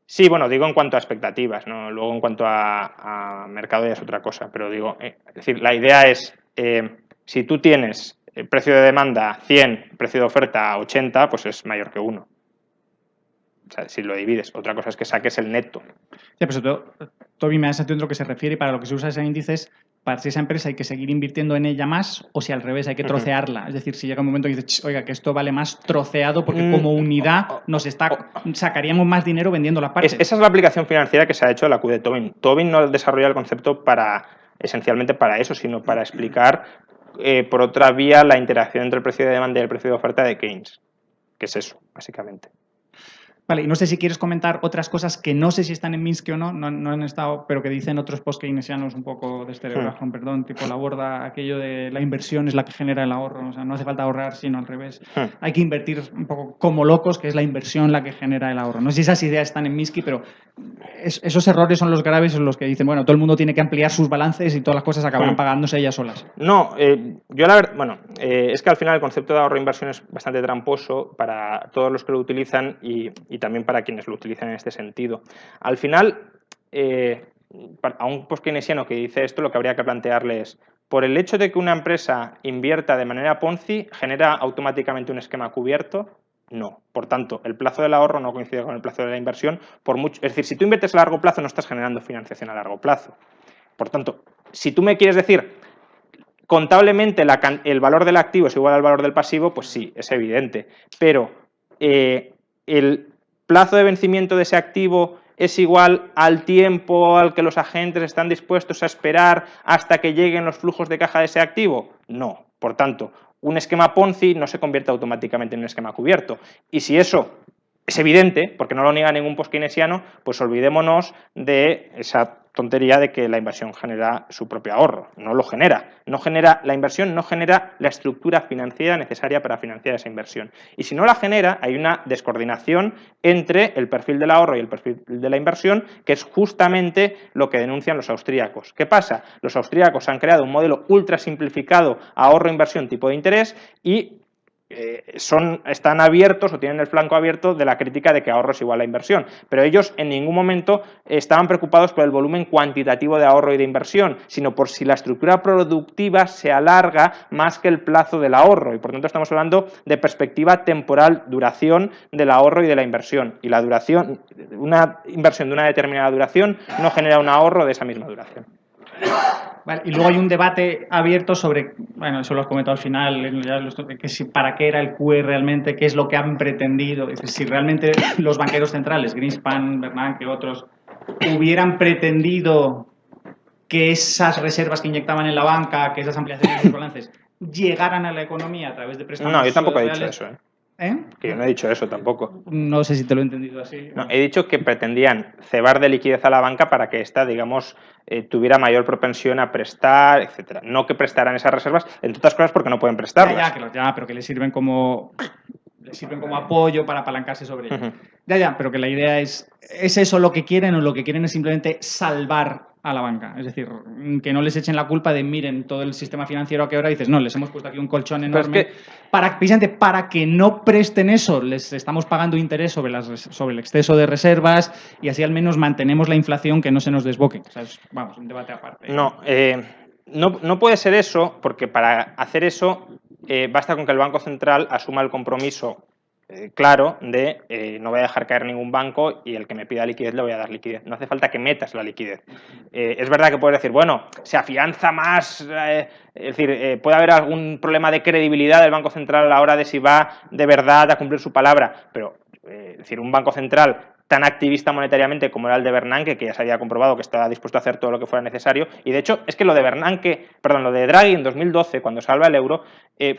Sí, bueno, digo en cuanto a expectativas, ¿no? Luego en cuanto a mercado ya es otra cosa, pero digo, es decir, la idea es, si tú tienes precio de demanda 100, precio de oferta 80, pues es mayor que 1. O sea, si lo divides. Otra cosa es que saques el neto. Sí, pero Toby me da sentido en lo que se refiere, y para lo que se usa ese índice es para si esa empresa hay que seguir invirtiendo en ella más o si al revés hay que trocearla. Es decir, si llega un momento y dices, oiga, que esto vale más troceado porque como unidad sacaríamos más dinero vendiendo las partes. Esa es la aplicación financiera que se ha hecho de la Q de Tobin. Tobin no desarrolla el concepto esencialmente para eso, sino para explicar por otra vía la interacción entre el precio de demanda y el precio de oferta de Keynes, que es eso, básicamente. Vale, y no sé si quieres comentar otras cosas que no sé si están en Minsky o no han estado, pero que dicen otros post-keynesianos un poco de estereografón, perdón, tipo la borda, aquello de la inversión es la que genera el ahorro, o sea, no hace falta ahorrar, sino al revés. Hay que invertir un poco como locos, que es la inversión la que genera el ahorro. No sé si esas ideas están en Minsky, pero esos errores son los graves en los que dicen, bueno, todo el mundo tiene que ampliar sus balances y todas las cosas acabarán pagándose ellas solas. No, yo la verdad, bueno, es que al final el concepto de ahorro e inversión es bastante tramposo para todos los que lo utilizan y también para quienes lo utilizan en este sentido. Al final, a un post-keynesiano que dice esto, lo que habría que plantearle es, por el hecho de que una empresa invierta de manera Ponzi, ¿genera automáticamente un esquema cubierto? No. Por tanto, el plazo del ahorro no coincide con el plazo de la inversión. Es decir, si tú inviertes a largo plazo, no estás generando financiación a largo plazo. Por tanto, si tú me quieres decir, contablemente el valor del activo es igual al valor del pasivo, pues sí, es evidente. Pero el plazo de vencimiento de ese activo es igual al tiempo al que los agentes están dispuestos a esperar hasta que lleguen los flujos de caja de ese activo. No. Por tanto, un esquema Ponzi no se convierte automáticamente en un esquema cubierto. Y si eso es evidente, porque no lo niega ningún post-keynesiano, pues olvidémonos de esa tontería de que la inversión genera su propio ahorro. No lo genera. La inversión no genera la estructura financiera necesaria para financiar esa inversión. Y si no la genera, hay una descoordinación entre el perfil del ahorro y el perfil de la inversión, que es justamente lo que denuncian los austríacos. ¿Qué pasa? Los austríacos han creado un modelo ultra simplificado ahorro-inversión tipo de interés y están abiertos o tienen el flanco abierto de la crítica de que ahorro es igual a inversión, pero ellos en ningún momento estaban preocupados por el volumen cuantitativo de ahorro y de inversión, sino por si la estructura productiva se alarga más que el plazo del ahorro, y por tanto estamos hablando de perspectiva temporal, duración del ahorro y de la inversión, y la duración, una inversión de una determinada duración no genera un ahorro de esa misma duración. Vale, y luego hay un debate abierto sobre, bueno, eso lo has comentado al final, que si para qué era el QE realmente, qué es lo que han pretendido, es decir, si realmente los banqueros centrales, Greenspan, Bernanke, otros, hubieran pretendido que esas reservas que inyectaban en la banca, que esas ampliaciones de los balances, llegaran a la economía a través de préstamos. No, yo tampoco he dicho reales. eso, ¿Eh? Que yo no he dicho eso tampoco. No sé si te lo he entendido así. No, he dicho que pretendían cebar de liquidez a la banca para que ésta, digamos, tuviera mayor propensión a prestar, etcétera. No que prestaran esas reservas, entre otras cosas porque no pueden prestarlas. Pero que les sirven como apoyo para apalancarse sobre ellos. Pero que la idea ¿es eso lo que quieren o lo que quieren es simplemente salvar a la banca? Es decir, que no les echen la culpa de, miren, todo el sistema financiero que ahora dices, no, les hemos puesto aquí un colchón enorme. Precisamente para que no presten eso, les estamos pagando interés sobre el exceso de reservas y así al menos mantenemos la inflación que no se nos desboque. O sea, vamos, un debate aparte. No puede ser eso, porque para hacer eso basta con que el Banco Central asuma el compromiso claro de no voy a dejar caer ningún banco y el que me pida liquidez le voy a dar liquidez. No hace falta que metas la liquidez. Es verdad que puedes decir, bueno, se afianza más, es decir, puede haber algún problema de credibilidad del Banco Central a la hora de si va de verdad a cumplir su palabra, pero es decir, un Banco Central tan activista monetariamente como era el de Bernanke, que ya se había comprobado que estaba dispuesto a hacer todo lo que fuera necesario, y de hecho es que lo de Draghi en 2012, cuando salva el euro,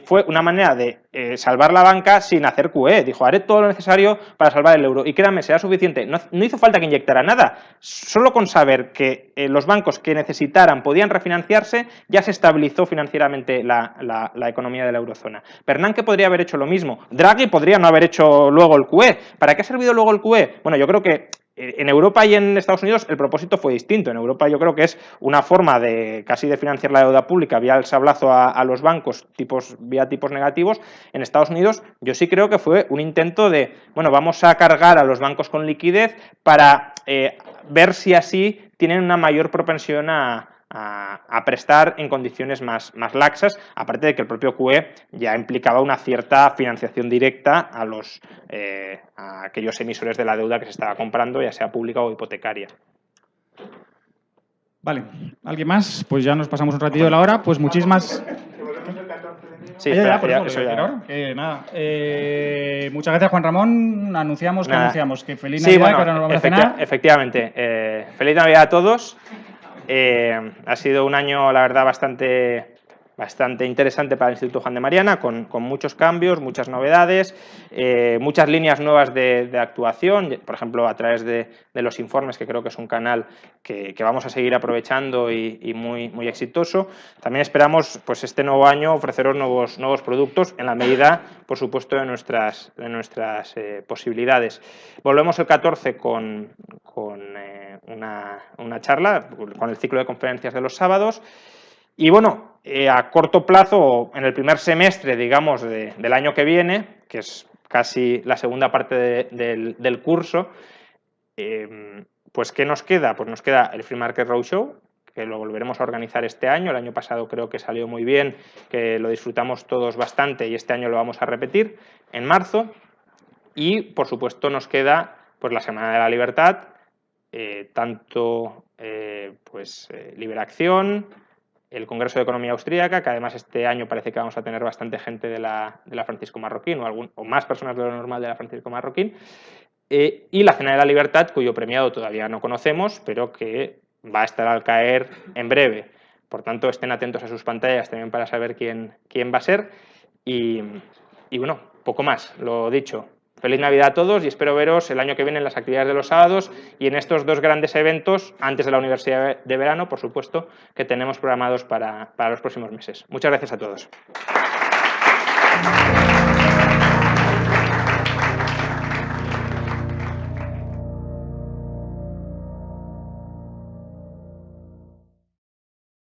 fue una manera de salvar la banca sin hacer QE. Dijo, haré todo lo necesario para salvar el euro, y créanme, será suficiente. No hizo falta que inyectara nada, solo con saber que los bancos que necesitaran podían refinanciarse, ya se estabilizó financieramente la economía de la eurozona. Bernanke podría haber hecho lo mismo, Draghi podría no haber hecho luego el QE. ¿Para qué ha servido luego el QE? Bueno, yo creo que en Europa y en Estados Unidos el propósito fue distinto. En Europa yo creo que es una forma de casi de financiar la deuda pública vía el sablazo a los bancos vía tipos negativos. En Estados Unidos yo sí creo que fue un intento de, bueno, vamos a cargar a los bancos con liquidez para ver si así tienen una mayor propensión a prestar en condiciones más laxas, aparte de que el propio QE ya implicaba una cierta financiación directa a aquellos emisores de la deuda que se estaba comprando, ya sea pública o hipotecaria. Vale, ¿alguien más? Pues ya nos pasamos un ratillo de la hora, pues muchísimas... Sí, muchas gracias, Juan Ramón. Anunciamos que feliz Navidad, bueno, que ahora nos vamos a cenar. Efectivamente. Feliz Navidad a todos. Ha sido un año, la verdad, bastante interesante para el Instituto Juan de Mariana, con muchos cambios, muchas novedades, muchas líneas nuevas de actuación, por ejemplo, a través de los informes, que creo que es un canal que vamos a seguir aprovechando y muy exitoso. También esperamos, pues, este nuevo año ofreceros nuevos productos en la medida, por supuesto, de nuestras posibilidades. Volvemos el 14 con una charla, con el ciclo de conferencias de los sábados. Y bueno, a corto plazo, en el primer semestre, digamos, del año que viene, que es casi la segunda parte del curso, pues ¿qué nos queda? Pues nos queda el Free Market Roadshow, que lo volveremos a organizar este año. El año pasado creo que salió muy bien, que lo disfrutamos todos bastante y este año lo vamos a repetir en marzo. Y, por supuesto, nos queda pues la Semana de la Libertad, Liberacción, el Congreso de Economía Austríaca, que además este año parece que vamos a tener bastante gente de la Francisco Marroquín o más personas de lo normal de la Francisco Marroquín, y la Cena de la Libertad, cuyo premiado todavía no conocemos, pero que va a estar al caer en breve. Por tanto, estén atentos a sus pantallas también para saber quién va a ser. Y bueno, poco más, lo dicho. Feliz Navidad a todos y espero veros el año que viene en las actividades de los sábados y en estos dos grandes eventos, antes de la Universidad de Verano, por supuesto, que tenemos programados para los próximos meses. Muchas gracias a todos.